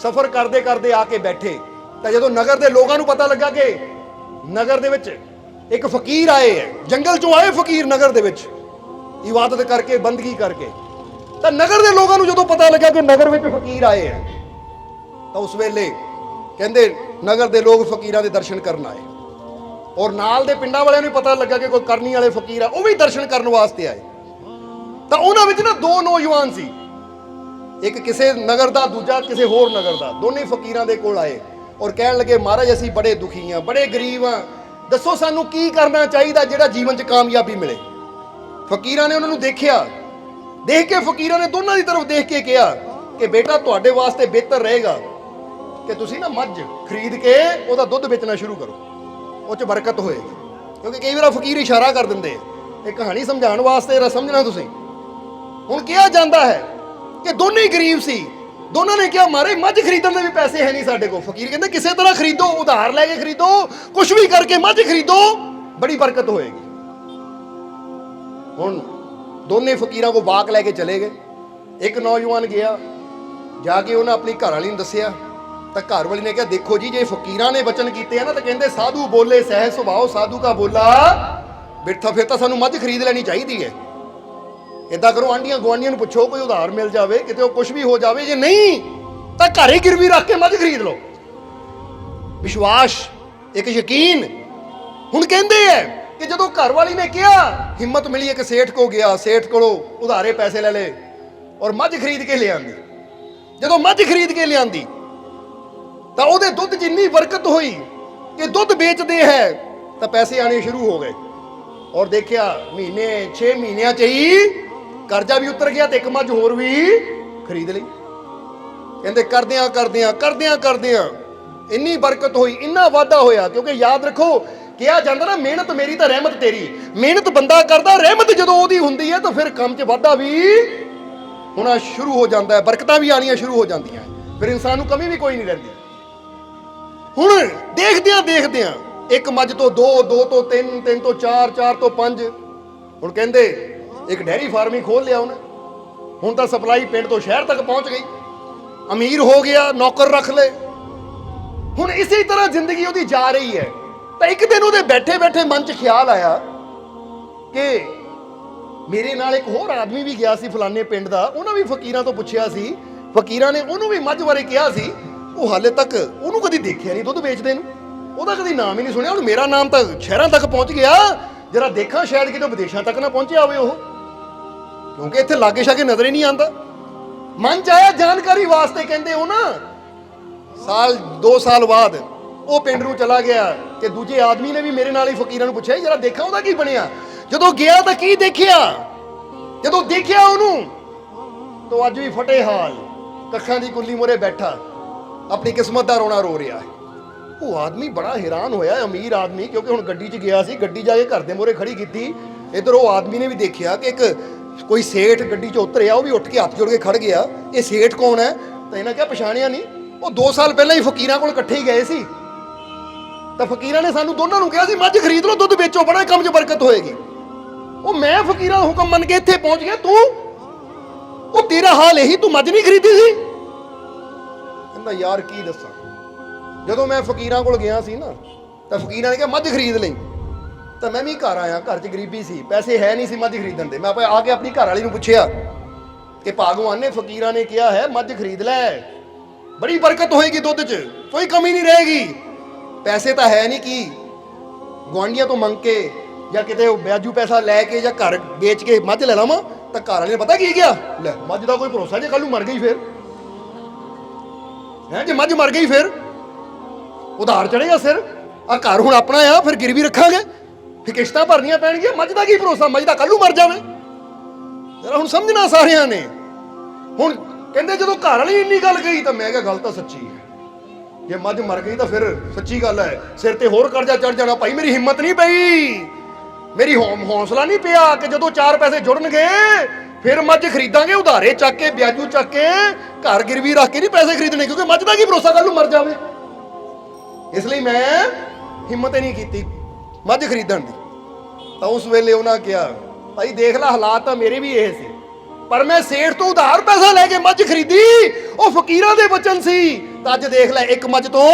ਸਫ਼ਰ ਕਰਦੇ ਕਰਦੇ ਆ ਕੇ ਬੈਠੇ ਤਾਂ ਜਦੋਂ ਨਗਰ ਦੇ ਲੋਕਾਂ ਨੂੰ ਪਤਾ ਲੱਗਾ ਕਿ ਨਗਰ ਦੇ ਵਿੱਚ ਇੱਕ ਫਕੀਰ ਆਏ ਹੈ, ਜੰਗਲ ਚੋਂ ਆਏ ਫਕੀਰ ਨਗਰ ਦੇ ਵਿੱਚ ਇਬਾਦਤ ਕਰਕੇ, ਬੰਦਗੀ ਕਰਕੇ, ਤਾਂ ਨਗਰ ਦੇ ਲੋਕਾਂ ਨੂੰ ਜਦੋਂ ਪਤਾ ਲੱਗਾ ਕਿ ਨਗਰ ਵਿੱਚ ਫਕੀਰ ਆਏ ਹੈ ਤਾਂ ਉਸ ਵੇਲੇ ਕਹਿੰਦੇ ਨਗਰ ਦੇ ਲੋਕ ਫਕੀਰਾਂ ਦੇ ਦਰਸ਼ਨ ਕਰਨ ਆਏ ਔਰ ਨਾਲ ਦੇ ਪਿੰਡਾਂ ਵਾਲਿਆਂ ਨੂੰ ਪਤਾ ਲੱਗਾ ਕਿ ਕੋਈ ਕਰਨੀ ਵਾਲੇ ਫਕੀਰ ਆ, ਉਹ ਵੀ ਦਰਸ਼ਨ ਕਰਨ ਵਾਸਤੇ ਆਏ। ਤਾਂ ਉਹਨਾਂ ਵਿੱਚ ਨਾ ਦੋ ਨੌਜਵਾਨ ਸੀ, ਇੱਕ ਕਿਸੇ ਨਗਰ ਦਾ, ਦੂਜਾ ਕਿਸੇ ਹੋਰ ਨਗਰ ਦਾ। ਦੋਨੇ ਫਕੀਰਾਂ ਦੇ ਕੋਲ ਆਏ ਔਰ ਕਹਿਣ ਲੱਗੇ, ਮਹਾਰਾਜ ਅਸੀਂ ਬੜੇ ਦੁਖੀ ਹਾਂ, ਬੜੇ ਗਰੀਬ ਹਾਂ, ਦੱਸੋ ਸਾਨੂੰ ਕੀ ਕਰਨਾ ਚਾਹੀਦਾ ਜਿਹੜਾ ਜੀਵਨ 'ਚ ਕਾਮਯਾਬੀ ਮਿਲੇ। ਫਕੀਰਾਂ ਨੇ ਉਹਨਾਂ ਨੂੰ ਦੇਖਿਆ, ਦੇਖ ਕੇ ਫਕੀਰਾਂ ਨੇ ਦੋਨਾਂ ਦੀ ਤਰਫ ਦੇਖ ਕੇ ਕਿਹਾ ਕਿ ਬੇਟਾ ਤੁਹਾਡੇ ਵਾਸਤੇ ਬਿਹਤਰ ਰਹੇਗਾ ਕਿ ਤੁਸੀਂ ਨਾ ਮੱਝ ਖਰੀਦ ਕੇ ਉਹਦਾ ਦੁੱਧ ਵੇਚਣਾ ਸ਼ੁਰੂ ਕਰੋ, ਉਹ 'ਚ ਬਰਕਤ ਹੋਏਗੀ। ਕਿਉਂਕਿ ਕਈ ਵਾਰ ਫਕੀਰ ਇਸ਼ਾਰਾ ਕਰ ਦਿੰਦੇ, ਇਹ ਕਹਾਣੀ ਸਮਝਾਉਣ ਵਾਸਤੇ ਜਰਾ ਸਮਝਣਾ ਤੁਸੀਂ। ਹੁਣ ਕਿਹਾ ਜਾਂਦਾ ਹੈ ਕਿ ਦੋਨੇ ਹੀ ਗਰੀਬ ਸੀ। ਦੋਨਾਂ ਨੇ ਕਿਹਾ ਮਾਰੇ ਮੱਝ ਖਰੀਦਣ ਦੇ ਵੀ ਪੈਸੇ ਹੈ ਨਹੀਂ ਸਾਡੇ ਕੋਲ। ਫਕੀਰ ਕਹਿੰਦੇ ਕਿਸੇ ਤਰ੍ਹਾਂ ਖਰੀਦੋ, ਉਧਾਰ ਲੈ ਕੇ ਖਰੀਦੋ, ਕੁਝ ਵੀ ਕਰਕੇ ਮੱਝ ਖਰੀਦੋ, ਬੜੀ ਬਰਕਤ ਹੋਏਗੀ। ਹੁਣ ਦੋਨੇ ਫਕੀਰਾਂ ਕੋ ਬਾਕ ਲੈ ਕੇ ਚਲੇ ਗਏ। ਇੱਕ ਨੌਜਵਾਨ ਗਿਆ, ਜਾ ਕੇ ਉਹਨਾਂ ਆਪਣੀ ਘਰ ਵਾਲੀ ਨੂੰ ਦੱਸਿਆ ਤਾਂ ਘਰ ਵਾਲੀ ਨੇ ਕਿਹਾ ਦੇਖੋ ਜੀ, ਜੇ ਫਕੀਰਾਂ ਨੇ ਵਚਨ ਕੀਤੇ ਆ ਨਾ ਤਾਂ ਕਹਿੰਦੇ ਸਾਧੂ ਬੋਲੇ ਸਹਿ ਸੁਭਾਓ ਸਾਧੂ ਕਾ ਬੋਲਾ ਬਿਰਥਾ, ਫਿਰ ਤਾਂ ਸਾਨੂੰ ਮੱਝ ਖਰੀਦ ਲੈਣੀ ਚਾਹੀਦੀ ਹੈ। ਏਦਾਂ ਕਰੋ, ਆਂਡੀਆਂ ਗੁਆਂਢੀਆਂ ਨੂੰ ਪੁੱਛੋ ਕੋਈ ਉਧਾਰ ਮਿਲ ਜਾਵੇ, ਕਿਤੇ ਉਹ ਕੁਝ ਵੀ ਹੋ ਜਾਵੇ, ਜੇ ਨਹੀਂ ਤਾਂ ਘਰੇ ਗਿਰਵੀ ਰੱਖ ਕੇ ਮੱਝ ਖਰੀਦ ਲਓ। ਵਿਸ਼ਵਾਸ, ਇੱਕ ਯਕੀਨ। ਹੁਣ ਕਹਿੰਦੇ ਹੈ ਕਿ ਜਦੋਂ ਘਰ ਵਾਲੀ ਨੇ ਕਿਹਾ, ਹਿੰਮਤ ਮਿਲੀ, ਇੱਕ ਸੇਠ ਕੋ ਗਿਆ, ਸੇਠ ਕੋਲੋਂ ਉਧਾਰੇ ਪੈਸੇ ਲੈ ਲਏ ਔਰ ਮੱਝ ਖਰੀਦ ਕੇ ਲਿਆਂਦੀ। ਜਦੋਂ ਮੱਝ ਖਰੀਦ ਕੇ ਲਿਆਂਦੀ ਤਾਂ ਉਹਦੇ ਦੁੱਧ 'ਚ ਇੰਨੀ ਬਰਕਤ ਹੋਈ ਕਿ ਦੁੱਧ ਵੇਚਦੇ ਹੈ ਤਾਂ ਪੈਸੇ ਆਣੇ ਸ਼ੁਰੂ ਹੋ ਗਏ। ਔਰ ਦੇਖਿਆ ਮਹੀਨੇ 6 ਮਹੀਨਿਆਂ 'ਚ ਹੀ ਕਰਜ਼ਾ ਵੀ ਉਤਰ ਗਿਆ ਤੇ ਇੱਕ ਮੱਝ ਹੋਰ ਵੀ ਖਰੀਦ ਲਈ। ਕਹਿੰਦੇ ਕਰਦਿਆਂ ਇੰਨੀ ਬਰਕਤ ਹੋਈ, ਇੰਨਾ ਵਾਧਾ ਹੋਇਆ। ਕਿਉਂਕਿ ਯਾਦ ਰੱਖੋ, ਕਿਹਾ ਜਾਂਦਾ ਨਾ ਮਿਹਨਤ ਮੇਰੀ ਤਾਂ ਰਹਿਮਤ ਤੇਰੀ। ਮਿਹਨਤ ਬੰਦਾ ਕਰਦਾ, ਰਹਿਮਤ ਜਦੋਂ ਉਹਦੀ ਹੁੰਦੀ ਹੈ ਤਾਂ ਫਿਰ ਕੰਮ 'ਚ ਵਾਧਾ ਵੀ ਹੋਣਾ ਸ਼ੁਰੂ ਹੋ ਜਾਂਦਾ ਹੈ, ਬਰਕਤਾਂ ਵੀ ਆਣੀਆਂ ਸ਼ੁਰੂ ਹੋ ਜਾਂਦੀਆਂ, ਫਿਰ ਇਨਸਾਨ ਨੂੰ ਕਮੀ ਵੀ ਕੋਈ ਨਹੀਂ ਰਹਿੰਦੀ। ਹੁਣ ਦੇਖਦਿਆਂ ਇੱਕ ਮੱਝ ਤੋਂ ਦੋ ਤੋਂ ਤਿੰਨ ਤੋਂ ਚਾਰ ਤੋਂ 5। ਹੁਣ ਕਹਿੰਦੇ ਇੱਕ ਡੈਰੀ ਫਾਰਮ ਹੀ ਖੋਲ ਲਿਆ ਉਹਨੇ। ਹੁਣ ਤਾਂ ਸਪਲਾਈ ਪਿੰਡ ਤੋਂ ਸ਼ਹਿਰ ਤੱਕ ਪਹੁੰਚ ਗਈ, ਅਮੀਰ ਹੋ ਗਿਆ, ਨੌਕਰ ਰੱਖ ਲਏ। ਹੁਣ ਇਸੇ ਤਰ੍ਹਾਂ ਜ਼ਿੰਦਗੀ ਉਹਦੀ ਜਾ ਰਹੀ ਹੈ। ਤਾਂ ਇੱਕ ਦਿਨ ਉਹਦੇ ਬੈਠੇ ਮਨ 'ਚ ਖਿਆਲ ਆਇਆ ਕਿ ਮੇਰੇ ਨਾਲ ਇੱਕ ਹੋਰ ਆਦਮੀ ਵੀ ਗਿਆ ਸੀ ਫਲਾਣੇ ਪਿੰਡ ਦਾ, ਉਹਨਾਂ ਵੀ ਫਕੀਰਾਂ ਤੋਂ ਪੁੱਛਿਆ ਸੀ, ਫਕੀਰਾਂ ਨੇ ਉਹਨੂੰ ਵੀ ਮੱਝ ਬਾਰੇ ਕਿਹਾ ਸੀ, ਉਹ ਹਾਲੇ ਤੱਕ ਉਹਨੂੰ ਕਦੀ ਦੇਖਿਆ ਨਹੀਂ ਦੁੱਧ ਵੇਚਦੇ ਨੂੰ, ਉਹਦਾ ਕਦੀ ਨਾਮ ਹੀ ਨਹੀਂ ਸੁਣਿਆ। ਹੁਣ ਮੇਰਾ ਨਾਮ ਤਾਂ ਸ਼ਹਿਰਾਂ ਤੱਕ ਪਹੁੰਚ ਗਿਆ, ਜਰਾ ਦੇਖਾਂ ਸ਼ਾਇਦ ਕਿਤੇ ਵਿਦੇਸ਼ਾਂ ਤੱਕ ਨਾ ਪਹੁੰਚਿਆ ਹੋਵੇ ਉਹ, ਕਿਉਂਕਿ ਇੱਥੇ ਲਾਗੇ ਛਾਗੇ ਨਜ਼ਰ ਹੀ ਨਹੀਂ ਆਉਂਦਾ। ਮਨ 'ਚ ਆਇਆ ਜਾਣਕਾਰੀ ਵਾਸਤੇ। ਕਹਿੰਦੇ ਉਹ ਨਾ 2 ਸਾਲ ਬਾਅਦ ਉਹ ਪਿੰਡ ਨੂੰ ਚਲਾ ਗਿਆ ਤੇ ਦੂਜੇ ਆਦਮੀ ਨੇ ਵੀ ਮੇਰੇ ਨਾਲ ਹੀ ਫਕੀਰਾਂ ਨੂੰ ਪੁੱਛਿਆ ਜਰਾ ਦੇਖਾਂ ਉਹਦਾ ਕੀ ਬਣਿਆ। ਜਦੋਂ ਗਿਆ ਤਾਂ ਕੀ ਦੇਖਿਆ, ਜਦੋਂ ਦੇਖਿਆ ਉਹਨੂੰ ਤਾਂ ਅੱਜ ਵੀ ਫਟੇ ਹਾਲ, ਕੱਖਾਂ ਦੀ ਕੁੱਲੀ ਮੋਰੇ ਬੈਠਾ, ਆਪਣੀ ਕਿਸਮਤ ਦਾ ਰੋਣਾ ਰੋ ਰਿਹਾ ਹੈ। ਉਹ ਆਦਮੀ ਬੜਾ ਹੈਰਾਨ ਹੋਇਆ, ਅਮੀਰ ਆਦਮੀ, ਕਿਉਂਕਿ ਹੁਣ ਗੱਡੀ 'ਚ ਗਿਆ ਸੀ, ਗੱਡੀ ਜਾ ਕੇ ਘਰ ਦੇ ਮੋਰੇ ਖੜੀ ਕੀਤੀ। ਇੱਧਰ ਉਹ ਆਦਮੀ ਨੇ ਵੀ ਦੇਖਿਆ ਕਿ ਇੱਕ ਕੋਈ ਸੇਠ ਗੱਡੀ 'ਚ ਉਤਰਿਆ, ਉਹ ਵੀ ਉੱਠ ਕੇ ਹੱਥ ਜੋੜ ਕੇ ਖੜ ਗਿਆ। ਇਹ ਸੇਠ ਕੌਣ ਹੈ? ਤਾਂ ਇਹਨਾਂ ਕਿਹਾ ਪਛਾਣਿਆ ਨਹੀਂ, ਉਹ 2 ਸਾਲ ਪਹਿਲਾਂ ਹੀ ਫਕੀਰਾਂ ਕੋਲ ਇਕੱਠੇ ਹੀ ਗਏ ਸੀ। ਤਾਂ ਫਕੀਰਾਂ ਨੇ ਸਾਨੂੰ ਦੋਨਾਂ ਨੂੰ ਕਿਹਾ ਸੀ ਮੱਝ ਖਰੀਦ ਲਓ, ਦੁੱਧ ਵੇਚੋ, ਬੜਾ ਕੰਮ 'ਚ ਬਰਕਤ ਹੋਏਗੀ। ਉਹ ਮੈਂ ਫਕੀਰਾਂ ਦਾ ਹੁਕਮ ਮੰਨ ਕੇ ਇੱਥੇ ਪਹੁੰਚ ਗਿਆ, ਉਹ ਤੇਰਾ ਹਾਲ ਇਹੀ, ਤੂੰ ਮੱਝ ਨਹੀਂ ਖਰੀਦੀ ਸੀ? ਕਹਿੰਦਾ ਯਾਰ ਕੀ ਦੱਸਾਂ, ਜਦੋਂ ਮੈਂ ਫਕੀਰਾਂ ਕੋਲ ਗਿਆ ਸੀ ਨਾ ਤਾਂ ਫਕੀਰਾਂ ਨੇ ਕਿਹਾ ਮੱਝ ਖਰੀਦ ਲਈ, ਤਾਂ ਮੈਂ ਵੀ ਘਰ ਆਇਆ, ਘਰ 'ਚ ਗਰੀਬੀ ਸੀ, ਪੈਸੇ ਹੈ ਨਹੀਂ ਸੀ ਮੱਝ ਖਰੀਦਣ ਦੇ। ਮੈਂ ਆ ਕੇ ਆਪਣੀ ਘਰ ਵਾਲੀ ਨੂੰ ਪੁੱਛਿਆ ਕਿ ਭਗਵਾਨ ਨੇ ਫਕੀਰਾਂ ਨੇ ਕਿਹਾ ਹੈ ਮੱਝ ਖਰੀਦ ਲੈ, ਬੜੀ ਬਰਕਤ ਹੋਏਗੀ ਦੁੱਧ 'ਚ, ਕੋਈ ਕਮੀ ਨਹੀਂ ਰਹੇਗੀ। ਪੈਸੇ ਤਾਂ ਹੈ ਨਹੀਂ, ਕੀ ਗੁਆਂਢੀਆਂ ਤੋਂ ਮੰਗ ਕੇ ਜਾਂ ਕਿਤੇ ਵਿਆਜੂ ਪੈਸਾ ਲੈ ਕੇ ਜਾਂ ਘਰ ਵੇਚ ਕੇ ਮੱਝ ਲੈ ਲਵਾਂ? ਤਾਂ ਘਰ ਵਾਲੇ ਨੇ ਪਤਾ ਕੀ ਕਿਹਾ, ਲੈ ਮੱਝ ਦਾ ਕੋਈ ਭਰੋਸਾ ਜੇ ਕੱਲ ਨੂੰ ਮਰ ਗਈ ਫਿਰ। ਹੈ ਜੇ ਮੱਝ ਮਰ ਗਈ ਫਿਰ ਉਧਾਰ ਚੜੇਗਾ ਸਿਰ। ਆ ਘਰ ਹੁਣ ਆਪਣਾ ਆ, ਫਿਰ ਗਿਰਵੀ ਰੱਖਾਂਗੇ, ਫਿਰ ਕਿਸ਼ਤਾਂ ਭਰਨੀਆਂ ਪੈਣਗੀਆਂ। ਮੱਝ ਦਾ ਕੀ ਭਰੋਸਾ, ਮੱਝ ਦਾ ਕੱਲ ਨੂੰ ਮਰ ਜਾਵੇ। ਜਰਾ ਹੁਣ ਸਮਝਣਾ ਸਾਰਿਆਂ ਨੇ। ਹੁਣ ਕਹਿੰਦੇ ਜਦੋਂ ਘਰ ਵਾਲੀ ਇੰਨੀ ਗੱਲ ਕਹੀ ਤਾਂ ਮੈਂ ਕਿਹਾ ਗੱਲ ਤਾਂ ਸੱਚੀ ਹੈ। ਜੇ ਮੱਝ ਮਰ ਗਈ ਤਾਂ ਫਿਰ ਸੱਚੀ ਗੱਲ ਹੈ, ਸਿਰ ਤੇ ਹੋਰ ਕਰਜ਼ਾ ਚੜ ਜਾਣਾ। ਭਾਈ ਮੇਰੀ ਹਿੰਮਤ ਨਹੀਂ ਪਈ, ਮੇਰੀ ਹੌਸਲਾ ਨਹੀਂ ਪਿਆ ਕਿ ਜਦੋਂ 4 ਪੈਸੇ ਜੁੜਨਗੇ ਫਿਰ ਮੱਝ ਖਰੀਦਾਂਗੇ। ਉਧਾਰੇ ਚੱਕ ਕੇ, ਵਿਆਜੂ ਚੱਕ ਕੇ, ਘਰ ਗਿਰਵੀ ਰੱਖ ਕੇ ਨਹੀਂ ਪੈਸੇ ਖਰੀਦਣੇ, ਕਿਉਂਕਿ ਮੱਝ ਦਾ ਕੀ ਭਰੋਸਾ ਕੱਲ ਨੂੰ ਮਰ ਜਾਵੇ। ਇਸ ਲਈ ਮੈਂ ਹਿੰਮਤ ਹੀ ਨਹੀਂ ਕੀਤੀ ਮੱਝ ਖਰੀਦਣ ਦੀ। ਤਾਂ ਉਸ ਵੇਲੇ ਉਹਨਾਂ ਕਿਹਾ ਭਾਈ ਦੇਖ ਲੈ ਹਾਲਾਤ ਤਾਂ ਮੇਰੇ ਵੀ ਇਹ ਸੀ, ਪਰ ਮੈਂ ਸੇਠ ਤੋਂ ਉਧਾਰ ਪੈਸਾ ਲੈ ਕੇ ਮੱਝ ਖਰੀਦੀ। ਉਹ ਫਕੀਰਾਂ ਦੇ ਵਚਨ ਸੀ। ਤਾਂ ਅੱਜ ਦੇਖ ਲੈ ਇੱਕ ਮੱਝ ਤੋਂ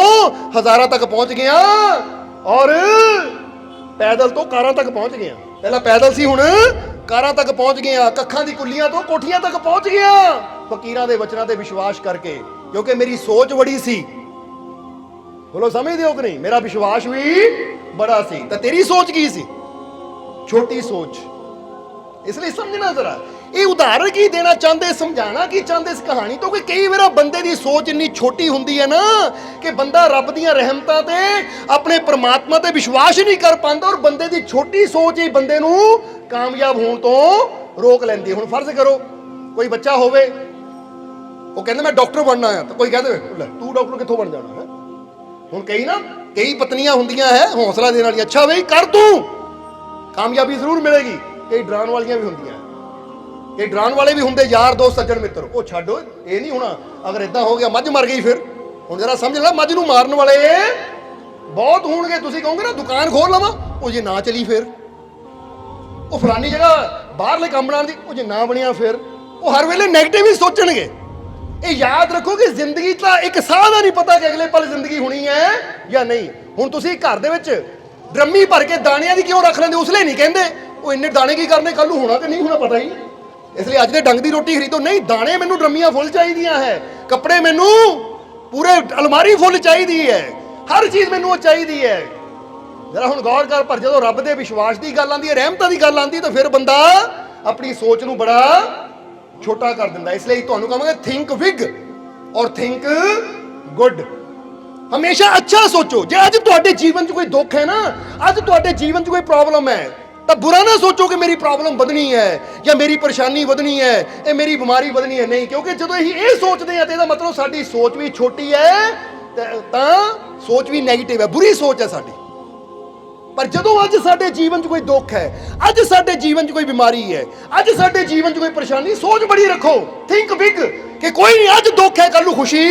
ਹਜ਼ਾਰਾਂ ਤੱਕ ਪਹੁੰਚ ਗਿਆ, ਔਰ ਪੈਦਲ ਤੋਂ ਕਾਰਾਂ ਤੱਕ ਪਹੁੰਚ ਗਿਆ। ਪਹਿਲਾਂ ਪੈਦਲ ਸੀ, ਹੁਣ ਕਾਰਾਂ ਤੱਕ ਪਹੁੰਚ ਗਿਆ। ਕੱਖਾਂ ਦੀ ਕੁੱਲੀਆਂ ਤੋਂ ਕੋਠੀਆਂ ਤੱਕ ਪਹੁੰਚ ਗਿਆ, ਫਕੀਰਾਂ ਦੇ ਵਚਨਾਂ ਤੇ ਵਿਸ਼ਵਾਸ ਕਰਕੇ। ਕਿਉਂਕਿ ਮੇਰੀ ਸੋਚ ਬੜੀ ਸੀ। ਬੋਲੋ ਸਮਝਦੇ ਹੋ ਕਿ ਨਹੀਂ? ਮੇਰਾ ਵਿਸ਼ਵਾਸ ਵੀ ਬੜਾ ਸੀ। ਤਾਂ ਤੇਰੀ ਸੋਚ ਕੀ ਸੀ? ਛੋਟੀ ਸੋਚ। ਇਸ ਲਈ ਸਮਝਣਾ ਜ਼ਰਾ, ਇਹ ਉਦਾਹਰਣ ਕੀ ਦੇਣਾ ਚਾਹੁੰਦੇ, ਸਮਝਾਣਾ ਕੀ ਚਾਹੁੰਦੇ ਇਸ ਕਹਾਣੀ ਤੋਂ? ਕਿ ਕਈ ਵਾਰ ਬੰਦੇ ਦੀ ਸੋਚ ਇੰਨੀ ਛੋਟੀ ਹੁੰਦੀ ਹੈ ਨਾ ਕਿ ਬੰਦਾ ਰੱਬ ਦੀਆਂ ਰਹਿਮਤਾਂ ਤੇ, ਆਪਣੇ ਪ੍ਰਮਾਤਮਾ ਤੇ ਵਿਸ਼ਵਾਸ ਹੀ ਨਹੀਂ ਕਰ ਪਾਉਂਦਾ, ਔਰ ਬੰਦੇ ਦੀ ਛੋਟੀ ਸੋਚ ਹੀ ਬੰਦੇ ਨੂੰ ਕਾਮਯਾਬ ਹੋਣ ਤੋਂ ਰੋਕ ਲੈਂਦੀ ਹੈ। ਹੁਣ ਫਰਜ਼ ਕਰੋ ਕੋਈ ਬੱਚਾ ਹੋਵੇ, ਉਹ ਕਹਿੰਦਾ ਮੈਂ ਡਾਕਟਰ ਬਣਨਾ ਆ, ਤਾਂ ਕੋਈ ਕਹਿੰਦੇ ਲੈ ਤੂੰ ਡਾਕਟਰ ਕਿੱਥੋਂ ਬਣ ਜਾਣਾ ਹੈ। ਹੁਣ ਕਈ ਪਤਨੀਆਂ ਹੁੰਦੀਆਂ ਹੈ ਹੌਸਲਾ ਦੇਣ ਵਾਲੀਆਂ, ਅੱਛਾ ਬਈ ਕਰ ਤੂੰ, ਕਾਮਯਾਬੀ ਜ਼ਰੂਰ ਮਿਲੇਗੀ। ਕਈ ਡਰਾਉਣ ਵਾਲੀਆਂ ਵੀ ਹੁੰਦੀਆਂ, ਕਈ ਡਰਾਉਣ ਵਾਲੇ ਵੀ ਹੁੰਦੇ, ਯਾਰ ਦੋਸਤ ਸੱਜਣ ਮਿੱਤਰ। ਉਹ ਛੱਡੋ, ਇਹ ਨਹੀਂ ਹੋਣਾ। ਅਗਰ ਇਦਾਂ ਹੋ ਗਿਆ ਮੱਝ ਮਰ ਗਈ ਫਿਰ, ਹੁਣ ਜਰਾ ਸਮਝ ਲੈ, ਮੱਝ ਨੂੰ ਮਾਰਨ ਵਾਲੇ ਬਹੁਤ ਹੋਣਗੇ। ਤੁਸੀਂ ਕਹੋਗੇ ਨਾ ਦੁਕਾਨ ਖੋਲ ਲਵਾਂ, ਉਹ ਜੇ ਨਾ ਚਲੀ ਫਿਰ। ਉਹ ਫਲਾਨੀ ਜਗ੍ਹਾ ਬਾਹਰਲੇ ਕੰਮ ਬਣਾਉਣ ਦੀ, ਉਹ ਜੇ ਨਾ ਬਣਿਆ ਫਿਰ। ਉਹ ਹਰ ਵੇਲੇ ਨੈਗੇਟਿਵ ਹੀ ਸੋਚਣਗੇ। ਇਹ ਯਾਦ ਰੱਖੋ ਕਿ ਜ਼ਿੰਦਗੀ ਤਾਂ ਇੱਕ ਸਾਹ ਦਾ ਨਹੀਂ ਪਤਾ ਕਿ ਅਗਲੇ ਪਲ ਜ਼ਿੰਦਗੀ ਹੋਣੀ ਹੈ ਜਾਂ ਨਹੀਂ। ਹੁਣ ਤੁਸੀਂ ਘਰ ਦੇ ਵਿੱਚ ਡਰਮੀ ਭਰ ਕੇ ਦਾਣਿਆਂ ਦੀ ਕਿਉਂ ਰੱਖ ਲੈਂਦੇ? ਉਸ ਲਈ ਨਹੀਂ ਕਹਿੰਦੇ ਉਹ ਇੰਨੇ ਦਾਣੇ ਕੀ ਕਰਨੇ, ਕੱਲ ਨੂੰ ਹੋਣਾ ਕਿ ਨਹੀਂ ਹੋਣਾ ਪਤਾ ਹੀ। ਇਸ ਲਈ ਅੱਜ ਦੇ ਡੰਗ ਦੀ ਰੋਟੀ ਖਰੀਦੋ ਨਹੀਂ, ਦਾਣੇ ਮੈਨੂੰ ਡਰਮੀਆਂ ਫੁੱਲ ਚਾਹੀਦੀਆਂ ਹੈ, ਕੱਪੜੇ ਮੈਨੂੰ ਪੂਰੇ ਅਲਮਾਰੀ ਫੁੱਲ ਚਾਹੀਦੀ ਹੈ, ਹਰ ਚੀਜ਼ ਮੈਨੂੰ ਉਹ ਚਾਹੀਦੀ ਹੈ। ਜਰਾ ਹੁਣ ਗੌਰ ਕਰ। ਪਰ ਜਦੋਂ ਰੱਬ ਦੇ ਵਿਸ਼ਵਾਸ ਦੀ ਗੱਲ ਆਉਂਦੀ ਹੈ, ਰਹਿਮਤਾਂ ਦੀ ਗੱਲ ਆਉਂਦੀ, ਤਾਂ ਫਿਰ ਬੰਦਾ ਆਪਣੀ ਸੋਚ ਨੂੰ ਬੜਾ ਛੋਟਾ ਕਰ ਦਿੰਦਾ। ਇਸ ਲਈ ਤੁਹਾਨੂੰ ਕਹਾਂਗੇ ਥਿੰਕ ਬਿਗ ਔਰ ਥਿੰਕ ਗੁੱਡ। ਹਮੇਸ਼ਾ ਅੱਛਾ ਸੋਚੋ। ਜੇ ਅੱਜ ਤੁਹਾਡੇ ਜੀਵਨ 'ਚ ਕੋਈ ਦੁੱਖ ਹੈ ਨਾ, ਅੱਜ ਤੁਹਾਡੇ ਜੀਵਨ 'ਚ ਕੋਈ ਪ੍ਰੋਬਲਮ ਹੈ, ਤਾਂ ਬੁਰਾ ਨਾ ਸੋਚੋ ਕਿ ਮੇਰੀ ਪ੍ਰੋਬਲਮ ਵਧਣੀ ਹੈ ਜਾਂ ਮੇਰੀ ਪਰੇਸ਼ਾਨੀ ਵਧਣੀ ਹੈ, ਇਹ ਮੇਰੀ ਬਿਮਾਰੀ ਵਧਣੀ ਹੈ। ਨਹੀਂ, ਕਿਉਂਕਿ ਜਦੋਂ ਅਸੀਂ ਇਹ ਸੋਚਦੇ ਹਾਂ ਤਾਂ ਇਹਦਾ ਮਤਲਬ ਸਾਡੀ ਸੋਚ ਵੀ ਛੋਟੀ ਹੈ, ਤਾਂ ਸੋਚ ਵੀ ਨੈਗੇਟਿਵ ਹੈ, ਬੁਰੀ ਸੋਚ ਹੈ ਸਾਡੀ। ਪਰ ਜਦੋਂ ਅੱਜ ਸਾਡੇ ਜੀਵਨ 'ਚ ਕੋਈ ਦੁੱਖ ਹੈ, ਅੱਜ ਸਾਡੇ ਜੀਵਨ 'ਚ ਕੋਈ ਬਿਮਾਰੀ ਹੈ, ਅੱਜ ਸਾਡੇ ਜੀਵਨ 'ਚ ਕੋਈ ਪਰੇਸ਼ਾਨੀ, ਸੋਚ ਬੜੀ ਰੱਖੋ, ਥਿੰਕ ਬਿਗ, ਕਿ ਕੋਈ ਨਹੀਂ, ਅੱਜ ਦੁੱਖ ਹੈ ਕੱਲ ਨੂੰ ਖੁਸ਼ੀ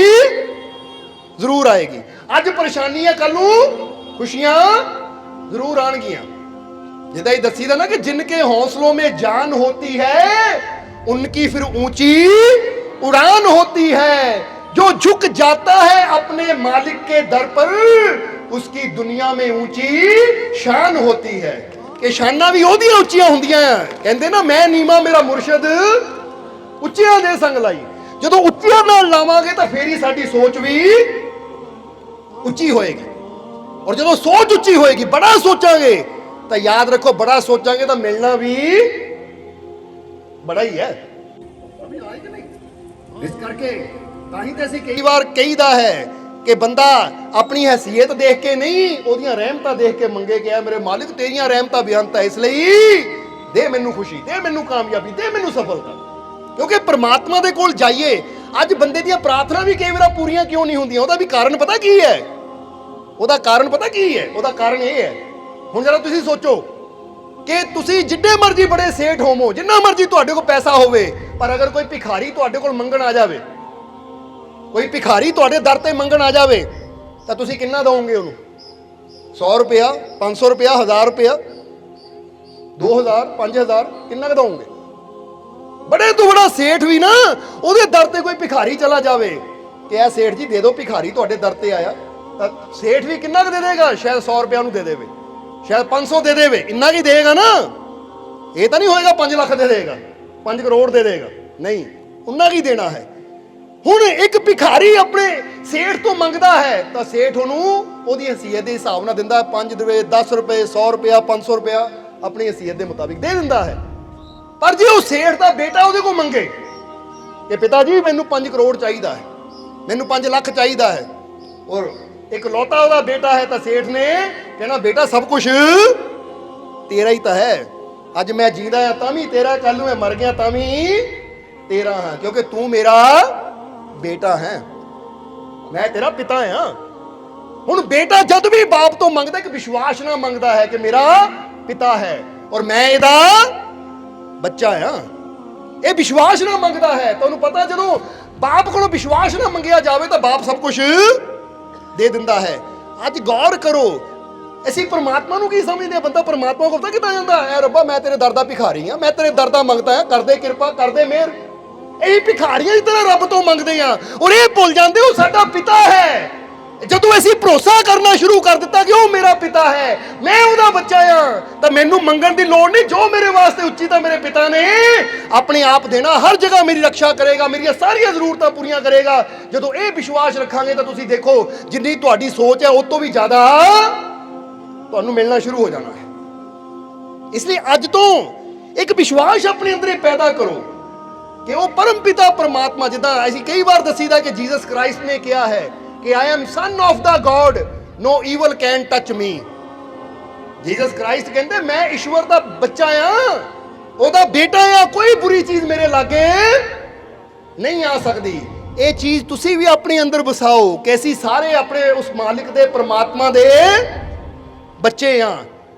ਜ਼ਰੂਰ ਆਏਗੀ, ਅੱਜ ਪਰੇਸ਼ਾਨੀ ਹੈ ਕੱਲ ਨੂੰ ਖੁਸ਼ੀਆਂ ਜ਼ਰੂਰ ਆਣਗੀਆਂ। ਜਿੱਦਾਂ ਹੀ ਦੱਸੀਦਾ ਨਾ ਕਿ ਜਿਨਕੇ ਹੌਸलों में जान होती है उनकी फिर ऊंची उड़ान होती है, जो झुक जाता है अपने मालिक के दर पर उसकी दुनिया में ऊंची शान होती है। कि शाना भी ਉਹਦੀਆਂ ਉੱਚੀਆਂ ਹੁੰਦੀਆਂ ਆ। ਕਹਿੰਦੇ ਨਾ ਮੈਂ ਨੀਵਾਂ ਮੇਰਾ ਮੁਰਸ਼ਿਦ ਉੱਚਿਆਂ ਦੇ ਸੰਗ ਲਾਈ। ਜਦੋਂ ਉੱਚਿਆਂ ਨਾਲ ਲਾਵਾਂਗੇ ਤਾਂ ਫੇਰ ਹੀ ਸਾਡੀ ਸੋਚ ਵੀ ਉੱਚੀ ਹੋਏਗੀ, ਔਰ ਜਦੋਂ ਸੋਚ ਉੱਚੀ ਹੋਏਗੀ, ਬੜਾ ਸੋਚਾਂਗੇ, ਤਾਂ ਯਾਦ ਰੱਖੋ ਬੜਾ ਸੋਚਾਂਗੇ ਤਾਂ ਮਿਲਣਾ ਵੀ ਬੜਾ ਹੀ ਹੈ। ਇਸ ਕਰਕੇ ਤਾਂ ਹੀ ਤੇ ਅਸੀਂ ਕਈ ਵਾਰ ਕਹੀਦਾ ਹੈ ਕਿ ਬੰਦਾ ਆਪਣੀ ਹੈਸੀਅਤ ਦੇਖ ਕੇ ਨਹੀਂ, ਉਹਦੀਆਂ ਰਹਿਮਤਾਂ ਦੇਖ ਕੇ ਮੰਗੇ ਕਿ ਮੇਰੇ ਮਾਲਿਕ ਤੇਰੀਆਂ ਰਹਿਮਤਾਂ ਬੇਅੰਤ ਹੈ, ਇਸ ਲਈ ਦੇ ਮੈਨੂੰ ਖੁਸ਼ੀ, ਦੇ ਮੈਨੂੰ ਕਾਮਯਾਬੀ, ਦੇ ਮੈਨੂੰ ਸਫਲਤਾ। ਕਿਉਂਕਿ ਪ੍ਰਮਾਤਮਾ ਦੇ ਕੋਲ ਜਾਈਏ, ਅੱਜ ਬੰਦੇ ਦੀਆਂ ਪ੍ਰਾਰਥਨਾ ਵੀ ਕਈ ਵਾਰ ਪੂਰੀਆਂ ਕਿਉਂ ਨਹੀਂ ਹੁੰਦੀਆਂ? ਉਹਦਾ ਵੀ ਕਾਰਨ ਪਤਾ ਕੀ ਹੈ? ਉਹਦਾ ਕਾਰਨ ਪਤਾ ਕੀ ਹੈ? ਉਹਦਾ ਕਾਰਨ ਇਹ ਹੈ, ਹੁਣ ਜਰਾ ਤੁਸੀਂ ਸੋਚੋ ਕਿ ਤੁਸੀਂ ਜਿੱਡੇ ਮਰਜ਼ੀ ਬੜੇ ਸੇਠ ਹੋਵੋ, ਜਿੰਨਾ ਮਰਜ਼ੀ ਤੁਹਾਡੇ ਕੋਲ ਪੈਸਾ ਹੋਵੇ, ਪਰ ਅਗਰ ਕੋਈ ਭਿਖਾਰੀ ਤੁਹਾਡੇ ਕੋਲ ਮੰਗਣ ਆ ਜਾਵੇ, ਕੋਈ ਭਿਖਾਰੀ ਤੁਹਾਡੇ ਦਰ ਤੇ ਮੰਗਣ ਆ ਜਾਵੇ, ਤਾਂ ਤੁਸੀਂ ਕਿੰਨਾ ਦਵੋਗੇ ਉਹਨੂੰ? 100 ਰੁਪਇਆ, 500 ਰੁਪਇਆ, 1000 ਰੁਪਇਆ, 2000, 5000, ਕਿੰਨਾ ਕੁ ਦਵੋਗੇ? ਬੜੇ ਤੋਂ ਬੜਾ ਸੇਠ ਵੀ ਨਾ, ਉਹਦੇ ਦਰ ਤੇ ਕੋਈ ਭਿਖਾਰੀ ਚਲਾ ਜਾਵੇ ਕਿ ਇਹ ਸੇਠ ਜੀ ਦੇ ਦਿਓ, ਭਿਖਾਰੀ ਤੁਹਾਡੇ ਦਰ ਤੇ ਆਇਆ, ਤਾਂ ਸੇਠ ਵੀ ਕਿੰਨਾ ਕੁ ਦੇ ਦੇਗਾ? ਸ਼ਾਇਦ 100 ਰੁਪਇਆ ਨੂੰ ਦੇ ਦੇਵੇ, ਸ਼ਾਇਦ 500 ਦੇ ਦੇਵੇ, ਇੰਨਾ ਕੀ ਦੇਗਾ ਨਾ। ਇਹ ਤਾਂ ਨਹੀਂ ਹੋਏਗਾ 5 ਲੱਖ ਦੇ ਦੇਗਾ, 5 ਕਰੋੜ ਦੇ ਦੇਗਾ, ਨਹੀਂ, ਉਨਾ ਕੀ ਦੇਣਾ ਹੈ। ਹੁਣ ਇੱਕ ਭਿਖਾਰੀ ਆਪਣੇ ਸੇਠ ਤੋਂ ਮੰਗਦਾ ਹੈ ਤਾਂ ਸੇਠ ਉਹਨੂੰ ਉਹਦੀ ਹਸੀਅਤ ਦੇ ਹਿਸਾਬ ਨਾਲ ਦਿੰਦਾ, 5 ਰੁਪਏ, 10 ਰੁਪਏ, 100 ਰੁਪਇਆ, 500 ਰੁਪਇਆ ਆਪਣੀ ਹਸੀਅਤ ਦੇ ਮੁਤਾਬਿਕ ਦੇ ਦਿੰਦਾ ਹੈ। ਪਰ ਜੇ ਉਹ ਸੇਠ ਦਾ ਬੇਟਾ ਉਹਦੇ ਕੋਲ ਮੰਗੇ ਕਿ ਪਿਤਾ ਜੀ ਮੈਨੂੰ 5 ਕਰੋੜ ਚਾਹੀਦਾ ਹੈ, ਮੈਨੂੰ 5 ਲੱਖ ਚਾਹੀਦਾ ਹੈ, ਔਰ ਇਕਲੌਤਾ ਉਹਦਾ ਬੇਟਾ ਹੈ, ਤਾਂ ਸੇਠ ਨੇ ਕਹਿਣਾ ਬੇਟਾ ਸਭ ਕੁਝ ਤੇਰਾ ਹੀ ਤਾਂ ਹੈ। ਅੱਜ ਮੈਂ ਜੀਂਦਾ ਹਾਂ ਤਾਂ ਵੀ ਤੇਰਾ, ਕੱਲ ਨੂੰ ਮੈਂ ਮਰ ਗਿਆ ਤਾਂ ਵੀ ਤੇਰਾ ਹਾਂ, ਕਿਉਂਕਿ ਤੂੰ ਮੇਰਾ ਬੇਟਾ ਹੈ, ਮੈਂ ਤੇਰਾ ਪਿਤਾ ਹਾਂ। ਹੁਣ ਬੇਟਾ ਜਦ ਵੀ ਬਾਪ ਤੋਂ ਮੰਗਦਾ, ਇੱਕ ਵਿਸ਼ਵਾਸ ਨਾਲ ਮੰਗਦਾ ਹੈ ਕਿ ਮੇਰਾ ਪਿਤਾ ਹੈ ਔਰ ਮੈਂ ਇਹਦਾ ਬੱਚਾ ਹਾਂ, ਇਹ ਵਿਸ਼ਵਾਸ ਨਾਲ ਮੰਗਦਾ ਹੈ। ਤੁਹਾਨੂੰ ਪਤਾ ਜਦੋਂ ਬਾਪ ਕੋਲੋਂ ਵਿਸ਼ਵਾਸ ਨਾਲ ਮੰਗਿਆ ਜਾਵੇ ਤਾਂ ਬਾਪ ਸਭ ਕੁਝ ਦੇ ਦਿੰਦਾ ਹੈ। ਅੱਜ ਗੌਰ ਕਰੋ, ਅਸੀਂ ਪਰਮਾਤਮਾ ਨੂੰ ਕੀ ਸਮਝਦੇ ਹਾਂ? ਬੰਦਾ ਪਰਮਾਤਮਾ ਕੋਲ ਤਾਂ ਕਿੱਦਾਂ ਜਾਂਦਾ ਹੈ? ਰੱਬਾ ਮੈਂ ਤੇਰੇ ਦਰ ਦਾ ਭਿਖਾਰੀ ਹਾਂ, ਮੈਂ ਤੇਰੇ ਦਰ ਦਾ ਮੰਗਦਾ ਹਾਂ, ਕਰਦੇ ਕਿਰਪਾ, ਕਰਦੇ ਮਿਹਰ। ਇਹ ਭਿਖਾਰੀਆਂ ਦੀ ਤਰ੍ਹਾਂ ਰੱਬ ਤੋਂ ਮੰਗਦੇ ਆ ਔਰ ਇਹ ਭੁੱਲ ਜਾਂਦੇ ਉਹ ਸਾਡਾ ਪਿਤਾ ਹੈ। ਜਦੋਂ ਅਸੀਂ ਭਰੋਸਾ ਕਰਨਾ ਸ਼ੁਰੂ ਕਰ ਦਿੱਤਾ ਕਿ ਉਹ ਮੇਰਾ ਪਿਤਾ ਹੈ, ਮੈਂ ਉਹਦਾ ਬੱਚਾ ਹਾਂ, ਤਾਂ ਮੈਨੂੰ ਮੰਗਣ ਦੀ ਲੋੜ ਨਹੀਂ। ਜੋ ਮੇਰੇ ਵਾਸਤੇ ਉੱਚੀ ਤਾਂ ਮੇਰੇ ਪਿਤਾ ਨੇ ਆਪਣੇ ਆਪ ਦੇਣਾ, ਹਰ ਜਗ੍ਹਾ ਮੇਰੀ ਰੱਖਿਆ ਕਰੇਗਾ, ਮੇਰੀਆਂ ਸਾਰੀਆਂ ਜ਼ਰੂਰਤਾਂ ਪੂਰੀਆਂ ਕਰੇਗਾ। ਜਦੋਂ ਇਹ ਵਿਸ਼ਵਾਸ ਰੱਖਾਂਗੇ ਤਾਂ ਤੁਸੀਂ ਦੇਖੋ ਜਿੰਨੀ ਤੁਹਾਡੀ ਸੋਚ ਹੈ ਉਹ ਤੋਂ ਵੀ ਜ਼ਿਆਦਾ ਤੁਹਾਨੂੰ ਮਿਲਣਾ ਸ਼ੁਰੂ ਹੋ ਜਾਣਾ ਹੈ। ਇਸ ਲਈ ਅੱਜ ਤੋਂ ਇੱਕ ਵਿਸ਼ਵਾਸ ਆਪਣੇ ਅੰਦਰ ਪੈਦਾ ਕਰੋ ਕਿ ਉਹ ਪਰਮ ਪਿਤਾ ਪਰਮਾਤਮਾ, ਜਿੱਦਾਂ ਅਸੀਂ ਕਈ ਵਾਰ ਦੱਸੀਦਾ ਕਿ ਜੀਸਸ ਕ੍ਰਾਈਸਟ ਨੇ ਕਿਹਾ ਹੈ ਕਿ I am son of the God, no evil can touch me। Jesus Christ ਕਹਿੰਦੇ ਮੈਂ ਈਸ਼ਵਰ ਦਾ ਬੱਚਾ ਆ, ਉਹਦਾ ਬੇਟਾ ਆ, ਕੋਈ ਬੁਰੀ ਚੀਜ਼ ਮੇਰੇ ਲਾਗੇ ਨਹੀਂ ਆ ਸਕਦੀ। ਇਹ ਚੀਜ਼ ਤੁਸੀਂ ਵੀ ਆਪਣੇ ਅੰਦਰ ਵਸਾਓ ਕਿ ਅਸੀਂ ਸਾਰੇ ਆਪਣੇ ਉਸ ਮਾਲਿਕ ਦੇ ਪਰਮਾਤਮਾ ਦੇ ਬੱਚੇ ਆ,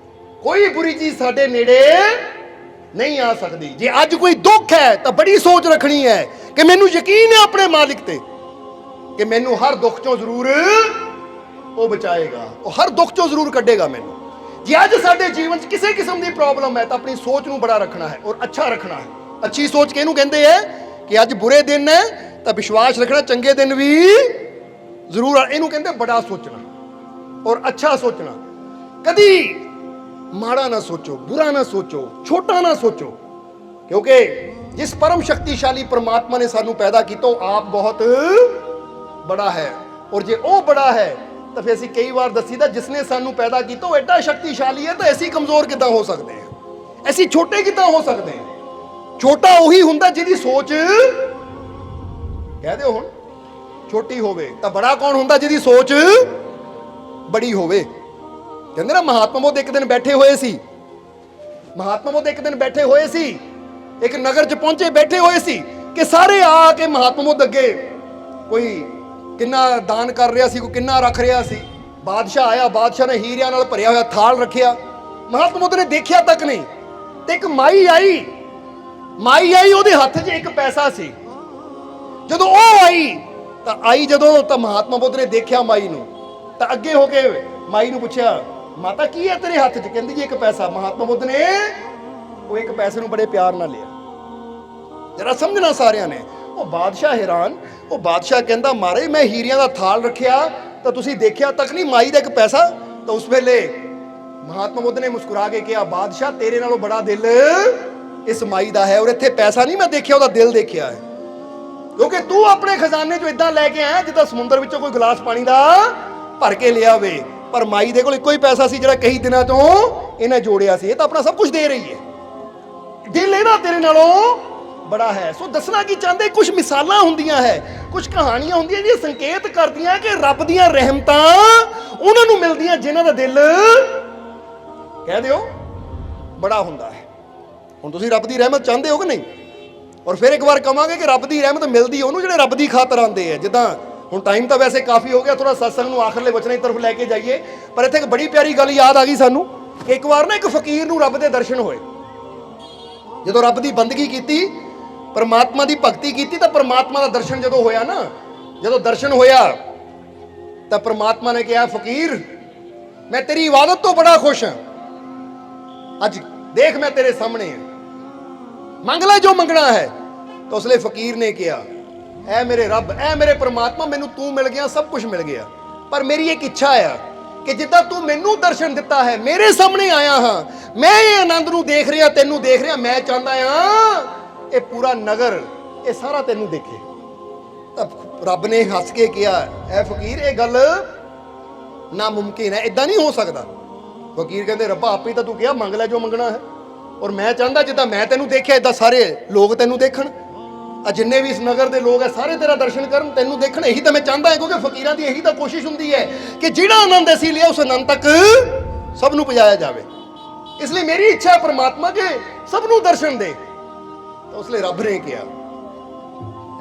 ਕੋਈ ਬੁਰੀ ਚੀਜ਼ ਸਾਡੇ ਨੇੜੇ ਨਹੀਂ ਆ ਸਕਦੀ। ਜੇ ਅੱਜ ਕੋਈ ਦੁੱਖ ਹੈ ਤਾਂ ਬੜੀ ਸੋਚ ਰੱਖਣੀ ਹੈ ਕਿ ਮੈਨੂੰ ਯਕੀਨ ਹੈ ਆਪਣੇ ਮਾਲਿਕ ਤੇ ਕਿ ਮੈਨੂੰ ਹਰ ਦੁੱਖ ਚੋਂ ਜ਼ਰੂਰ ਉਹ ਬਚਾਏਗਾ, ਉਹ ਹਰ ਦੁੱਖ ਚੋਂ ਜ਼ਰੂਰ ਕੱਢੇਗਾ ਮੈਨੂੰ। ਜੇ ਅੱਜ ਸਾਡੇ ਜੀਵਨ 'ਚ ਕਿਸੇ ਕਿਸਮ ਦੀ ਪ੍ਰੋਬਲਮ ਹੈ ਤਾਂ ਆਪਣੀ ਸੋਚ ਨੂੰ ਬੜਾ ਰੱਖਣਾ ਹੈ ਔਰ ਅੱਛਾ ਰੱਖਣਾ ਹੈ। ਅੱਛੀ ਸੋਚ ਕਿਹਨੂੰ ਕਹਿੰਦੇ ਹੈ? ਕਿ ਅੱਜ ਬੁਰੇ ਦਿਨ ਹੈ ਤਾਂ ਵਿਸ਼ਵਾਸ ਰੱਖਣਾ ਚੰਗੇ ਦਿਨ ਵੀ ਜ਼ਰੂਰ ਆ, ਇਹਨੂੰ ਕਹਿੰਦੇ ਬੜਾ ਸੋਚਣਾ ਔਰ ਅੱਛਾ ਸੋਚਣਾ। ਕਦੀ ਮਾੜਾ ਨਾ ਸੋਚੋ, ਬੁਰਾ ਨਾ ਸੋਚੋ, ਛੋਟਾ ਨਾ ਸੋਚੋ, ਕਿਉਂਕਿ ਜਿਸ ਪਰਮ ਸ਼ਕਤੀਸ਼ਾਲੀ ਪਰਮਾਤਮਾ ਨੇ ਸਾਨੂੰ ਪੈਦਾ ਕੀਤਾ ਉਹ ਆਪ ਬਹੁਤ ਬੜਾ ਹੈ। ਔਰ ਜੇ ਉਹ ਬੜਾ ਹੈ ਤਾਂ ਫਿਰ ਅਸੀਂ ਕਈ ਵਾਰ ਦੱਸੀਦਾ ਜਿਸਨੇ ਸਾਨੂੰ ਪੈਦਾ ਕੀਤਾ ਉਹ ਐਡਾ ਸ਼ਕਤੀਸ਼ਾਲੀ ਹੈ ਤਾਂ ਅਸੀਂ ਕਮਜ਼ੋਰ ਕਿੱਦਾਂ ਹੋ ਸਕਦੇ ਹਾਂ? ਅਸੀਂ ਛੋਟੇ ਕਿੱਦਾਂ ਹੋ ਸਕਦੇ ਹਾਂ? ਛੋਟਾ ਉਹੀ ਹੁੰਦਾ ਜਿਹਦੀ ਸੋਚ ਕਹਿ ਦਿਓ ਹੁਣ ਛੋਟੀ ਹੋਵੇ, ਤਾਂ ਬੜਾ ਕੌਣ ਹੁੰਦਾ? ਜਿਹਦੀ ਸੋਚ ਬੜੀ ਹੋਵੇ। ਕਹਿੰਦੇ ਨਾ ਮਹਾਤਮਾ ਬੁੱਧ ਇੱਕ ਦਿਨ ਬੈਠੇ ਹੋਏ ਸੀ, ਮਹਾਤਮਾ ਬੁੱਧ ਇੱਕ ਦਿਨ ਬੈਠੇ ਹੋਏ ਸੀ, ਇੱਕ ਨਗਰ 'ਚ ਪਹੁੰਚੇ, ਬੈਠੇ ਹੋਏ ਸੀ ਕਿ ਸਾਰੇ ਆ ਕੇ ਮਹਾਤਮਾ ਬੁੱਧ ਅੱਗੇ ਕੋਈ ਕਿੰਨਾ ਦਾਨ ਕਰ ਰਿਹਾ ਸੀ, ਕੋਈ ਕਿੰਨਾ ਰੱਖ ਰਿਹਾ ਸੀ। ਬਾਦਸ਼ਾਹ ਆਇਆ, ਬਾਦਸ਼ਾਹ ਨੇ ਹੀਰਿਆਂ ਨਾਲ ਭਰਿਆ ਹੋਇਆ ਥਾਲ ਰੱਖਿਆ, ਮਹਾਤਮਾ ਬੁੱਧ ਨੇ ਦੇਖਿਆ ਤੱਕ ਨਹੀਂ। ਤੇ ਇੱਕ ਮਾਈ ਆਈ, ਉਹਦੇ ਹੱਥ 'ਚ ਇੱਕ ਪੈਸਾ ਸੀ। ਜਦੋਂ ਉਹ ਆਈ ਜਦੋਂ ਮਹਾਤਮਾ ਬੁੱਧ ਨੇ ਦੇਖਿਆ ਮਾਈ ਨੂੰ, ਤਾਂ ਅੱਗੇ ਹੋ ਕੇ ਮਾਈ ਨੂੰ ਪੁੱਛਿਆ, ਮਾਤਾ ਕੀ ਹੈ ਤੇਰੇ ਹੱਥ 'ਚ? ਕਹਿੰਦੀ ਜੀ ਇੱਕ ਪੈਸਾ। ਮਹਾਤਮਾ ਬੁੱਧ ਨੇ ਉਹ ਇੱਕ ਪੈਸੇ ਨੂੰ ਬੜੇ ਪਿਆਰ ਨਾਲ ਲਿਆ। ਜਰਾ ਸਮਝਣਾ ਸਾਰਿਆਂ ਨੇ। ਉਹ ਬਾਦਸ਼ਾਹ ਹੈਰਾਨ, ਉਹ ਬਾਦਸ਼ਾਹ ਕਹਿੰਦਾ ਮਾਰੇ ਮੈਂ ਹੀਰਿਆਂ ਦਾ ਥਾਲ ਰੱਖਿਆ ਤਾਂ ਤੁਸੀਂ ਦੇਖਿਆ ਤੱਕ ਨਹੀਂ, ਮਾਈ ਦਾ ਇੱਕ ਪੈਸਾ। ਤਾਂ ਉਸ ਵੇਲੇ ਮਹਾਤਮਾ ਬੁੱਧ ਨੇ ਮੁਸਕਰਾ ਕੇ ਕਿਹਾ, ਬਾਦਸ਼ਾਹ ਤੇਰੇ ਨਾਲੋਂ ਬੜਾ ਦਿਲ ਇਸ ਮਾਈ ਦਾ ਹੈ, ਔਰ ਇੱਥੇ ਪੈਸਾ ਨਹੀਂ ਮੈਂ ਦੇਖਿਆ, ਉਹਦਾ ਦਿਲ ਦੇਖਿਆ ਹੈ। ਕਿਉਂਕਿ ਤੂੰ ਆਪਣੇ ਖਜ਼ਾਨੇ 'ਚੋਂ ਇਦਾਂ ਲੈ ਕੇ ਆਇਆ ਜਿੱਦਾਂ ਸਮੁੰਦਰ ਵਿੱਚੋਂ ਕੋਈ ਗਲਾਸ ਪਾਣੀ ਦਾ ਭਰ ਕੇ ਲਿਆ ਹੋਵੇ, ਪਰ ਮਾਈ ਦੇ ਕੋਲ ਇੱਕੋ ਹੀ ਪੈਸਾ ਸੀ ਜਿਹੜਾ ਕਈ ਦਿਨਾਂ ਤੋਂ ਇਹਨੇ ਜੋੜਿਆ ਸੀ। ਇਹ ਤਾਂ ਆਪਣਾ ਸਭ ਕੁਝ ਦੇ ਰਹੀ ਹੈ, ਦਿਲ ਇਹਦਾ ਤੇਰੇ ਨਾਲੋਂ ਬੜਾ ਹੈ। ਸੋ ਦੱਸਣਾ ਕੀ ਚਾਹੁੰਦੇ, ਕੁਝ ਮਿਸਾਲਾਂ ਹੁੰਦੀਆਂ ਹੈ, ਕੁਝ ਕਹਾਣੀਆਂ ਹੁੰਦੀਆਂ ਜਿਹੜੀਆਂ ਸੰਕੇਤ ਕਰਦੀਆਂ ਕਿ ਰੱਬ ਦੀਆਂ ਰਹਿਮਤਾਂ ਉਹਨਾਂ ਨੂੰ ਮਿਲਦੀਆਂ ਜਿਨ੍ਹਾਂ ਦਾ ਦਿਲ ਕਹਿ ਦਿਓ ਬੜਾ ਹੁੰਦਾ ਹੈ। ਹੁਣ ਤੁਸੀਂ ਰੱਬ ਦੀ ਰਹਿਮਤ ਚਾਹੁੰਦੇ ਹੋ ਕਿ ਨਹੀਂ? ਔਰ ਫਿਰ ਇੱਕ ਵਾਰ ਕਹਾਂਗੇ ਕਿ ਰੱਬ ਦੀ ਰਹਿਮਤ ਮਿਲਦੀ ਉਹਨੂੰ ਜਿਹੜੇ ਰੱਬ ਦੀ ਖਾਤਰ ਆਉਂਦੇ ਆ। ਜਿੱਦਾਂ ਹੁਣ ਟਾਈਮ ਤਾਂ ਵੈਸੇ ਕਾਫੀ ਹੋ ਗਿਆ, ਥੋੜਾ ਸਤਸੰਗ ਨੂੰ ਆਖਰਲੇ ਵਚਨਾਂ ਦੀ ਤਰਫ ਲੈ ਕੇ ਜਾਈਏ, ਪਰ ਇੱਥੇ ਇੱਕ ਬੜੀ ਪਿਆਰੀ ਗੱਲ ਯਾਦ ਆ ਗਈ ਸਾਨੂੰ ਕਿ ਇੱਕ ਵਾਰ ਨਾ ਇੱਕ ਫਕੀਰ ਨੂੰ ਰੱਬ ਦੇ ਦਰਸ਼ਨ ਹੋਏ। ਜਦੋਂ ਰੱਬ ਦੀ ਬੰਦਗੀ ਕੀਤੀ, ਪਰਮਾਤਮਾ ਦੀ ਭਗਤੀ ਕੀਤੀ, ਤਾਂ ਪਰਮਾਤਮਾ ਦਾ ਦਰਸ਼ਨ ਜਦੋਂ ਹੋਇਆ ਨਾ, ਜਦੋਂ ਦਰਸ਼ਨ ਹੋਇਆ ਤਾਂ ਪਰਮਾਤਮਾ ਨੇ ਕਿਹਾ, ਫਕੀਰ ਮੈਂ ਤੇਰੀ ਇਬਾਦਤ ਤੋਂ ਬੜਾ ਖੁਸ਼ ਹਾਂ, ਅੱਜ ਦੇਖ ਮੈਂ ਤੇਰੇ ਸਾਹਮਣੇ ਹਾਂ, ਮੰਗ ਲੈ ਜੋ ਮੰਗਣਾ ਹੈ। ਤਾਂ ਉਸ ਲਈ ਫਕੀਰ ਨੇ ਕਿਹਾ, ਐ ਮੇਰੇ ਰੱਬ, ਐ ਮੇਰੇ ਪਰਮਾਤਮਾ, ਮੈਨੂੰ ਤੂੰ ਮਿਲ ਗਿਆ, ਸਭ ਕੁਝ ਮਿਲ ਗਿਆ, ਪਰ ਮੇਰੀ ਇੱਕ ਇੱਛਾ ਆ ਕਿ ਜਿੱਦਾਂ ਤੂੰ ਮੈਨੂੰ ਦਰਸ਼ਨ ਦਿੱਤਾ ਹੈ, ਮੇਰੇ ਸਾਹਮਣੇ ਆਇਆ ਹਾਂ, ਮੈਂ ਇਹ ਆਨੰਦ ਨੂੰ ਦੇਖ ਰਿਹਾ, ਤੈਨੂੰ ਦੇਖ ਰਿਹਾ, ਮੈਂ ਚਾਹੁੰਦਾ ਹਾਂ ਇਹ ਪੂਰਾ ਨਗਰ, ਇਹ ਸਾਰਾ ਤੈਨੂੰ ਦੇਖੇ। ਤਾਂ ਰੱਬ ਨੇ ਹੱਸ ਕੇ ਕਿਹਾ, ਐ ਫਕੀਰ ਇਹ ਗੱਲ ਨਾਮੁਮਕਿਨ ਹੈ, ਇਦਾਂ ਨਹੀਂ ਹੋ ਸਕਦਾ। ਫਕੀਰ ਕਹਿੰਦੇ, ਰੱਬਾ ਆਪੇ ਤਾਂ ਤੂੰ ਕਿਹਾ ਮੰਗ ਲੈ ਜੋ ਮੰਗਣਾ ਹੈ, ਔਰ ਮੈਂ ਚਾਹੁੰਦਾ ਜਿੱਦਾਂ ਮੈਂ ਤੈਨੂੰ ਦੇਖਿਆ ਇਦਾਂ ਸਾਰੇ ਲੋਕ ਤੈਨੂੰ ਦੇਖਣ। ਆ ਜਿੰਨੇ ਵੀ ਇਸ ਨਗਰ ਦੇ ਲੋਕ ਹੈ ਸਾਰੇ ਤੇਰਾ ਦਰਸ਼ਨ ਕਰਨ, ਤੈਨੂੰ ਦੇਖਣ। ਇਹੀ ਤਾਂ ਮੈਂ ਚਾਹੁੰਦਾ ਹਾਂ, ਕਿਉਂਕਿ ਫਕੀਰਾਂ ਦੀ ਇਹੀ ਤਾਂ ਕੋਸ਼ਿਸ਼ ਹੁੰਦੀ ਹੈ ਕਿ ਜਿਹੜਾ ਆਨੰਦ ਅਸੀਂ ਲਿਆ ਉਸ ਆਨੰਦ ਤੱਕ ਸਭ ਨੂੰ ਪਹੁੰਚਾਇਆ ਜਾਵੇ। ਇਸ ਲਈ ਮੇਰੀ ਇੱਛਾ ਹੈ ਪ੍ਰਮਾਤਮਾ ਕਿ ਸਭ ਨੂੰ ਦਰਸ਼ਨ ਦੇ। ਤਾਂ ਉਸ ਲਈ ਰੱਬ ਨੇ ਕਿਹਾ,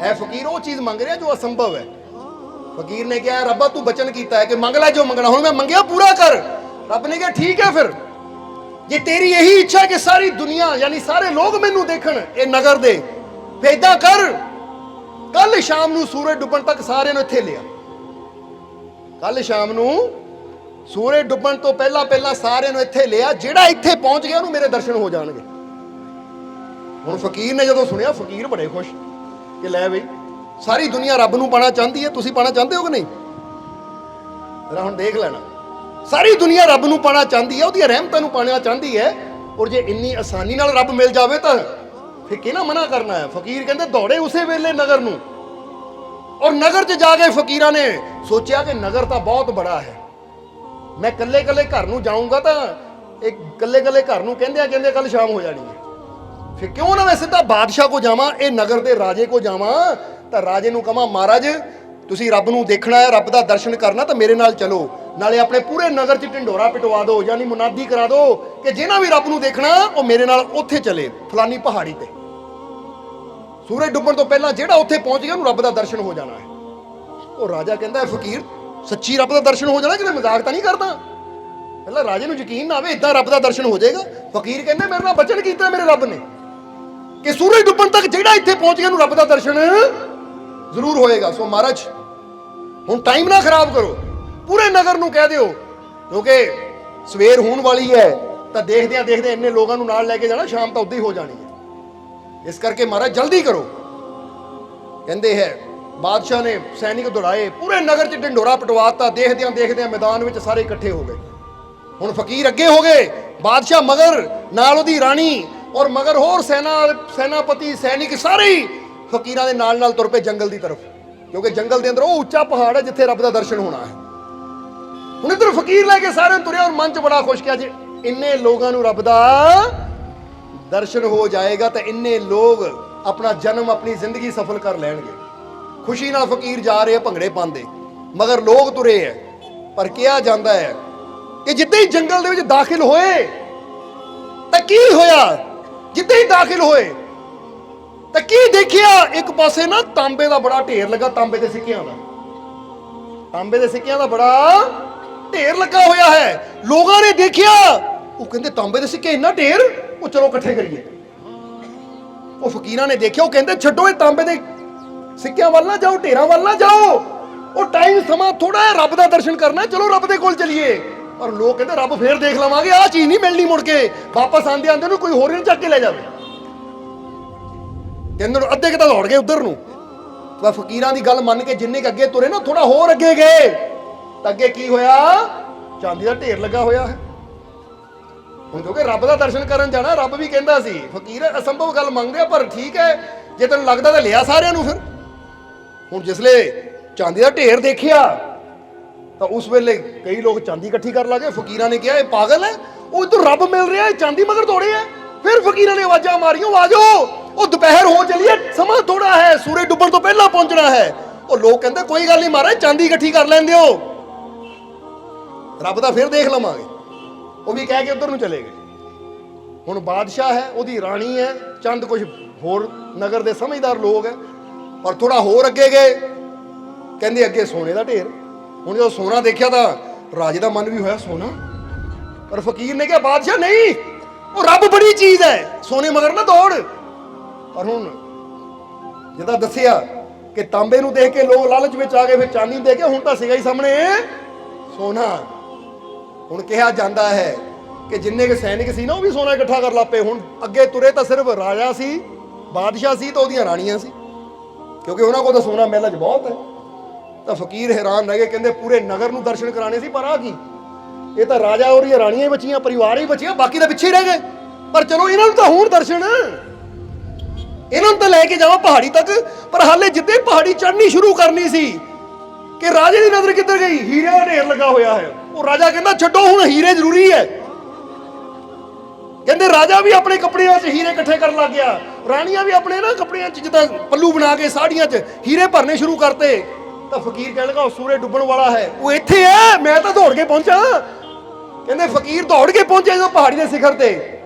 ਐ ਫਕੀਰ ਉਹ ਚੀਜ਼ ਮੰਗ ਰਿਹਾ ਜੋ ਅਸੰਭਵ ਹੈ। ਫਕੀਰ ਨੇ ਕਿਹਾ, ਰੱਬਾ ਤੂੰ ਬਚਨ ਕੀਤਾ ਹੈ ਕਿ ਮੰਗ ਲੈ ਜੋ ਮੰਗਣਾ, ਹੁਣ ਮੈਂ ਮੰਗਿਆ ਪੂਰਾ ਕਰ। ਰੱਬ ਨੇ ਕਿਹਾ ਠੀਕ ਹੈ, ਫਿਰ ਜੇ ਤੇਰੀ ਇਹੀ ਇੱਛਾ ਕਿ ਸਾਰੀ ਦੁਨੀਆ ਯਾਨੀ ਸਾਰੇ ਲੋਕ ਮੈਨੂੰ ਦੇਖਣ ਇਹ ਨਗਰ ਦੇ, ਫਿਰ ਏਦਾਂ ਕਰ, ਕੱਲ ਸ਼ਾਮ ਨੂੰ ਸੂਰਜ ਡੁੱਬਣ ਤੱਕ ਸਾਰਿਆਂ ਨੂੰ ਇੱਥੇ ਲਿਆ। ਕੱਲ ਸ਼ਾਮ ਨੂੰ ਸੂਰਜ ਡੁੱਬਣ ਤੋਂ ਪਹਿਲਾਂ ਪਹਿਲਾਂ ਸਾਰਿਆਂ ਨੂੰ ਇੱਥੇ ਲਿਆ। ਜਿਹੜਾ ਇੱਥੇ ਪਹੁੰਚ ਗਿਆ ਉਹਨੂੰ ਮੇਰੇ ਦਰਸ਼ਨ ਹੋ ਜਾਣਗੇ। ਹੁਣ ਫਕੀਰ ਨੇ ਜਦੋਂ ਸੁਣਿਆ, ਫਕੀਰ ਬੜੇ ਖੁਸ਼ ਕਿ ਲੈ ਬਈ ਸਾਰੀ ਦੁਨੀਆ ਰੱਬ ਨੂੰ ਪਾਣਾ ਚਾਹੁੰਦੀ ਹੈ, ਤੁਸੀਂ ਪਾਣਾ ਚਾਹੁੰਦੇ ਹੋ ਕਿ ਨਹੀਂ? ਜਰਾ ਹੁਣ ਦੇਖ ਲੈਣਾ, ਸਾਰੀ ਦੁਨੀਆ ਰੱਬ ਨੂੰ ਪਾਣਾ ਚਾਹੁੰਦੀ ਹੈ, ਉਹਦੀਆਂ ਰਹਿਮਤਾਂ ਨੂੰ ਪਾਣਾ ਚਾਹੁੰਦੀ ਹੈ। ਔਰ ਜੇ ਇੰਨੀ ਆਸਾਨੀ ਨਾਲ ਰੱਬ ਮਿਲ ਜਾਵੇ ਤਾਂ ਫਿਰ ਕਿਹਨਾਂ ਮਨਾ ਕਰਨਾ ਹੈ? ਫਕੀਰ ਕਹਿੰਦੇ ਦੌੜੇ ਉਸੇ ਵੇਲੇ ਨਗਰ ਨੂੰ। ਔਰ ਨਗਰ 'ਚ ਜਾ ਕੇ ਫਕੀਰਾਂ ਨੇ ਸੋਚਿਆ ਕਿ ਨਗਰ ਤਾਂ ਬਹੁਤ ਬੜਾ ਹੈ, ਮੈਂ ਕੱਲੇ ਕੱਲੇ ਘਰ ਨੂੰ ਜਾਊਂਗਾ ਤਾਂ ਇੱਕ ਕੱਲੇ ਕੱਲੇ ਘਰ ਨੂੰ ਕਹਿੰਦੇ ਕੱਲ ਸ਼ਾਮ ਹੋ ਜਾਣੀ ਹੈ। ਫਿਰ ਕਿਉਂ ਨਾ ਮੈਂ ਸਿੱਧਾ ਬਾਦਸ਼ਾਹ ਕੋ ਜਾਵਾਂ, ਇਹ ਨਗਰ ਦੇ ਰਾਜੇ ਕੋ ਜਾਵਾਂ, ਤਾਂ ਰਾਜੇ ਨੂੰ ਕਹਾਂ ਮਹਾਰਾਜ ਤੁਸੀਂ ਰੱਬ ਨੂੰ ਦੇਖਣਾ ਹੈ, ਰੱਬ ਦਾ ਦਰਸ਼ਨ ਕਰਨਾ, ਤਾਂ ਮੇਰੇ ਨਾਲ ਚਲੋ। ਨਾਲੇ ਆਪਣੇ ਪੂਰੇ ਨਗਰ 'ਚ ਢਿੰਡੋਰਾ ਪਿਟਵਾ ਦਿਓ, ਯਾਨੀ ਮੁਨਾਦੀ ਕਰਾ ਦਿਓ ਕਿ ਜਿਹਨਾਂ ਵੀ ਰੱਬ ਨੂੰ ਦੇਖਣਾ ਉਹ ਮੇਰੇ ਨਾਲ ਉੱਥੇ ਚਲੇ, ਫਲਾਨੀ ਪਹਾੜੀ ਤੇ। ਸੂਰਜ ਡੁੱਬਣ ਤੋਂ ਪਹਿਲਾਂ ਜਿਹੜਾ ਉੱਥੇ ਪਹੁੰਚ ਗਿਆ ਉਹਨੂੰ ਰੱਬ ਦਾ ਦਰਸ਼ਨ ਹੋ ਜਾਣਾ ਹੈ। ਉਹ ਰਾਜਾ ਕਹਿੰਦਾ ਫਕੀਰ ਸੱਚੀ ਰੱਬ ਦਾ ਦਰਸ਼ਨ ਹੋ ਜਾਣਾ, ਕਿਤੇ ਮਜ਼ਾਕ ਤਾਂ ਨਹੀਂ ਕਰਦਾ? ਪਹਿਲਾਂ ਰਾਜੇ ਨੂੰ ਯਕੀਨ ਨਾ ਆਵੇ ਇੱਦਾਂ ਰੱਬ ਦਾ ਦਰਸ਼ਨ ਹੋ ਜਾਏਗਾ। ਫਕੀਰ ਕਹਿੰਦੇ ਮੇਰੇ ਨਾਲ ਬਚਨ ਕੀਤਾ ਮੇਰੇ ਰੱਬ ਨੇ ਕਿ ਸੂਰਜ ਡੁੱਬਣ ਤੱਕ ਜਿਹੜਾ ਇੱਥੇ ਪਹੁੰਚ ਗਿਆ ਉਹਨੂੰ ਰੱਬ ਦਾ ਦਰਸ਼ਨ ਜ਼ਰੂਰ ਹੋਏਗਾ। ਸੋ ਮਹਾਰਾਜ ਹੁਣ ਟਾਈਮ ਨਾ ਖਰਾਬ ਕਰੋ, ਪੂਰੇ ਨਗਰ ਨੂੰ ਕਹਿ ਦਿਓ, ਕਿਉਂਕਿ ਸਵੇਰ ਹੋਣ ਵਾਲੀ ਹੈ, ਤਾਂ ਦੇਖਦਿਆਂ ਦੇਖਦੇ ਇੰਨੇ ਲੋਕਾਂ ਨੂੰ ਨਾਲ ਲੈ ਕੇ ਜਾਣਾ, ਸ਼ਾਮ ਤਾਂ ਉੱਦਾਂ ਹੀ ਹੋ ਜਾਣੀ ਹੈ। ਇਸ ਕਰਕੇ ਮਹਾਰਾਜ ਜਲਦੀ ਕਰੋ। ਕਹਿੰਦੇ ਹੈ ਬਾਦਸ਼ਾਹ ਨੇ ਸੈਨਿਕ ਦੌੜਾਏ, ਪੂਰੇ ਨਗਰ 'ਚ ਢਿੰਡੋਰਾ ਪਟਵਾਤਾ। ਦੇਖਦਿਆਂ ਦੇਖਦਿਆਂ ਮੈਦਾਨ ਵਿੱਚ ਸਾਰੇ ਇਕੱਠੇ ਹੋ ਗਏ। ਹੁਣ ਫਕੀਰ ਅੱਗੇ ਹੋ ਗਏ, ਬਾਦਸ਼ਾਹ ਮਗਰ, ਨਾਲ ਉਹਦੀ ਰਾਣੀ, ਔਰ ਮਗਰ ਹੋਰ ਸੈਨਾਪਤੀ ਸੈਨਿਕ ਸਾਰੇ ਹੀ ਫਕੀਰਾਂ ਦੇ ਨਾਲ ਨਾਲ ਤੁਰ ਪਏ ਜੰਗਲ ਦੀ ਤਰਫ, ਕਿਉਂਕਿ ਜੰਗਲ ਦੇ ਅੰਦਰ ਉਹ ਉੱਚਾ ਪਹਾੜ ਹੈ ਜਿੱਥੇ ਰੱਬ ਦਾ ਦਰਸ਼ਨ ਹੋਣਾ ਹੈ। ਹੁਣ ਇੱਧਰ ਫਕੀਰ ਲੈ ਕੇ ਸਾਰਿਆਂ ਨੂੰ ਤੁਰਿਆ, ਔਰ ਮਨ 'ਚ ਬੜਾ ਖੁਸ਼ ਕਿਹਾ ਜੇ ਇੰਨੇ ਲੋਕਾਂ ਨੂੰ ਰੱਬ ਦਾ ਦਰਸ਼ਨ ਹੋ ਜਾਏਗਾ ਤਾਂ ਇੰਨੇ ਲੋਕ ਆਪਣਾ ਜਨਮ ਆਪਣੀ ਜ਼ਿੰਦਗੀ ਸਫਲ ਕਰ ਲੈਣਗੇ। ਖੁਸ਼ੀ ਨਾਲ ਫਕੀਰ ਜਾ ਰਹੇ, ਭੰਗੜੇ ਪਾਉਂਦੇ, ਮਗਰ ਲੋਕ ਤੁਰੇ ਹੈ। ਪਰ ਕਿਹਾ ਜਾਂਦਾ ਹੈ ਕਿ ਜਿੱਦਾਂ ਹੀ ਜੰਗਲ ਦੇ ਵਿੱਚ ਦਾਖਲ ਹੋਏ ਤਾਂ ਕੀ ਹੋਇਆ? ਜਿੱਦਾਂ ਹੀ ਦਾਖਲ ਹੋਏ ਤਾਂ ਕੀ ਦੇਖਿਆ? ਇੱਕ ਪਾਸੇ ਨਾ ਤਾਂਬੇ ਦਾ ਬੜਾ ਢੇਰ ਲੱਗਾ, ਤਾਂਬੇ ਦੇ ਸਿੱਕਿਆਂ ਦਾ, ਤਾਂਬੇ ਦੇ ਸਿੱਕਿਆਂ ਦਾ ਬੜਾ ਢੇਰ ਲੱਗਾ ਹੋਇਆ ਹੈ। ਲੋਕਾਂ ਨੇ ਦੇਖਿਆ, ਉਹ ਕਹਿੰਦੇ ਤਾਂਬੇ ਦੇ ਸਿੱਕੇ ਇੰਨਾ ਢੇਰ, ਉਹ ਚਲੋ ਇਕੱਠੇ ਕਰੀਏ। ਉਹ ਫਕੀਰਾਂ ਨੇ ਦੇਖਿਆ, ਉਹ ਕਹਿੰਦੇ ਛੱਡੋ ਇਹ ਤਾਂਬੇ ਦੇ ਸਿੱਕਿਆਂ ਵੱਲ ਨਾ ਜਾਓ, ਢੇਰਾਂ ਵੱਲ ਨਾ ਜਾਓ, ਉਹ ਟਾਈਮ ਸਮਾਂ ਥੋੜਾ ਹੈ, ਰੱਬ ਦਾ ਦਰਸ਼ਨ ਕਰਨਾ, ਚਲੋ ਰੱਬ ਦੇ ਕੋਲ ਚਲੀਏ। ਪਰ ਲੋਕ ਕਹਿੰਦੇ ਰੱਬ ਫੇਰ ਦੇਖ ਲਵਾਂਗੇ, ਆਹ ਚੀਜ਼ ਨਹੀਂ ਮਿਲਣੀ ਮੁੜ ਕੇ, ਵਾਪਸ ਆਂਦੇ ਆਂਦੇ ਨੂੰ ਕੋਈ ਹੋਰ ਹੀ ਚੱਕ ਕੇ ਲੈ ਜਾਵੇ। ਕਹਿੰਦੇ ਅੱਧੇ ਕਿਤਾ ਦੌੜ ਗਏ ਉਧਰ ਨੂੰ। ਤਾਂ ਫਕੀਰਾਂ ਦੀ ਗੱਲ ਮੰਨ ਕੇ ਜਿੰਨੇ ਅੱਗੇ ਤੁਰੇ ਨਾ, ਥੋੜਾ ਹੋਰ ਅੱਗੇ ਗਏ ਤਾਂ ਅੱਗੇ ਕੀ ਹੋਇਆ? ਚਾਂਦੀ ਦਾ ਢੇਰ ਲੱਗਾ ਹੋਇਆ ਹੈ। ਹੁਣ ਕਿਉਂਕਿ ਰੱਬ ਦਾ ਦਰਸ਼ਨ ਕਰਨ ਜਾਣਾ, ਰੱਬ ਵੀ ਕਹਿੰਦਾ ਸੀ ਫਕੀਰ ਅਸੰਭਵ ਗੱਲ ਮੰਗਦੇ ਆ, ਪਰ ਠੀਕ ਹੈ ਜੇ ਤੈਨੂੰ ਲੱਗਦਾ ਤਾਂ ਲਿਆ ਸਾਰਿਆਂ ਨੂੰ। ਫਿਰ ਹੁਣ ਜਿਸਲੇ ਚਾਂਦੀ ਦਾ ਢੇਰ ਦੇਖਿਆ ਤਾਂ ਉਸ ਵੇਲੇ ਕਈ ਲੋਕ ਚਾਂਦੀ ਇਕੱਠੀ ਕਰਨ ਲੱਗੇ। ਫਕੀਰਾਂ ਨੇ ਕਿਹਾ ਇਹ ਪਾਗਲ ਹੈ, ਉਹ ਇੱਧਰ ਰੱਬ ਮਿਲ ਰਿਹਾ, ਚਾਂਦੀ ਮਗਰ ਦੌੜੇ ਹੈ। ਫਿਰ ਫਕੀਰਾਂ ਨੇ ਆਵਾਜ਼ਾਂ ਮਾਰੀਆਂ, ਆ ਜਾਓ, ਉਹ ਦੁਪਹਿਰ ਹੋ ਚਲੀਏ, ਸਮਾਂ ਥੋੜਾ ਹੈ, ਸੂਰਜ ਡੁੱਬਣ ਤੋਂ ਪਹਿਲਾਂ ਪਹੁੰਚਣਾ ਹੈ। ਉਹ ਲੋਕ ਕਹਿੰਦੇ ਕੋਈ ਗੱਲ ਨਹੀਂ ਮਹਾਰਾਜ, ਚਾਂਦੀ ਇਕੱਠੀ ਕਰ ਲੈਂਦੇ ਹੋ, ਰੱਬ ਦਾ ਫਿਰ ਦੇਖ ਲਵਾਂਗੇ। ਉਹ ਵੀ ਕਹਿ ਕੇ ਉਧਰ ਨੂੰ ਚਲੇ ਗਏ। ਹੁਣ ਬਾਦਸ਼ਾਹ ਹੈ, ਉਹਦੀ ਰਾਣੀ ਹੈ, ਚੰਦ ਕੁਝ ਹੋਰ ਨਗਰ ਦੇ ਸਮਝਦਾਰ ਲੋਕ ਹੈ, ਪਰ ਥੋੜਾ ਹੋਰ ਅੱਗੇ ਗਏ, ਕਹਿੰਦੇ ਅੱਗੇ ਸੋਨੇ ਦਾ ਢੇਰ। ਹੁਣ ਜਦੋਂ ਸੋਨਾ ਦੇਖਿਆ ਤਾਂ ਰਾਜੇ ਦਾ ਮਨ ਵੀ ਹੋਇਆ ਸੋਨਾ, ਪਰ ਫਕੀਰ ਨੇ ਕਿਹਾ ਬਾਦਸ਼ਾਹ ਨਹੀਂ, ਉਹ ਰੱਬ ਬੜੀ ਚੀਜ਼ ਹੈ, ਸੋਨੇ ਮਗਰ ਨਾ ਦੌੜ। ਪਰ ਹੁਣ ਜਿੱਦਾਂ ਦੱਸਿਆ ਕਿ ਤਾਂਬੇ ਨੂੰ ਦੇਖ ਕੇ ਲੋਕ ਲਾਲਚ ਵਿੱਚ ਆ ਗਏ, ਫਿਰ ਚਾਂਦੀ ਨੂੰ ਦੇਖ ਕੇ ਹੁਣ ਤਾਂ ਸੀਗਾ ਹੀ ਸਾਹਮਣੇ ਸੋਨਾ। ਹੁਣ ਕਿਹਾ ਜਾਂਦਾ ਹੈ ਕਿ ਜਿੰਨੇ ਕੁ ਸੈਨਿਕ ਸੀ ਨਾ ਉਹ ਵੀ ਸੋਨਾ ਇਕੱਠਾ ਕਰ ਲੱਪੇ। ਹੁਣ ਅੱਗੇ ਤੁਰੇ ਤਾਂ ਸਿਰਫ ਰਾਜਾ ਸੀ, ਬਾਦਸ਼ਾਹ ਸੀ, ਤਾਂ ਉਹਦੀਆਂ ਰਾਣੀਆਂ ਸੀ, ਕਿਉਂਕਿ ਉਹਨਾਂ ਕੋਲ ਤਾਂ ਸੋਨਾ ਮਹਿਲਾਂ 'ਚ ਬਹੁਤ ਹੈ। ਤਾਂ ਫਕੀਰ ਹੈਰਾਨ ਰਹਿ ਗਏ, ਕਹਿੰਦੇ ਪੂਰੇ ਨਗਰ ਨੂੰ ਦਰਸ਼ਨ ਕਰਾਣੇ ਸੀ, ਪਰ ਆ ਕੀ, ਇਹ ਤਾਂ ਰਾਜਾ ਔਰ ਇਹ ਰਾਣੀਆਂ ਹੀ ਬਚੀਆਂ, ਪਰਿਵਾਰ ਹੀ ਬਚੀਆਂ, ਬਾਕੀ ਤਾਂ ਪਿੱਛੇ ਹੀ ਰਹਿ ਗਏ। ਪਰ ਚਲੋ ਇਹਨਾਂ ਨੂੰ ਤਾਂ ਹੁਣ ਦਰਸ਼ਨ, ਇਹਨਾਂ ਨੂੰ ਤਾਂ ਲੈ ਕੇ ਜਾਵਾਂ ਪਹਾੜੀ ਤੱਕ। ਪਰ ਹਾਲੇ ਜਿੱਦੇ ਪਹਾੜੀ ਚੜ੍ਹਨੀ ਸ਼ੁਰੂ ਕਰਨੀ ਸੀ ਕਿ ਰਾਜੇ ਦੀ ਨਜ਼ਰ ਕਿੱਧਰ ਗਈ? ਹੀਰੇ ਦਾ ਢੇਰ ਲੱਗਾ ਹੋਇਆ ਹੈ। ਉਹ ਰਾਜਾ ਕਹਿੰਦਾ ਛੱਡੋ, ਹੁਣ ਹੀਰੇ ਜ਼ਰੂਰੀ ਹੈ। ਕਹਿੰਦੇ ਰਾਜਾ ਵੀ ਆਪਣੇ ਕੱਪੜਿਆਂ 'ਚ ਹੀਰੇ ਇਕੱਠੇ ਕਰਨ ਲੱਗ ਗਿਆ। ਰਾਣੀਆਂ ਵੀ ਆਪਣੇ ਨਾ ਕੱਪੜਿਆਂ 'ਚ ਜਿੱਦਾਂ ਪੱਲੂ ਬਣਾ ਕੇ ਸਾੜੀਆਂ 'ਚ ਹੀਰੇ ਭਰਨੇ ਸ਼ੁਰੂ ਕਰਤੇ। ਤਾਂ ਫਕੀਰ ਕਹਿਣ ਲੱਗਾ ਉਹ ਸੂਰਜ ਡੁੱਬਣ ਵਾਲਾ ਹੈ, ਉਹ ਇੱਥੇ ਹੈ, ਮੈਂ ਤਾਂ ਦੌੜ ਕੇ ਪਹੁੰਚਾ। ਕਹਿੰਦੇ ਫਕੀਰ ਦੌੜ ਕੇ ਪਹੁੰਚੇ ਜਦੋਂ ਪਹਾੜੀ ਦੇ ਸਿਖਰ ਤੇ,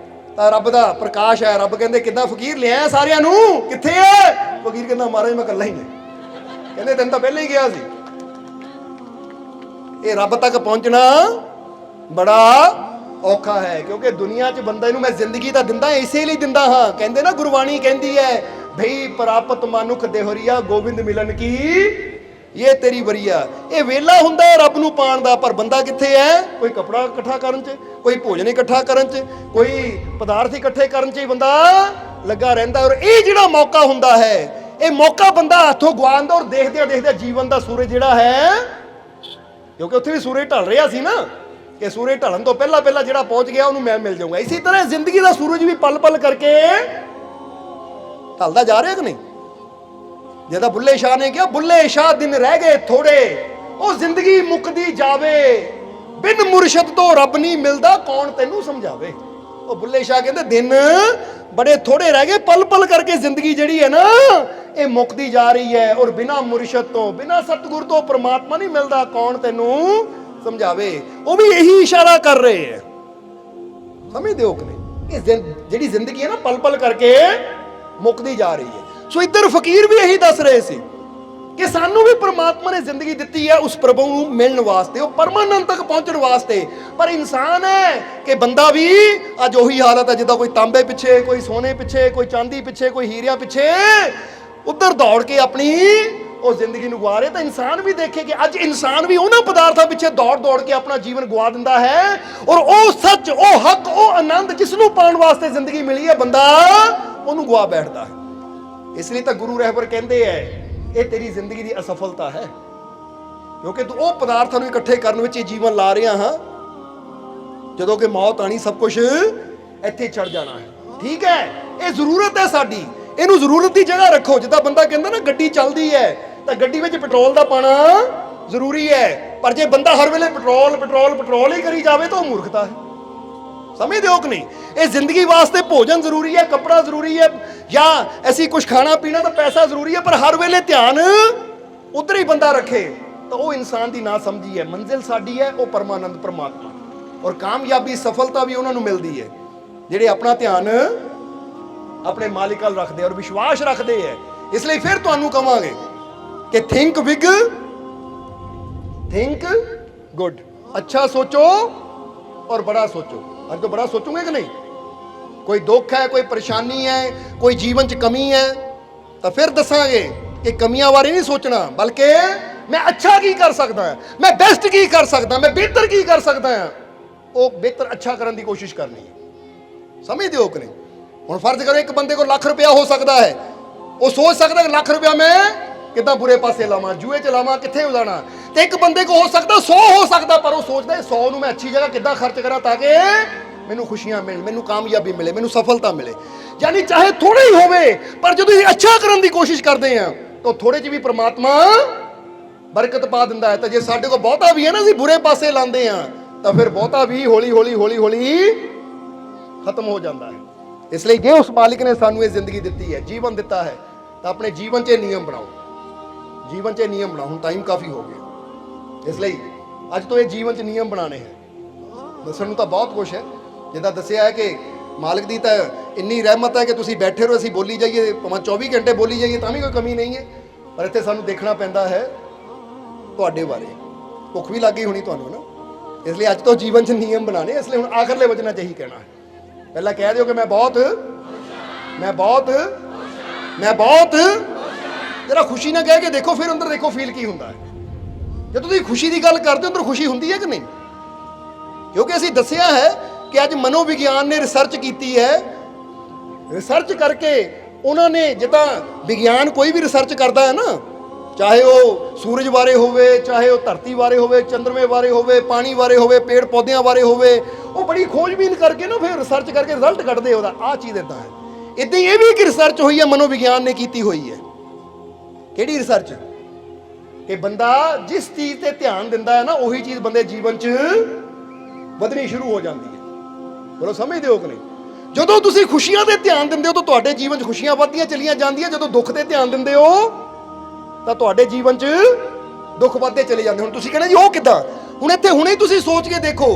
ਤਾਂ ਰੱਬ ਦਾ ਪ੍ਰਕਾਸ਼ ਹੈ। ਰੱਬ ਕਹਿੰਦੇ ਕਿੱਦਾਂ ਫਕੀਰ ਲਿਆਇਆ ਸਾਰਿਆਂ ਨੂੰ, ਕਿੱਥੇ ਹੈ? ਫਕੀਰ ਕਹਿੰਦਾ ਮਹਾਰਾਜ ਮੈਂ ਇਕੱਲਾ ਹੀ ਨੇ। ਕਹਿੰਦੇ ਤੈਨੂੰ ਤਾਂ ਪਹਿਲਾਂ ਹੀ ਗਿਆ ਸੀ। ਇਹ ਰੱਬ ਤੱਕ ਪਹੁੰਚਣਾ ਬੜਾ ਔਖਾ ਹੈ, ਕਿਉਂਕਿ ਦੁਨੀਆ 'ਚ ਬੰਦੇ ਨੂੰ ਮੈਂ ਜ਼ਿੰਦਗੀ ਤਾਂ ਦਿੰਦਾ ਇਸੇ ਲਈ ਦਿੰਦਾ ਹਾਂ। ਕਹਿੰਦੇ ਨਾ ਗੁਰਬਾਣੀ ਕਹਿੰਦੀ ਹੈ ਭਈ ਪ੍ਰਾਪਤ ਮਨੁੱਖ ਦੇਹਰੀਆ ਗੋਬਿੰਦ ਮਿਲਨ ਕੀ ਇਹ ਤੇਰੀ ਵਰੀਆ। ਇਹ ਵੇਲਾ ਹੁੰਦਾ ਹੈ ਰੱਬ ਨੂੰ ਪਾਣ ਦਾ, ਪਰ ਬੰਦਾ ਕਿੱਥੇ ਹੈ? ਕੋਈ ਕਪੜਾ ਇਕੱਠਾ ਕਰਨ 'ਚ, ਕੋਈ ਭੋਜਨ ਇਕੱਠਾ ਕਰਨ 'ਚ, ਕੋਈ ਪਦਾਰਥ ਇਕੱਠੇ ਕਰਨ 'ਚ ਹੀ ਬੰਦਾ ਲੱਗਾ ਰਹਿੰਦਾ। ਔਰ ਇਹ ਜਿਹੜਾ ਮੌਕਾ ਹੁੰਦਾ ਹੈ, ਇਹ ਮੌਕਾ ਬੰਦਾ ਹੱਥੋਂ ਗਵਾਉਂਦਾ। ਔਰ ਦੇਖਦਿਆਂ ਦੇਖਦਿਆਂ ਜੀਵਨ ਦਾ ਸੂਰਜ ਜਿਹੜਾ ਹੈ, ਕਿਉਂਕਿ ਉੱਥੇ ਵੀ ਸੂਰਜ ਢਲ ਰਿਹਾ ਸੀ ਨਾ, ਕਿ ਸੂਰਜ ਢਲਣ ਤੋਂ ਪਹਿਲਾਂ ਪਹਿਲਾਂ ਜਿਹੜਾ ਪਹੁੰਚ ਗਿਆ ਉਹਨੂੰ ਮੈਂ ਮਿਲ ਜਾਊਂਗਾ। ਇਸੇ ਤਰ੍ਹਾਂ ਜ਼ਿੰਦਗੀ ਦਾ ਸੂਰਜ ਵੀ ਪਲ ਪਲ ਕਰਕੇ ਢਲਦਾ ਜਾ ਰਿਹਾ ਕਿ ਨਹੀਂ? ਜਿਹਦਾ ਬੁੱਲੇ ਸ਼ਾਹ ਨੇ ਕਿਹਾ ਬੁੱਲੇ ਸ਼ਾਹ ਦਿਨ ਰਹਿ ਗਏ ਥੋੜੇ, ਉਹ ਜ਼ਿੰਦਗੀ ਮੁੱਕਦੀ ਜਾਵੇ, ਬਿਨ ਮੁਰਸ਼ਦ ਤੋਂ ਰੱਬ ਨਹੀਂ ਮਿਲਦਾ, ਕੌਣ ਤੈਨੂੰ ਸਮਝਾਵੇ। ਉਹ ਬੁੱਲੇ ਸ਼ਾਹ ਕਹਿੰਦੇ ਦਿਨ ਬੜੇ ਥੋੜੇ ਰਹਿ ਗਏ, ਪਲ ਪਲ ਕਰਕੇ ਜ਼ਿੰਦਗੀ ਜਿਹੜੀ ਹੈ ਨਾ ਇਹ ਮੁੱਕਦੀ ਜਾ ਰਹੀ ਹੈ। ਔਰ ਬਿਨਾ ਮੁਰਸ਼ਦ ਤੋਂ, ਬਿਨਾ ਸਤਿਗੁਰ ਤੋਂ ਪਰਮਾਤਮਾ ਨਹੀਂ ਮਿਲਦਾ, ਕੌਣ ਤੈਨੂੰ ਸਮਝਾਵੇ। ਉਹ ਵੀ ਇਹੀ ਇਸ਼ਾਰਾ ਕਰ ਰਹੇ ਹੈ, ਸਮਝਦੇ ਹੋ ਕਿ ਨਹੀਂ? ਇਹ ਜਿਹੜੀ ਜ਼ਿੰਦਗੀ ਹੈ ਨਾ ਪਲ ਪਲ ਕਰਕੇ ਮੁੱਕਦੀ ਜਾ ਰਹੀ ਹੈ। ਸੋ ਇੱਧਰ ਫਕੀਰ ਵੀ ਇਹੀ ਦੱਸ ਰਹੇ ਸੀ ਕਿ ਸਾਨੂੰ ਵੀ ਪਰਮਾਤਮਾ ਨੇ ਜ਼ਿੰਦਗੀ ਦਿੱਤੀ ਹੈ ਉਸ ਪ੍ਰਭੂ ਨੂੰ ਮਿਲਣ ਵਾਸਤੇ, ਉਹ ਪਰਮਾਨੰਦ ਤੱਕ ਪਹੁੰਚਣ ਵਾਸਤੇ। ਪਰ ਇਨਸਾਨ ਹੈ ਕਿ ਬੰਦਾ ਵੀ ਅੱਜ ਉਹੀ ਹਾਲਤ ਹੈ ਜਿੱਦਾਂ ਕੋਈ ਤਾਂਬੇ ਪਿੱਛੇ, ਕੋਈ ਸੋਨੇ ਪਿੱਛੇ, ਕੋਈ ਚਾਂਦੀ ਪਿੱਛੇ, ਕੋਈ ਹੀਰਿਆਂ ਪਿੱਛੇ ਉੱਧਰ ਦੌੜ ਕੇ ਆਪਣੀ ਉਹ ਜ਼ਿੰਦਗੀ ਨੂੰ ਗਵਾ ਰਿਹਾ। ਤਾਂ ਇਨਸਾਨ ਵੀ ਦੇਖੇ ਕਿ ਅੱਜ ਇਨਸਾਨ ਵੀ ਉਹਨਾਂ ਪਦਾਰਥਾਂ ਪਿੱਛੇ ਦੌੜ ਦੌੜ ਕੇ ਆਪਣਾ ਜੀਵਨ ਗਵਾ ਦਿੰਦਾ ਹੈ। ਔਰ ਉਹ ਸੱਚ, ਉਹ ਹੱਕ, ਉਹ ਆਨੰਦ ਜਿਸ ਨੂੰ ਪਾਉਣ ਵਾਸਤੇ ਜ਼ਿੰਦਗੀ ਮਿਲੀ ਹੈ, ਬੰਦਾ ਉਹਨੂੰ ਗਵਾ ਬੈਠਦਾ ਹੈ। ਇਸ ਲਈ ਤਾਂ ਗੁਰੂ ਰਹਿਬਰ ਕਹਿੰਦੇ ਹੈ ਇਹ ਤੇਰੀ ਜ਼ਿੰਦਗੀ ਦੀ ਅਸਫਲਤਾ ਹੈ, ਕਿਉਂਕਿ ਤੂੰ ਉਹ ਪਦਾਰਥਾਂ ਨੂੰ ਇਕੱਠੇ ਕਰਨ ਵਿੱਚ ਇਹ ਜੀਵਨ ਲਾ ਰਿਹਾ ਹਾਂ, ਜਦੋਂ ਕਿ ਮੌਤ ਆਣੀ ਸਭ ਕੁਝ ਇੱਥੇ ਛੱਡ ਜਾਣਾ ਹੈ। ਠੀਕ ਹੈ, ਇਹ ਜ਼ਰੂਰਤ ਹੈ ਸਾਡੀ, ਇਹਨੂੰ ਜ਼ਰੂਰਤ ਦੀ ਜਗ੍ਹਾ ਰੱਖੋ। ਜਿੱਦਾਂ ਬੰਦਾ ਕਹਿੰਦਾ ਨਾ ਗੱਡੀ ਚੱਲਦੀ ਹੈ ਤਾਂ ਗੱਡੀ ਵਿੱਚ ਪੈਟਰੋਲ ਦਾ ਪਾਣਾ ਜ਼ਰੂਰੀ ਹੈ, ਪਰ ਜੇ ਬੰਦਾ ਹਰ ਵੇਲੇ ਪੈਟਰੋਲ ਪੈਟਰੋਲ ਪੈਟਰੋਲ ਹੀ ਕਰੀ ਜਾਵੇ ਤਾਂ ਉਹ ਮੂਰਖਤਾ ਹੈ। ਸਮਝਦੇ ਹੋ ਕਿ ਨਹੀਂ? ਇਹ ਜ਼ਿੰਦਗੀ ਵਾਸਤੇ ਭੋਜਨ ਜ਼ਰੂਰੀ ਹੈ, ਕੱਪੜਾ ਜ਼ਰੂਰੀ ਹੈ, ਜਾਂ ਅਸੀਂ ਕੁਝ ਖਾਣਾ ਪੀਣਾ ਤਾਂ ਪੈਸਾ ਜ਼ਰੂਰੀ ਹੈ, ਪਰ ਹਰ ਵੇਲੇ ਧਿਆਨ ਉਧਰ ਹੀ ਬੰਦਾ ਰੱਖੇ ਤਾਂ ਉਹ ਇਨਸਾਨ ਦੀ ਨਾ ਸਮਝੀ ਹੈ। ਮੰਜ਼ਿਲ ਸਾਡੀ ਹੈ ਉਹ ਪਰਮਾਨੰਦ ਪਰਮਾਤਮਾ, ਔਰ ਕਾਮਯਾਬੀ ਸਫਲਤਾ ਵੀ ਉਹਨਾਂ ਨੂੰ ਮਿਲਦੀ ਹੈ ਜਿਹੜੇ ਆਪਣਾ ਧਿਆਨ ਆਪਣੇ ਮਾਲਿਕ ਵੱਲ ਰੱਖਦੇ ਔਰ ਵਿਸ਼ਵਾਸ ਰੱਖਦੇ ਹੈ। ਇਸ ਲਈ ਫਿਰ ਤੁਹਾਨੂੰ ਕਵਾਂਗੇ ਕਿ ਥਿੰਕ ਬਿਗ, ਥਿੰਕ ਗੁੱਡ, ਅੱਛਾ ਸੋਚੋ ਔਰ ਬੜਾ ਸੋਚੋ। ਅੱਜ ਤੋਂ ਬੜਾ ਸੋਚੋਗੇ ਕਿ ਨਹੀਂ? ਕੋਈ ਦੁੱਖ ਹੈ, ਕੋਈ ਪਰੇਸ਼ਾਨੀ ਹੈ, ਕੋਈ ਜੀਵਨ 'ਚ ਕਮੀ ਹੈ, ਤਾਂ ਫਿਰ ਦੱਸਾਂਗੇ ਕਿ ਕਮੀਆਂ ਬਾਰੇ ਨਹੀਂ ਸੋਚਣਾ, ਬਲਕਿ ਮੈਂ ਅੱਛਾ ਕੀ ਕਰ ਸਕਦਾ ਹਾਂ, ਮੈਂ ਬੈਸਟ ਕੀ ਕਰ ਸਕਦਾ, ਮੈਂ ਬਿਹਤਰ ਕੀ ਕਰ ਸਕਦਾ ਹਾਂ, ਉਹ ਬਿਹਤਰ ਅੱਛਾ ਕਰਨ ਦੀ ਕੋਸ਼ਿਸ਼ ਕਰਨੀ ਹੈ। ਸਮਝਦੇ ਹੋ ਕਿ ਨਹੀਂ? ਹੁਣ ਫਰਜ਼ ਕਰੋ ਇੱਕ ਬੰਦੇ ਕੋਲ ਲੱਖ ਰੁਪਇਆ ਹੋ ਸਕਦਾ ਹੈ, ਉਹ ਸੋਚ ਸਕਦਾ ਕਿ ਲੱਖ ਰੁਪਇਆ ਮੈਂ ਕਿੱਦਾਂ ਬੁਰੇ ਪਾਸੇ ਲਾਵਾਂ, ਜੂਏ 'ਚ ਲਾਵਾਂ, ਕਿੱਥੇ ਉਡਾਣਾ। ਤੇ ਇੱਕ ਬੰਦੇ ਕੋਲ ਹੋ ਸਕਦਾ 100 ਹੋ ਸਕਦਾ, ਪਰ ਉਹ ਸੋਚਦਾ 100 ਨੂੰ ਮੈਂ ਅੱਛੀ ਜਗ੍ਹਾ ਕਿੱਦਾਂ ਖਰਚ ਕਰਾਂ ਤਾਂ ਕਿ ਮੈਨੂੰ ਖੁਸ਼ੀਆਂ ਮਿਲਣ, ਮੈਨੂੰ ਕਾਮਯਾਬੀ ਮਿਲੇ, ਮੈਨੂੰ ਸਫਲਤਾ ਮਿਲੇ। ਯਾਨੀ ਚਾਹੇ ਥੋੜਾ ਹੀ ਹੋਵੇ, ਪਰ ਜਦੋਂ ਅਸੀਂ ਅੱਛਾ ਕਰਨ ਦੀ ਕੋਸ਼ਿਸ਼ ਕਰਦੇ ਹਾਂ ਤਾਂ ਥੋੜੇ 'ਚ ਵੀ ਪ੍ਰਮਾਤਮਾ ਬਰਕਤ ਪਾ ਦਿੰਦਾ ਹੈ। ਤਾਂ ਜੇ ਸਾਡੇ ਕੋਲ ਬਹੁਤਾ ਵੀ ਹੈ ਨਾ, ਅਸੀਂ ਬੁਰੇ ਪਾਸੇ ਲਾਉਂਦੇ ਹਾਂ, ਤਾਂ ਫਿਰ ਬਹੁਤਾ ਵੀ ਹੌਲੀ ਹੌਲੀ ਹੌਲੀ ਹੌਲੀ ਖਤਮ ਹੋ ਜਾਂਦਾ ਹੈ। ਇਸ ਲਈ ਜੇ ਉਸ ਮਾਲਿਕ ਨੇ ਸਾਨੂੰ ਇਹ ਜ਼ਿੰਦਗੀ ਦਿੱਤੀ ਹੈ, ਜੀਵਨ ਦਿੱਤਾ ਹੈ, ਤਾਂ ਆਪਣੇ ਜੀਵਨ 'ਚ ਨਿਯਮ ਬਣਾਓ, ਜੀਵਨ 'ਚ ਨਿਯਮ ਬਣਾਓ। ਹੁਣ ਟਾਈਮ ਕਾਫੀ ਹੋ ਗਿਆ, ਇਸ ਲਈ ਅੱਜ ਤੋਂ ਇਹ ਜੀਵਨ 'ਚ ਨਿਯਮ ਬਣਾਉਣੇ ਹੈ। ਦੱਸਣ ਨੂੰ ਤਾਂ ਬਹੁਤ ਕੁਛ ਹੈ, ਜਿੱਦਾਂ ਦੱਸਿਆ ਹੈ ਕਿ ਮਾਲਿਕ ਦੀ ਤਾਂ ਇੰਨੀ ਰਹਿਮਤ ਹੈ ਕਿ ਤੁਸੀਂ ਬੈਠੇ ਰਹੋ, ਅਸੀਂ ਬੋਲੀ ਜਾਈਏ, ਭਾਵੇਂ 24 ਘੰਟੇ ਬੋਲੀ ਜਾਈਏ ਤਾਂ ਵੀ ਕੋਈ ਕਮੀ ਨਹੀਂ ਹੈ। ਪਰ ਇੱਥੇ ਸਾਨੂੰ ਦੇਖਣਾ ਪੈਂਦਾ ਹੈ ਤੁਹਾਡੇ ਬਾਰੇ, ਭੁੱਖ ਵੀ ਲੱਗੀ ਹੋਣੀ ਤੁਹਾਨੂੰ ਨਾ। ਇਸ ਲਈ ਅੱਜ ਤੋਂ ਜੀਵਨ 'ਚ ਨਿਯਮ ਬਣਾਉਣੇ। ਇਸ ਲਈ ਹੁਣ ਆਖਰਲੇ ਵਚਨਾਂ 'ਚ ਇਹੀ ਕਹਿਣਾ ਹੈ, ਪਹਿਲਾਂ ਕਹਿ ਦਿਓ ਕਿ ਮੈਂ ਬਹੁਤ ਜਰਾ ਖੁਸ਼ੀ ਨਾਲ ਕਹਿ ਕੇ ਦੇਖੋ, ਫਿਰ ਅੰਦਰ ਦੇਖੋ ਫੀਲ ਕੀ ਹੁੰਦਾ ਹੈ। ਜੇ ਤੁਸੀਂ ਖੁਸ਼ੀ ਦੀ ਗੱਲ ਕਰਦੇ ਹੋ ਅੰਦਰ ਖੁਸ਼ੀ ਹੁੰਦੀ ਹੈ ਕਿ ਨਹੀਂ? ਕਿਉਂਕਿ ਅਸੀਂ ਦੱਸਿਆ ਹੈ ਕਿ ਅੱਜ ਮਨੋਵਿਗਿਆਨ ਨੇ ਰਿਸਰਚ ਕੀਤੀ ਹੈ, ਰਿਸਰਚ ਕਰਕੇ ਉਹਨਾਂ ਨੇ, ਜਿੱਦਾਂ ਵਿਗਿਆਨ ਕੋਈ ਵੀ ਰਿਸਰਚ ਕਰਦਾ ਹੈ ਨਾ, ਚਾਹੇ ਉਹ ਸੂਰਜ ਬਾਰੇ ਹੋਵੇ, ਚਾਹੇ ਉਹ ਧਰਤੀ ਬਾਰੇ ਹੋਵੇ, ਚੰਦਰਮੇ ਬਾਰੇ ਹੋਵੇ, ਪਾਣੀ ਬਾਰੇ ਹੋਵੇ, ਪੇੜ ਪੌਦਿਆਂ ਬਾਰੇ ਹੋਵੇ, ਉਹ ਬੜੀ ਖੋਜਬੀਨ ਕਰਕੇ ਨਾ ਫਿਰ ਰਿਸਰਚ ਕਰਕੇ ਰਿਜ਼ਲਟ ਕੱਢਦੇ ਉਹਦਾ, ਆਹ ਚੀਜ਼ ਇੱਦਾਂ ਹੈ। ਇੱਦਾਂ ਹੀ ਇਹ ਵੀ ਇੱਕ ਰਿਸਰਚ ਹੋਈ ਹੈ, ਮਨੋਵਿਗਿਆਨ ਨੇ ਕੀਤੀ ਹੋਈ ਹੈ। ਕਿਹੜੀ ਰਿਸਰਚ? ਕਿ ਬੰਦਾ ਜਿਸ ਚੀਜ਼ ਤੇ ਧਿਆਨ ਦਿੰਦਾ ਹੈ ਨਾ, ਉਹੀ ਚੀਜ਼ ਬੰਦੇ ਜੀਵਨ 'ਚ ਵਧਣੀ ਸ਼ੁਰੂ ਹੋ ਜਾਂਦੀ ਹੈ। ਬੋਲੋ ਸਮਝਦੇ ਹੋ ਕਿ ਨਹੀਂ? ਜਦੋਂ ਤੁਸੀਂ ਖੁਸ਼ੀਆਂ ਤੇ ਧਿਆਨ ਦਿੰਦੇ ਹੋ ਤਾਂ ਤੁਹਾਡੇ ਜੀਵਨ 'ਚ ਖੁਸ਼ੀਆਂ ਵੱਧਦੀਆਂ ਚਲੀਆਂ ਜਾਂਦੀਆਂ। ਜਦੋਂ ਦੁੱਖ ਤੇ ਧਿਆਨ ਦਿੰਦੇ ਹੋ ਤਾਂ ਤੁਹਾਡੇ ਜੀਵਨ 'ਚ ਦੁੱਖ ਵੱਧਦੇ ਚਲੇ ਜਾਂਦੇ। ਹੁਣ ਤੁਸੀਂ ਕਹਿੰਦੇ ਜੀ ਉਹ ਕਿੱਦਾਂ? ਹੁਣ ਇੱਥੇ ਹੁਣੇ ਤੁਸੀਂ ਸੋਚ ਕੇ ਦੇਖੋ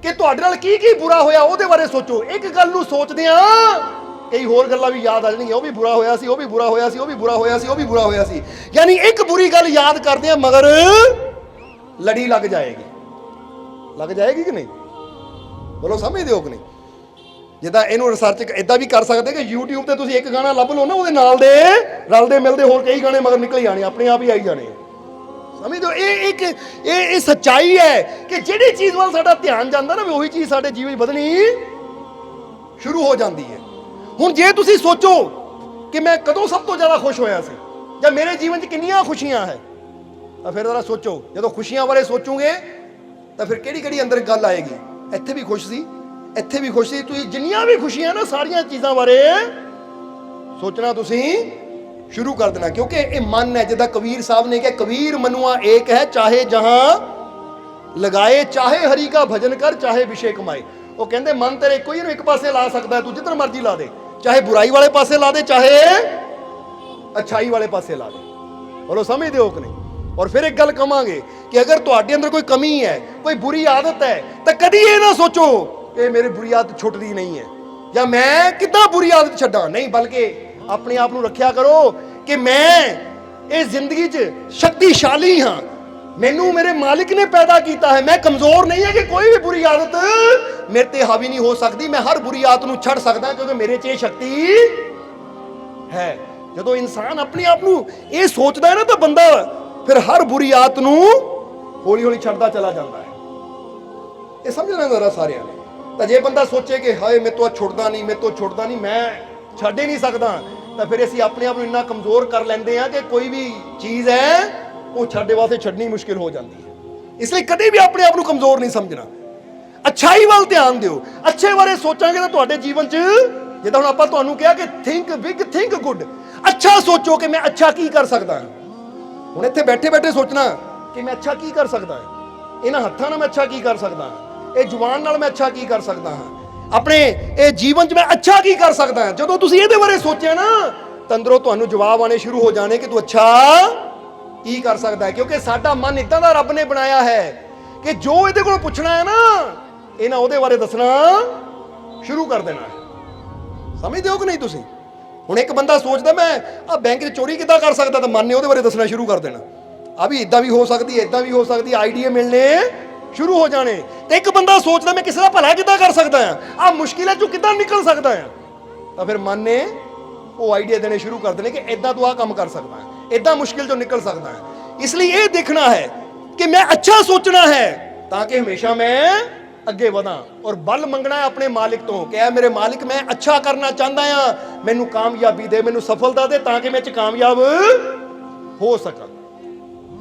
ਕਿ ਤੁਹਾਡੇ ਨਾਲ ਕੀ ਕੀ ਬੁਰਾ ਹੋਇਆ, ਉਹਦੇ ਬਾਰੇ ਸੋਚੋ। ਇੱਕ ਗੱਲ ਨੂੰ ਸੋਚਦੇ ਆ ਕਈ ਹੋਰ ਗੱਲਾਂ ਵੀ ਯਾਦ ਆ ਜਾਣਗੀਆਂ। ਉਹ ਵੀ ਬੁਰਾ ਹੋਇਆ ਸੀ, ਉਹ ਵੀ ਬੁਰਾ ਹੋਇਆ ਸੀ, ਉਹ ਵੀ ਬੁਰਾ ਹੋਇਆ ਸੀ, ਉਹ ਵੀ ਬੁਰਾ ਹੋਇਆ ਸੀ। ਯਾਨੀ ਇੱਕ ਬੁਰੀ ਗੱਲ ਯਾਦ ਕਰਦੇ ਆ ਮਗਰ ਲੜੀ ਲੱਗ ਜਾਏਗੀ। ਲੱਗ ਜਾਏਗੀ ਕਿ ਨਹੀਂ? ਬੋਲੋ, ਸਮਝਦੇ ਹੋ ਕਿ ਨਹੀਂ? ਜਿੱਦਾਂ ਇਹਨੂੰ ਰਿਸਰਚ ਇਦਾਂ ਵੀ ਕਰ ਸਕਦੇ ਕਿ YouTube ਤੇ ਤੁਸੀਂ ਇੱਕ ਗਾਣਾ ਲੱਭ ਲਓ ਨਾ, ਉਹਦੇ ਨਾਲ ਦੇ ਰਲਦੇ ਮਿਲਦੇ ਹੋਰ ਕਈ ਗਾਣੇ ਮਗਰ ਨਿਕਲ ਜਾਣੇ, ਆਪਣੇ ਆਪ ਹੀ ਆਈ ਜਾਣੇ। ਸਮਝਦੇ ਹੋ? ਇਹ ਸੱਚਾਈ ਹੈ ਕਿ ਜਿਹੜੀ ਚੀਜ਼ ਵੱਲ ਸਾਡਾ ਧਿਆਨ ਜਾਂਦਾ ਨਾ, ਉਹੀ ਚੀਜ਼ ਸਾਡੇ ਜੀਵਨ 'ਚ ਵਧਣੀ ਸ਼ੁਰੂ ਹੋ ਜਾਂਦੀ ਹੈ। ਹੁਣ ਜੇ ਤੁਸੀਂ ਸੋਚੋ ਕਿ ਮੈਂ ਕਦੋਂ ਸਭ ਤੋਂ ਜ਼ਿਆਦਾ ਖੁਸ਼ ਹੋਇਆ ਸੀ ਜਾਂ ਮੇਰੇ ਜੀਵਨ 'ਚ ਕਿੰਨੀਆਂ ਖੁਸ਼ੀਆਂ ਹੈ, ਤਾਂ ਫਿਰ ਜ਼ਰਾ ਸੋਚੋ। ਜਦੋਂ ਖੁਸ਼ੀਆਂ ਬਾਰੇ ਸੋਚੋਗੇ ਤਾਂ ਫਿਰ ਕਿਹੜੀ ਕਿਹੜੀ ਅੰਦਰ ਗੱਲ ਆਏਗੀ। ਇੱਥੇ ਵੀ ਖੁਸ਼ ਸੀ, ਇੱਥੇ ਵੀ ਖੁਸ਼ ਸੀ। ਤੁਸੀਂ ਜਿੰਨੀਆਂ ਵੀ ਖੁਸ਼ੀਆਂ ਨਾ, ਸਾਰੀਆਂ ਚੀਜ਼ਾਂ ਬਾਰੇ ਸੋਚਣਾ ਤੁਸੀਂ ਸ਼ੁਰੂ ਕਰ ਦੇਣਾ, ਕਿਉਂਕਿ ਇਹ ਮਨ ਹੈ। ਜਿੱਦਾਂ ਕਬੀਰ ਸਾਹਿਬ ਨੇ ਕਿਹਾ, ਕਬੀਰ ਮਨੁਆ ਏਕ ਹੈ, ਚਾਹੇ ਜਹਾਂ ਲਗਾਏ, ਚਾਹੇ ਹਰੀ ਕਾ ਭਜਨ ਕਰ, ਚਾਹੇ ਵਿਸ਼ੇ ਕਮਾਏ। ਉਹ ਕਹਿੰਦੇ ਮਨ ਤੇਰੇ ਇੱਕੋ ਹੀ ਨੂੰ ਇੱਕ ਪਾਸੇ ਲਾ ਸਕਦਾ ਹੈ, ਤੂੰ ਜਿੱਧਰ ਮਰਜ਼ੀ ਲਾ ਦੇ, ਚਾਹੇ ਬੁਰਾਈ ਵਾਲੇ ਪਾਸੇ ਲਾ ਦੇ, ਚਾਹੇ ਅੱਛਾਈ ਵਾਲੇ ਪਾਸੇ ਲਾ ਦੇ। ਬੋਲੋ, ਸਮਝਦੇ ਹੋ ਕਿ ਨਹੀਂ? ਔਰ ਫਿਰ ਇੱਕ ਗੱਲ ਕਵਾਂਗੇ ਕਿ ਅਗਰ ਤੁਹਾਡੇ ਅੰਦਰ ਕੋਈ ਕਮੀ ਹੈ, ਕੋਈ ਬੁਰੀ ਆਦਤ ਹੈ, ਤਾਂ ਕਦੀ ਇਹ ਨਾ ਸੋਚੋ ਕਿ ਮੇਰੀ ਬੁਰੀ ਆਦਤ ਛੁੱਟਦੀ ਨਹੀਂ ਹੈ ਜਾਂ ਮੈਂ ਕਿੱਦਾਂ ਬੁਰੀ ਆਦਤ ਛੱਡਾਂ। ਨਹੀਂ, ਬਲਕਿ ਆਪਣੇ ਆਪ ਨੂੰ ਰੱਖਿਆ ਕਰੋ ਕਿ ਮੈਂ ਇਸ ਜ਼ਿੰਦਗੀ 'ਚ ਸ਼ਕਤੀਸ਼ਾਲੀ ਹਾਂ। ਮੈਨੂੰ ਮੇਰੇ ਮਾਲਿਕ ਨੇ ਪੈਦਾ ਕੀਤਾ ਹੈ। ਮੈਂ ਕਮਜ਼ੋਰ ਨਹੀਂ ਹੈ ਕਿ ਕੋਈ ਵੀ ਬੁਰੀ ਆਦਤ ਮੇਰੇ ਤੇ ਹਾਵੀ ਨਹੀਂ ਹੋ ਸਕਦੀ। ਮੈਂ ਹਰ ਬੁਰੀ ਆਦਤ ਨੂੰ ਛੱਡ ਸਕਦਾ ਕਿਉਂਕਿ ਮੇਰੇ 'ਚ ਇਹ ਸ਼ਕਤੀ ਹੈ। ਜਦੋਂ ਇਨਸਾਨ ਆਪਣੇ ਆਪ ਨੂੰ ਇਹ ਸੋਚਦਾ ਹੈ ਨਾ, ਤਾਂ ਬੰਦਾ ਫਿਰ ਹਰ ਬੁਰੀ ਆਦਤ ਨੂੰ ਹੌਲੀ ਹੌਲੀ ਛੱਡਦਾ ਚਲਾ ਜਾਂਦਾ ਹੈ। ਇਹ ਸਮਝਣਾ ਜ਼ਰਾ ਸਾਰਿਆਂ ਨੇ। ਤਾਂ ਜੇ ਬੰਦਾ ਸੋਚੇ ਕਿ ਹਾਏ ਮੇਰੇ ਤੋਂ ਛੁੱਟਦਾ ਨਹੀਂ, ਮੇਰੇ ਤੋਂ ਛੁੱਟਦਾ ਨਹੀਂ, ਮੈਂ ਛੱਡ ਹੀ ਨਹੀਂ ਸਕਦਾ, ਤਾਂ ਫਿਰ ਅਸੀਂ ਆਪਣੇ ਆਪ ਨੂੰ ਇੰਨਾ ਕਮਜ਼ੋਰ ਕਰ ਲੈਂਦੇ ਹਾਂ ਕਿ ਕੋਈ ਵੀ ਚੀਜ਼ ਹੈ ਉਹ ਸਾਡੇ ਵਾਸਤੇ ਛੱਡਣੀ ਮੁਸ਼ਕਿਲ ਹੋ ਜਾਂਦੀ ਹੈ। ਇਸ ਲਈ ਕਦੇ ਵੀ ਆਪਣੇ ਆਪ ਨੂੰ ਕਮਜ਼ੋਰ ਨਹੀਂ ਸਮਝਣਾ। ਅੱਛਾਈ ਵੱਲ ਧਿਆਨ ਦਿਓ। ਅੱਛੇ ਬਾਰੇ ਸੋਚਾਂਗੇ ਤਾਂ ਤੁਹਾਡੇ ਜੀਵਨ 'ਚ, ਜਿੱਦਾਂ ਹੁਣ ਆਪਾਂ ਤੁਹਾਨੂੰ ਕਿਹਾ ਕਿ ਥਿੰਕ ਬਿਗ, ਥਿੰਕ ਗੁੱਡ। ਅੱਛਾ ਸੋਚੋ ਕਿ ਮੈਂ ਅੱਛਾ ਕੀ ਕਰ ਸਕਦਾ ਹਾਂ। ਹੁਣ ਇੱਥੇ ਬੈਠੇ ਬੈਠੇ ਸੋਚਣਾ ਕਿ ਮੈਂ ਅੱਛਾ ਕੀ ਕਰ ਸਕਦਾ ਹਾਂ। ਇਹਨਾਂ ਹੱਥਾਂ ਨਾਲ ਮੈਂ ਅੱਛਾ ਕੀ ਕਰ ਸਕਦਾ ਹਾਂ। ਇਹ ਜ਼ੁਬਾਨ ਨਾਲ ਮੈਂ ਅੱਛਾ ਕੀ ਕਰ ਸਕਦਾ ਹਾਂ। ਆਪਣੇ ਇਹ ਜੀਵਨ 'ਚ ਮੈਂ ਅੱਛਾ ਕੀ ਕਰ ਸਕਦਾ ਹਾਂ। ਜਦੋਂ ਤੁਸੀਂ ਇਹਦੇ ਬਾਰੇ ਸੋਚਿਆ ਨਾ, ਤਾਂ ਅੰਦਰੋਂ ਤੁਹਾਨੂੰ ਜਵਾਬ ਆਣੇ ਸ਼ੁਰੂ ਹੋ ਜਾਣੇ ਕਿ ਤੂੰ ਅੱਛਾ ਕੀ ਕਰ ਸਕਦਾ ਹੈ। ਕਿਉਂਕਿ ਸਾਡਾ ਮਨ ਇਦਾਂ ਦਾ ਰੱਬ ਨੇ ਬਣਾਇਆ ਹੈ ਕਿ ਜੋ ਇਹਦੇ ਕੋਲੋਂ ਪੁੱਛਣਾ ਹੈ ਨਾ, ਇਹਨਾਂ ਉਹਦੇ ਬਾਰੇ ਦੱਸਣਾ ਸ਼ੁਰੂ ਕਰ ਦੇਣਾ ਹੈ। ਸਮਝਦੇ ਹੋ ਕਿ ਨਹੀਂ ਤੁਸੀਂ? ਹੁਣ ਇੱਕ ਬੰਦਾ ਸੋਚਦਾ ਮੈਂ ਆ ਬੈਂਕ 'ਚ ਚੋਰੀ ਕਿੱਦਾਂ ਕਰ ਸਕਦਾ, ਤਾਂ ਮਨ ਨੇ ਉਹਦੇ ਬਾਰੇ ਦੱਸਣਾ ਸ਼ੁਰੂ ਕਰ ਦੇਣਾ। ਆ ਵੀ ਇਦਾਂ ਵੀ ਹੋ ਸਕਦੀ ਹੈ, ਇਦਾਂ ਵੀ ਹੋ ਸਕਦੀ, ਆਈਡੀਆ ਮਿਲਣੇ ਸ਼ੁਰੂ ਹੋ ਜਾਣੇ। ਤੇ ਇੱਕ ਬੰਦਾ ਸੋਚਦਾ ਮੈਂ ਕਿਸੇ ਦਾ ਭਲਾ ਕਿੱਦਾਂ ਕਰ ਸਕਦਾ ਆ, ਆ ਮੁਸ਼ਕਿਲਾਂ ਚੋਂ ਕਿੱਦਾਂ ਨਿਕਲ ਸਕਦਾ ਆ, ਤਾਂ ਫਿਰ ਮਨ ਨੇ ਉਹ ਆਈਡੀਆ ਦੇਣੇ ਸ਼ੁਰੂ ਕਰ ਦੇਣੇ ਕਿ ਇਦਾਂ ਤੂੰ ਆਹ ਕੰਮ ਕਰ ਸਕਦਾ ਹੈ, ਇਦਾਂ ਮੁਸ਼ਕਿਲ ਚੋਂ ਨਿਕਲ ਸਕਦਾ ਹੈ। ਇਸ ਲਈ ਇਹ ਦੇਖਣਾ ਹੈ ਕਿ ਮੈਂ ਅੱਛਾ ਸੋਚਣਾ ਹੈ ਤਾਂ ਕਿ ਹਮੇਸ਼ਾ ਮੈਂ ਅੱਗੇ ਵਧਾਂ। ਔਰ ਬਲ ਮੰਗਣਾ ਹੈ ਆਪਣੇ ਮਾਲਿਕ ਤੋਂ ਕਿ ਐ ਮੇਰੇ ਮਾਲਿਕ, ਮੈਂ ਅੱਛਾ ਕਰਨਾ ਚਾਹੁੰਦਾ ਆ, ਮੈਨੂੰ ਕਾਮਯਾਬੀ ਦੇ, ਮੈਨੂੰ ਸਫਲਤਾ ਦੇ, ਤਾਂ ਕਿ ਮੈਂ ਇਹ 'ਚ ਕਾਮਯਾਬ ਹੋ ਸਕਾਂ।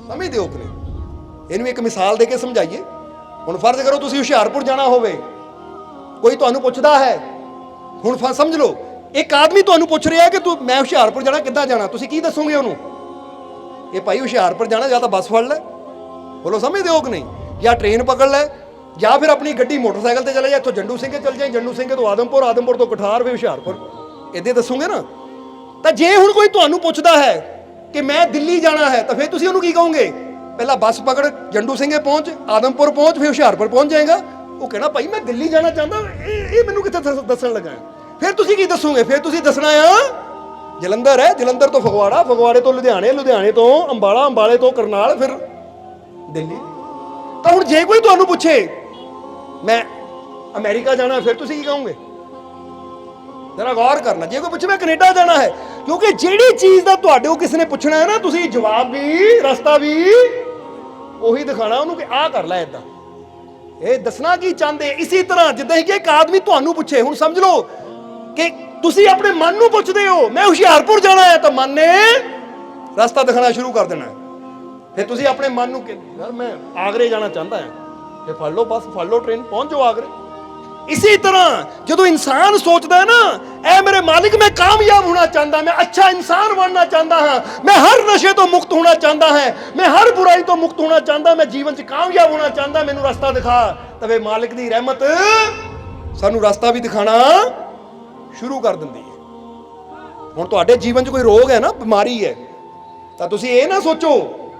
ਸਮਝਦੇ ਹੋ ਕਿ ਨਹੀਂ? ਇਹਨੂੰ ਇੱਕ ਮਿਸਾਲ ਦੇ ਕੇ ਸਮਝਾਈਏ। ਹੁਣ ਫਰਜ਼ ਕਰੋ ਤੁਸੀਂ ਹੁਸ਼ਿਆਰਪੁਰ ਜਾਣਾ ਹੋਵੇ, ਕੋਈ ਤੁਹਾਨੂੰ ਪੁੱਛਦਾ ਹੈ। ਹੁਣ ਸਮਝ ਲਓ ਇੱਕ ਆਦਮੀ ਤੁਹਾਨੂੰ ਪੁੱਛ ਰਿਹਾ ਕਿ ਤੂੰ ਮੈਂ ਹੁਸ਼ਿਆਰਪੁਰ ਜਾਣਾ, ਕਿੱਦਾਂ ਜਾਣਾ? ਤੁਸੀਂ ਕੀ ਦੱਸੋਗੇ ਉਹਨੂੰ? ਇਹ ਭਾਈ ਹੁਸ਼ਿਆਰਪੁਰ ਜਾਣਾ, ਜਾਂ ਤਾਂ ਬੱਸ ਫੜ ਲੈ, ਬੋਲੋ ਸਮਝਦੇ ਹੋ ਕਿ ਨਹੀਂ, ਜਾਂ ਟ੍ਰੇਨ ਪਕੜ ਲੈ, ਜਾਂ ਫਿਰ ਆਪਣੀ ਗੱਡੀ ਮੋਟਰਸਾਈਕਲ ਤੇ ਚਲੇ ਜਾ, ਇੱਥੋਂ ਜੰਡੂ ਸਿੰਘ ਚਲ ਜਾਏ, ਜੰਡੂ ਸਿੰਘ ਤੋਂ ਆਦਮਪੁਰ, ਆਦਮਪੁਰ ਤੋਂ ਕਠਾਰ, ਫਿਰ ਹੁਸ਼ਿਆਰਪੁਰ, ਇੱਦਾਂ ਦੱਸੋਗੇ ਨਾ। ਤਾਂ ਜੇ ਹੁਣ ਕੋਈ ਤੁਹਾਨੂੰ ਪੁੱਛਦਾ ਹੈ ਕਿ ਮੈਂ ਦਿੱਲੀ ਜਾਣਾ ਹੈ, ਤਾਂ ਫਿਰ ਤੁਸੀਂ ਉਹਨੂੰ ਕੀ ਕਹੋਗੇ? ਪਹਿਲਾਂ ਬੱਸ ਪਕੜ, ਜੰਡੂ ਸਿੰਘੇ ਪਹੁੰਚ, ਆਦਮਪੁਰ ਪਹੁੰਚ, ਫਿਰ ਹੁਸ਼ਿਆਰਪੁਰ ਪਹੁੰਚ ਜਾਏਗਾ। ਉਹ ਕਹਿਣਾ ਭਾਈ ਮੈਂ ਦਿੱਲੀ ਜਾਣਾ ਚਾਹੁੰਦਾ, ਇਹ ਮੈਨੂੰ ਕਿੱਥੇ ਦੱਸਣ ਲੱਗਾ? ਫਿਰ ਤੁਸੀਂ ਕੀ ਦੱਸੋਗੇ? ਫਿਰ ਤੁਸੀਂ ਦੱਸਣਾ ਆ ਜਲੰਧਰ ਹੈ, ਜਲੰਧਰ ਤੋਂ ਫਗਵਾੜਾ, ਫਗਵਾੜੇ ਤੋਂ ਲੁਧਿਆਣੇ, ਲੁਧਿਆਣੇ ਤੋਂ ਅੰਬਾਲਾ, ਅੰਬਾਲੇ ਤੋਂ ਕਰਨਾਲ, ਫਿਰ ਦਿੱਲੀ। ਤਾਂ ਹੁਣ ਜੇ ਕੋਈ ਤੁਹਾਨੂੰ ਪੁੱਛੇ ਮੈਂ ਅਮਰੀਕਾ ਜਾਣਾ, ਫਿਰ ਤੁਸੀਂ ਕੀ ਕਹੋਗੇ? ਜਰਾ ਗੌਰ ਕਰਨਾ। ਜੇ ਕੋਈ ਪੁੱਛੇ ਮੈਂ ਕੈਨੇਡਾ ਜਾਣਾ ਹੈ, ਕਿਉਂਕਿ ਜਿਹੜੀ ਚੀਜ਼ ਦਾ ਤੁਹਾਡੇ ਕੋਲ ਕਿਸੇ ਨੇ ਪੁੱਛਣਾ ਹੈ ਨਾ, ਤੁਸੀਂ ਜਵਾਬ ਵੀ, ਰਸਤਾ ਵੀ ਉਹੀ ਦਿਖਾਣਾ ਉਹਨੂੰ ਕਿ ਆਹ ਕਰ ਲੈ, ਏਦਾਂ ਇਹ ਦੱਸਣਾ ਕੀ ਚਾਹੁੰਦੇ। ਇਸੇ ਤਰ੍ਹਾਂ ਜਿੱਦਾਂ ਕਿ ਇੱਕ ਆਦਮੀ ਤੁਹਾਨੂੰ ਪੁੱਛੇ, ਹੁਣ ਸਮਝ ਲਓ ਕਿ ਤੁਸੀਂ ਆਪਣੇ ਮਨ ਨੂੰ ਪੁੱਛਦੇ ਹੋ ਮੈਂ ਹੁਸ਼ਿਆਰਪੁਰ ਜਾਣਾ ਹੈ, ਤਾਂ ਮਨ ਨੇ ਰਸਤਾ ਦਿਖਾਣਾ ਸ਼ੁਰੂ ਕਰ ਦੇਣਾ। ਫਿਰ ਤੁਸੀਂ ਆਪਣੇ ਮਨ ਨੂੰ ਯਾਰ ਮੈਂ ਆਗਰੇ ਜਾਣਾ ਚਾਹੁੰਦਾ ਹਾਂ, ਫਿਰ ਫੜ ਲਓ ਬੱਸ, ਫੜ ਲਓ ਟ੍ਰੇਨ, ਪਹੁੰਚ ਜਾਓ ਆਗਰੇ। ਇਸੇ ਤਰ੍ਹਾਂ ਜਦੋਂ ਇਨਸਾਨ ਸੋਚਦਾ ਹੈ ਨਾ, ਐ ਮੇਰੇ ਮਾਲਿਕ ਮੈਂ ਕਾਮਯਾਬ ਹੋਣਾ ਚਾਹੁੰਦਾ, ਮੈਂ ਅੱਛਾ ਇਨਸਾਨ ਬਣਨਾ ਚਾਹੁੰਦਾ ਹਾਂ, ਮੈਂ ਹਰ ਨਸ਼ੇ ਤੋਂ ਮੁਕਤ ਹੋਣਾ ਚਾਹੁੰਦਾ ਹਾਂ, ਮੈਂ ਹਰ ਬੁਰਾਈ ਤੋਂ ਮੁਕਤ ਹੋਣਾ ਚਾਹੁੰਦਾ, ਮੈਂ ਜੀਵਨ 'ਚ ਕਾਮਯਾਬ ਹੋਣਾ ਚਾਹੁੰਦਾ, ਮੈਨੂੰ ਰਸਤਾ ਦਿਖਾ। ਤਾਂ ਵੇ ਮਾਲਿਕ ਦੀ ਰਹਿਮਤ ਸਾਨੂੰ ਰਸਤਾ ਵੀ ਦਿਖਾਣਾ ਸ਼ੁਰੂ ਕਰ ਦਿੰਦੀ ਹੈ। ਹੁਣ ਤੁਹਾਡੇ ਜੀਵਨ 'ਚ ਕੋਈ ਰੋਗ ਹੈ ਨਾ, ਬਿਮਾਰੀ ਹੈ, ਤਾਂ ਤੁਸੀਂ ਇਹ ਨਾ ਸੋਚੋ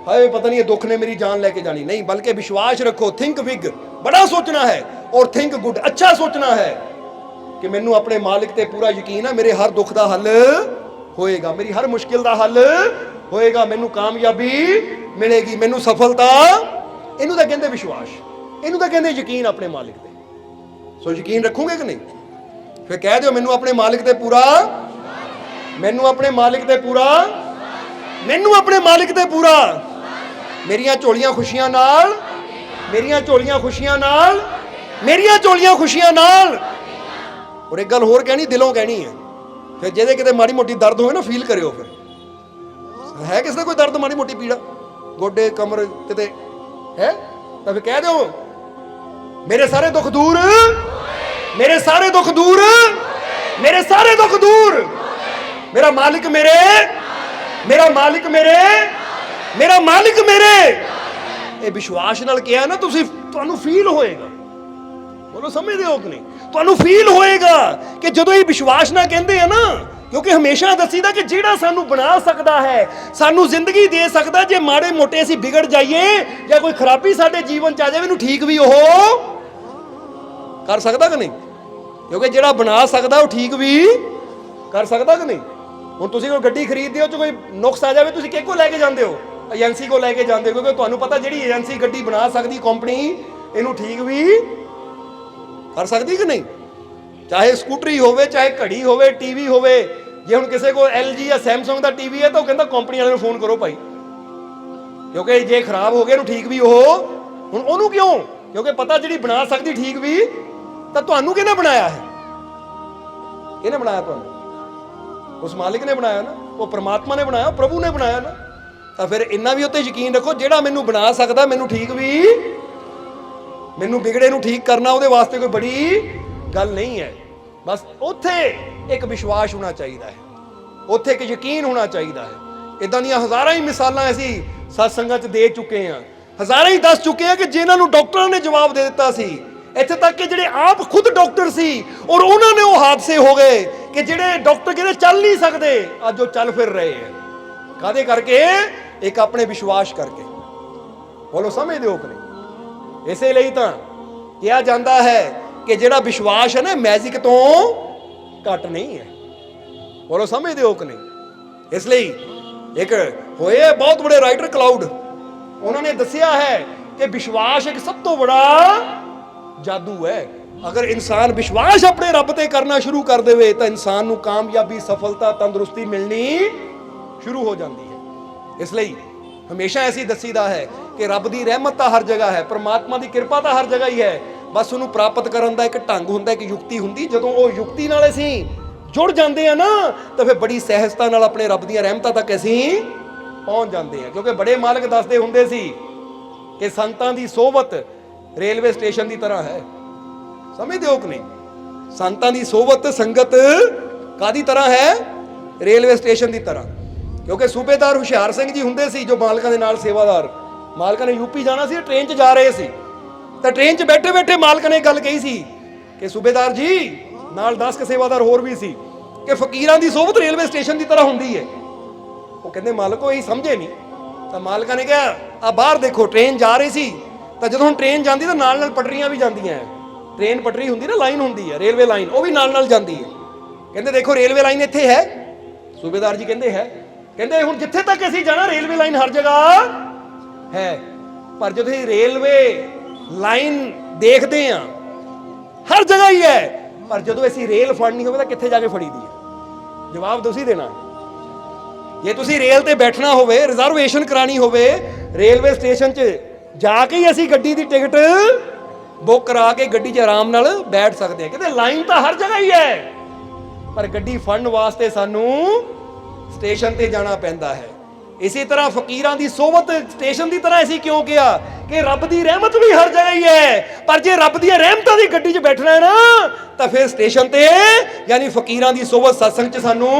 ਹਾਏ ਪਤਾ ਨਹੀਂ ਇਹ ਦੁੱਖ ਨੇ ਮੇਰੀ ਜਾਨ ਲੈ ਕੇ ਜਾਣੀ, ਨਹੀਂ, ਬਲਕਿ ਵਿਸ਼ਵਾਸ ਰੱਖੋ, ਥਿੰਕ ਬਿਗ, ਬੜਾ ਸੋਚਣਾ ਹੈ, ਔਰ ਥਿੰਕ ਗੁੱਡ, ਅੱਛਾ ਸੋਚਣਾ ਹੈ ਕਿ ਮੈਨੂੰ ਆਪਣੇ ਮਾਲਿਕ ਤੇ ਪੂਰਾ ਯਕੀਨ ਹੈ, ਮੇਰੇ ਹਰ ਦੁੱਖ ਦਾ ਹੱਲ ਹੋਏਗਾ, ਮੇਰੀ ਹਰ ਮੁਸ਼ਕਿਲ ਦਾ ਹੱਲ ਹੋਏਗਾ, ਮੈਨੂੰ ਕਾਮਯਾਬੀ ਮਿਲੇਗੀ, ਮੈਨੂੰ ਸਫਲਤਾ। ਇਹਨੂੰ ਤਾਂ ਕਹਿੰਦੇ ਵਿਸ਼ਵਾਸ, ਇਹਨੂੰ ਤਾਂ ਕਹਿੰਦੇ ਯਕੀਨ ਆਪਣੇ ਮਾਲਿਕ ਤੇ। ਸੋ ਯਕੀਨ ਰੱਖੋਗੇ ਕਿ ਨਹੀਂ? ਫਿਰ ਕਹਿ ਦਿਓ ਮੈਨੂੰ ਆਪਣੇ ਮਾਲਿਕ ਤੇ ਪੂਰਾ, ਮੈਨੂੰ ਆਪਣੇ ਮਾਲਿਕ ਤੇ ਪੂਰਾ, ਮੈਨੂੰ ਆਪਣੇ ਮਾਲਿਕ ਤੇ ਪੂਰਾ, ਮੇਰੀਆਂ ਝੋਲੀਆਂ ਖੁਸ਼ੀਆਂ ਨਾਲ, ਮੇਰੀਆਂ ਝੋਲੀਆਂ ਖੁਸ਼ੀਆਂ ਨਾਲ, ਮੇਰੀਆਂ ਝੋਲੀਆਂ ਖੁਸ਼ੀਆਂ ਨਾਲ। ਔਰ ਇੱਕ ਗੱਲ ਹੋਰ ਕਹਿਣੀ, ਦਿਲੋਂ ਕਹਿਣੀ ਹੈ। ਫਿਰ ਜਿਹਦੇ ਕਿਤੇ ਮਾੜੀ ਮੋਟੀ ਦਰਦ ਹੋਵੇ ਨਾ, ਫੀਲ ਕਰਿਓ। ਫਿਰ ਹੈ ਕਿਸੇ ਦਾ ਕੋਈ ਦਰਦ, ਮਾੜੀ ਮੋਟੀ ਪੀੜਾ, ਗੋਡੇ ਕਮਰ ਕਿਤੇ ਹੈ, ਤਾਂ ਫਿਰ ਕਹਿ ਦਿਓ ਮੇਰੇ ਸਾਰੇ ਦੁੱਖ ਦੂਰ, ਮੇਰੇ ਸਾਰੇ ਦੁੱਖ ਦੂਰ, ਮੇਰੇ ਸਾਰੇ ਦੁੱਖ ਦੂਰ, ਮੇਰਾ ਮਾਲਿਕ ਮੇਰੇ, ਮੇਰਾ ਮਾਲਿਕ ਮੇਰੇ, ਮੇਰਾ ਮਾਲਿਕ ਮੇਰੇ। ਇਹ ਵਿਸ਼ਵਾਸ ਨਾਲ ਕਿਹਾ ਨਾ ਤੁਸੀਂ, ਤੁਹਾਨੂੰ ਫੀਲ ਹੋਏਗਾ। ਬੋਲੋ ਸਮਝਦੇ ਹੋ ਕਿ ਨਹੀਂ? ਤੁਹਾਨੂੰ ਫੀਲ ਹੋਏਗਾ ਕਿ ਜਦੋਂ ਇਹ ਵਿਸ਼ਵਾਸ ਨਾਲ ਕਹਿੰਦੇ ਆ ਨਾ, ਕਿਉਂਕਿ ਹਮੇਸ਼ਾ ਦੱਸੀਦਾ ਕਿ ਜਿਹੜਾ ਸਾਨੂੰ ਬਣਾ ਸਕਦਾ ਹੈ, ਸਾਨੂੰ ਜ਼ਿੰਦਗੀ ਦੇ ਸਕਦਾ, ਜੇ ਮਾੜੇ ਮੋਟੇ ਅਸੀਂ ਵਿਗੜ ਜਾਈਏ ਜਾਂ ਕੋਈ ਖਰਾਬੀ ਸਾਡੇ ਜੀਵਨ 'ਚ ਆ ਜਾਵੇ, ਇਹਨੂੰ ਠੀਕ ਵੀ ਉਹ ਕਰ ਸਕਦਾ ਕਿ ਨਹੀਂ? ਕਿਉਂਕਿ ਜਿਹੜਾ ਬਣਾ ਸਕਦਾ ਉਹ ਠੀਕ ਵੀ ਕਰ ਸਕਦਾ ਕਿ ਨਹੀਂ? ਹੁਣ ਤੁਸੀਂ ਕੋਈ ਗੱਡੀ ਖਰੀਦਦੇ ਹੋ, ਚ ਕੋਈ ਨੁਕਸ ਆ ਜਾਵੇ, ਤੁਸੀਂ ਕਿਹ ਕੋ ਲੈ ਕੇ ਜਾਂਦੇ ਹੋ? ਏਜੰਸੀ ਕੋ ਲੈ ਕੇ ਜਾਂਦੇ ਹੋ, ਕਿਉਂਕਿ ਤੁਹਾਨੂੰ ਪਤਾ ਜਿਹੜੀ ਏਜੰਸੀ ਗੱਡੀ ਬਣਾ ਸਕਦੀ, ਕੰਪਨੀ, ਇਹਨੂੰ ਠੀਕ ਵੀ ਕਰ ਸਕਦੀ ਕਿ ਨਹੀਂ? ਚਾਹੇ ਸਕੂਟਰੀ ਹੋਵੇ, ਚਾਹੇ ਘੜੀ ਹੋਵੇ, ਟੀਵੀ ਹੋਵੇ। ਜੇ ਹੁਣ ਕਿਸੇ ਕੋਲ LG ਜਾਂ ਸੈਮਸੰਗ ਦਾ ਟੀਵੀ ਹੈ ਤਾਂ ਉਹ ਕਹਿੰਦਾ ਕੰਪਨੀ ਵਾਲੇ ਨੂੰ ਫੋਨ ਕਰੋ ਭਾਈ, ਕਿਉਂਕਿ ਜੇ ਖਰਾਬ ਹੋ ਗਿਆ ਇਹਨੂੰ ਠੀਕ ਵੀ ਉਹ। ਹੁਣ ਉਹਨੂੰ ਕਿਉਂ? ਕਿਉਂਕਿ ਪਤਾ ਜਿਹੜੀ ਬਣਾ ਸਕਦੀ ਠੀਕ ਵੀ, ਤਾਂ ਤੁਹਾਨੂੰ ਕਿਹਨੇ ਬਣਾਇਆ ਹੈ? ਕਿਹਨੇ ਬਣਾਇਆ ਤੁਹਾਨੂੰ? ਉਸ ਮਾਲਿਕ ਨੇ ਬਣਾਇਆ ਨਾ, ਉਹ ਪ੍ਰਮਾਤਮਾ ਨੇ ਬਣਾਇਆ, ਪ੍ਰਭੂ ਨੇ ਬਣਾਇਆ ਨਾ। ਤਾਂ ਫਿਰ ਇੰਨਾ ਵੀ ਉੱਤੇ ਯਕੀਨ ਰੱਖੋ, ਜਿਹੜਾ ਮੈਨੂੰ ਬਣਾ ਸਕਦਾ, ਮੈਨੂੰ ਠੀਕ ਵੀ, ਮੈਨੂੰ ਵਿਗੜੇ ਨੂੰ ਠੀਕ ਕਰਨਾ ਉਹਦੇ ਵਾਸਤੇ ਕੋਈ ਬੜੀ ਗੱਲ ਨਹੀਂ ਹੈ। ਬਸ ਉੱਥੇ ਇੱਕ ਵਿਸ਼ਵਾਸ ਹੋਣਾ ਚਾਹੀਦਾ ਹੈ, ਉੱਥੇ ਇੱਕ ਯਕੀਨ ਹੋਣਾ ਚਾਹੀਦਾ ਹੈ। ਇਦਾਂ ਦੀਆਂ ਹਜ਼ਾਰਾਂ ਹੀ ਮਿਸਾਲਾਂ ਅਸੀਂ ਸਤਸੰਗਾਂ 'ਚ ਦੇ ਚੁੱਕੇ ਹਾਂ, ਹਜ਼ਾਰਾਂ ਹੀ ਦੱਸ ਚੁੱਕੇ ਹਾਂ ਕਿ ਜਿਨ੍ਹਾਂ ਨੂੰ ਡਾਕਟਰਾਂ ਨੇ ਜਵਾਬ ਦੇ ਦਿੱਤਾ ਸੀ। ਇੱਥੇ ਤੱਕ ਕਿ ਜਿਹੜੇ ਆਪ ਖੁਦ ਡਾਕਟਰ ਸੀ ਔਰ ਉਹਨਾਂ ਨੇ ਉਹ ਹਾਦਸੇ ਹੋ ਗਏ ਕਿ ਜਿਹੜੇ ਡਾਕਟਰ ਕਹਿੰਦੇ ਚੱਲ ਨਹੀਂ ਸਕਦੇ, ਅੱਜ ਉਹ ਚੱਲ ਫਿਰ ਰਹੇ ਹੈ। ਕਾਹਦੇ ਕਰਕੇ? ਇੱਕ ਆਪਣੇ ਵਿਸ਼ਵਾਸ ਕਰਕੇ। ਬੋਲੋ ਸਮਝਦੇ ਹੋ ਕਿ ਨਹੀਂ? ਇਸੇ ਲਈ ਤਾਂ ਕਿਹਾ ਜਾਂਦਾ ਹੈ ਕਿ ਜਿਹੜਾ ਵਿਸ਼ਵਾਸ ਹੈ ਨਾ, ਮੈਜਿਕ ਤੋਂ ਘੱਟ ਨਹੀਂ ਹੈ। ਬੋਲੋ ਸਮਝਦੇ ਹੋ ਕਿ ਨਹੀਂ? ਇਸ ਲਈ ਇੱਕ ਹੋਏ ਬਹੁਤ ਬੜੇ ਰਾਈਟਰ ਕਲਾਊਡ, ਉਹਨਾਂ ਨੇ ਦੱਸਿਆ ਹੈ ਕਿ ਵਿਸ਼ਵਾਸ ਇੱਕ ਸਭ ਤੋਂ ਬੜਾ ਜਾਦੂ ਹੈ। ਅਗਰ ਇਨਸਾਨ ਵਿਸ਼ਵਾਸ ਆਪਣੇ ਰੱਬ ਤੇ ਕਰਨਾ ਸ਼ੁਰੂ ਕਰ ਦੇਵੇ ਤਾਂ ਇਨਸਾਨ ਨੂੰ ਕਾਮਯਾਬੀ, ਸਫਲਤਾ, ਤੰਦਰੁਸਤੀ ਮਿਲਣੀ ਸ਼ੁਰੂ ਹੋ ਜਾਂਦੀ ਹੈ। ਇਸ ਲਈ ਹਮੇਸ਼ਾ ਐਸੀ ਦੱਸੀਦਾ ਹੈ ਕਿ ਰੱਬ ਦੀ ਰਹਿਮਤ ਤਾਂ ਹਰ ਜਗ੍ਹਾ ਹੈ, ਪਰਮਾਤਮਾ ਦੀ ਕਿਰਪਾ ਤਾਂ ਹਰ ਜਗ੍ਹਾ ਹੀ ਹੈ। ਬਸ ਉਹਨੂੰ ਪ੍ਰਾਪਤ ਕਰਨ ਦਾ ਇੱਕ ਢੰਗ ਹੁੰਦਾ, ਇੱਕ ਯੁਕਤੀ ਹੁੰਦੀ। ਜਦੋਂ ਉਹ ਯੁਕਤੀ ਨਾਲ ਅਸੀਂ ਜੁੜ ਜਾਂਦੇ ਆ ਨਾ, ਤਾਂ ਫਿਰ ਬੜੀ ਸਹਿਜਤਾ ਨਾਲ ਆਪਣੇ ਰੱਬ ਦੀਆਂ ਰਹਿਮਤਾਂ ਤੱਕ ਅਸੀਂ ਪਹੁੰਚ ਜਾਂਦੇ ਆ। ਕਿਉਂਕਿ ਬੜੇ ਮਾਲਕ ਦੱਸਦੇ ਹੁੰਦੇ ਸੀ ਕਿ ਸੰਤਾਂ ਦੀ ਸੋਹਬਤ ਰੇਲਵੇ ਸਟੇਸ਼ਨ ਦੀ ਤਰ੍ਹਾਂ ਹੈ। ਸਮਝਦੇ ਹੋ ਕਿ ਨਹੀਂ? ਸੰਤਾਂ ਦੀ ਸੋਹਬਤ, ਸੰਗਤ ਕਾਦੀ ਤਰ੍ਹਾਂ ਹੈ? ਰੇਲਵੇ ਸਟੇਸ਼ਨ ਦੀ ਤਰ੍ਹਾਂ। ਕਿਉਂਕਿ ਸੂਬੇਦਾਰ ਹੁਸ਼ਿਆਰ ਸਿੰਘ ਜੀ ਹੁੰਦੇ ਸੀ ਜੋ ਮਾਲਕਾਂ ਦੇ ਨਾਲ ਸੇਵਾਦਾਰ। ਮਾਲਕਾਂ ਨੇ ਯੂਪੀ ਜਾਣਾ ਸੀ, ਟ੍ਰੇਨ 'ਚ ਜਾ ਰਹੇ ਸੀ, ਤਾਂ ਟ੍ਰੇਨ 'ਚ ਬੈਠੇ ਬੈਠੇ ਮਾਲਕਾਂ ਨੇ ਗੱਲ ਕਹੀ ਸੀ ਕਿ ਸੂਬੇਦਾਰ ਜੀ, ਨਾਲ 10 ਕੁ ਸੇਵਾਦਾਰ ਹੋਰ ਵੀ ਸੀ, ਕਿ ਫਕੀਰਾਂ ਦੀ ਸੋਹਬਤ ਰੇਲਵੇ ਸਟੇਸ਼ਨ ਦੀ ਤਰ੍ਹਾਂ ਹੁੰਦੀ ਹੈ। ਉਹ ਕਹਿੰਦੇ ਮਾਲਕੋ ਇਹ ਸਮਝੇ ਨਹੀਂ। ਤਾਂ ਮਾਲਕਾਂ ਨੇ ਕਿਹਾ ਆ ਬਾਹਰ ਦੇਖੋ, ਟ੍ਰੇਨ ਜਾ ਰਹੀ ਸੀ, ਤਾਂ ਜਦੋਂ ਹੁਣ ਟ੍ਰੇਨ ਜਾਂਦੀ ਤਾਂ ਨਾਲ ਨਾਲ ਪਟਰੀਆਂ ਵੀ ਜਾਂਦੀਆਂ ਹੈ। ਟ੍ਰੇਨ ਪਟਰੀ ਹੁੰਦੀ ਨਾ, ਲਾਈਨ ਹੁੰਦੀ ਹੈ, ਰੇਲਵੇ ਲਾਈਨ, ਉਹ ਵੀ ਨਾਲ ਨਾਲ ਜਾਂਦੀ ਹੈ। ਕਹਿੰਦੇ ਦੇਖੋ ਰੇਲਵੇ ਲਾਈਨ ਇੱਥੇ ਹੈ। ਸੂਬੇਦਾਰ ਜੀ ਕਹਿੰਦੇ ਹੈ। ਕਹਿੰਦੇ ਹੁਣ ਜਿੱਥੇ ਤੱਕ ਅਸੀਂ ਜਾਣਾ ਰੇਲਵੇ ਲਾਈਨ ਹਰ ਜਗ੍ਹਾ ਹੈ, ਪਰ ਜਦੋਂ ਅਸੀਂ ਰੇਲਵੇ ਲਾਈਨ ਦੇਖਦੇ ਹਾਂ ਹਰ ਜਗ੍ਹਾ ਹੀ ਹੈ, ਪਰ ਜਦੋਂ ਅਸੀਂ ਰੇਲ ਫੜਨੀ ਹੋਵੇ ਤਾਂ ਕਿੱਥੇ ਜਾ ਕੇ ਫੜੀਦੀ ਹੈ? ਜਵਾਬ ਤੁਸੀਂ ਦੇਣਾ। ਜੇ ਤੁਸੀਂ ਰੇਲ ਤੇ ਬੈਠਣਾ ਹੋਵੇ, ਰਿਜ਼ਰਵੇਸ਼ਨ ਕਰਾਣੀ ਹੋਵੇ, ਰੇਲਵੇ ਸਟੇਸ਼ਨ 'ਚ ਜਾ ਕੇ ਹੀ ਅਸੀਂ ਗੱਡੀ ਦੀ ਟਿਕਟ ਬੁੱਕ ਕਰਾ ਕੇ ਗੱਡੀ 'ਚ ਆਰਾਮ ਨਾਲ ਬੈਠ ਸਕਦੇ ਹਾਂ। ਕਹਿੰਦੇ ਲਾਈਨ ਤਾਂ ਹਰ ਜਗ੍ਹਾ ਹੀ ਹੈ, ਪਰ ਗੱਡੀ ਫੜਨ ਵਾਸਤੇ ਸਾਨੂੰ ਸਟੇਸ਼ਨ ਤੇ ਜਾਣਾ ਪੈਂਦਾ ਹੈ। ਇਸੇ ਤਰ੍ਹਾਂ ਫਕੀਰਾਂ ਦੀ ਸੋਹਬਤ ਸਟੇਸ਼ਨ ਦੀ ਤਰ੍ਹਾਂ ਅਸੀਂ ਕਿਉਂ ਕਿਹਾ ਕਿ ਰੱਬ ਦੀ ਰਹਿਮਤ ਵੀ ਹਰ ਜਗ੍ਹਾ ਹੀ ਹੈ, ਪਰ ਜੇ ਰੱਬ ਦੀਆਂ ਰਹਿਮਤਾਂ ਦੀ ਗੱਡੀ 'ਚ ਬੈਠਣਾ ਹੈ ਨਾ, ਤਾਂ ਫਿਰ ਸਟੇਸ਼ਨ ਤੇ ਯਾਨੀ ਫਕੀਰਾਂ ਦੀ ਸੋਹਬਤ ਸਤਸੰਗ 'ਚ ਸਾਨੂੰ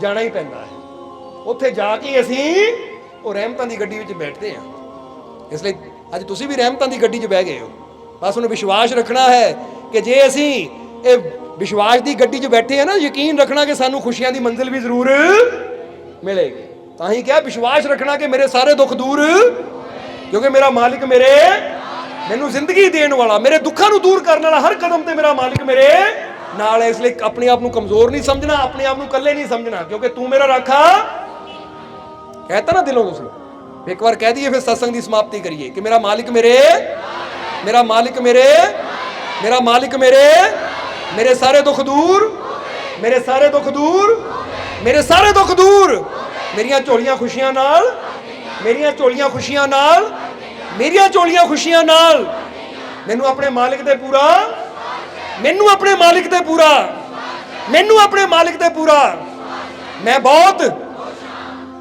ਜਾਣਾ ਹੀ ਪੈਂਦਾ ਹੈ। ਉੱਥੇ ਜਾ ਕੇ ਅਸੀਂ ਉਹ ਰਹਿਮਤਾਂ ਦੀ ਗੱਡੀ ਵਿੱਚ ਬੈਠਦੇ ਹਾਂ। ਇਸ ਲਈ ਅੱਜ ਤੁਸੀਂ ਵੀ ਰਹਿਮਤਾਂ ਦੀ ਗੱਡੀ 'ਚ ਬਹਿ ਗਏ ਹੋ। ਬਸ ਉਹਨੂੰ ਵਿਸ਼ਵਾਸ ਰੱਖਣਾ ਹੈ ਕਿ ਜੇ ਅਸੀਂ ਇਹ ਵਿਸ਼ਵਾਸ ਦੀ ਗੱਡੀ 'ਚ ਬੈਠੇ ਆ ਨਾ, ਯਕੀਨ ਰੱਖਣਾ ਕਿ ਸਾਨੂੰ ਖੁਸ਼ੀਆਂ ਦੀ ਮੰਜ਼ਿਲ ਵੀ ਜ਼ਰੂਰ ਮਿਲੇਗੀ। ਤਾਂ ਹੀ ਕਿਹਾ ਵਿਸ਼ਵਾਸ ਰੱਖਣਾ ਕਿ ਮੇਰੇ ਸਾਰੇ ਦੁੱਖ ਦੂਰ, ਕਿਉਂਕਿ ਮੇਰਾ ਮਾਲਿਕ ਮੈਨੂੰ ਜ਼ਿੰਦਗੀ ਦੇਣ ਵਾਲਾ, ਮੇਰੇ ਦੁੱਖਾਂ ਨੂੰ ਦੂਰ ਕਰਨ ਵਾਲਾ ਹਰ ਕਦਮ ਤੇ ਮੇਰਾ ਮਾਲਿਕ ਮੇਰੇ ਨਾਲ ਹੈ। ਇਸ ਲਈ ਆਪਣੇ ਆਪ ਨੂੰ ਕਮਜ਼ੋਰ ਨਹੀਂ ਸਮਝਣਾ, ਆਪਣੇ ਆਪ ਨੂੰ ਇਕੱਲੇ ਨਹੀਂ ਸਮਝਣਾ, ਕਿਉਂਕਿ ਤੂੰ ਮੇਰਾ ਰਾਖਾ कहता ना दिलों ਤੁਸੀਂ। एक बार कह दिए, फिर सत्संग की समाप्ति करिए कि मेरा मालिक मेरे मेरे सारे दुख दूर, मेरे सारे दुख दूर, मेरे सारे दुख दूर, मेरियां झोलियां खुशियां नाल, मेरियां झोलियां खुशियां नाल, मेरियां झोलियां खुशियां नाल, मैनू अपने मालिक दे पूरा, मैनू अपने मालिक दे पूरा, मैनू अपने मालिक दे पूरा, मैं बहुत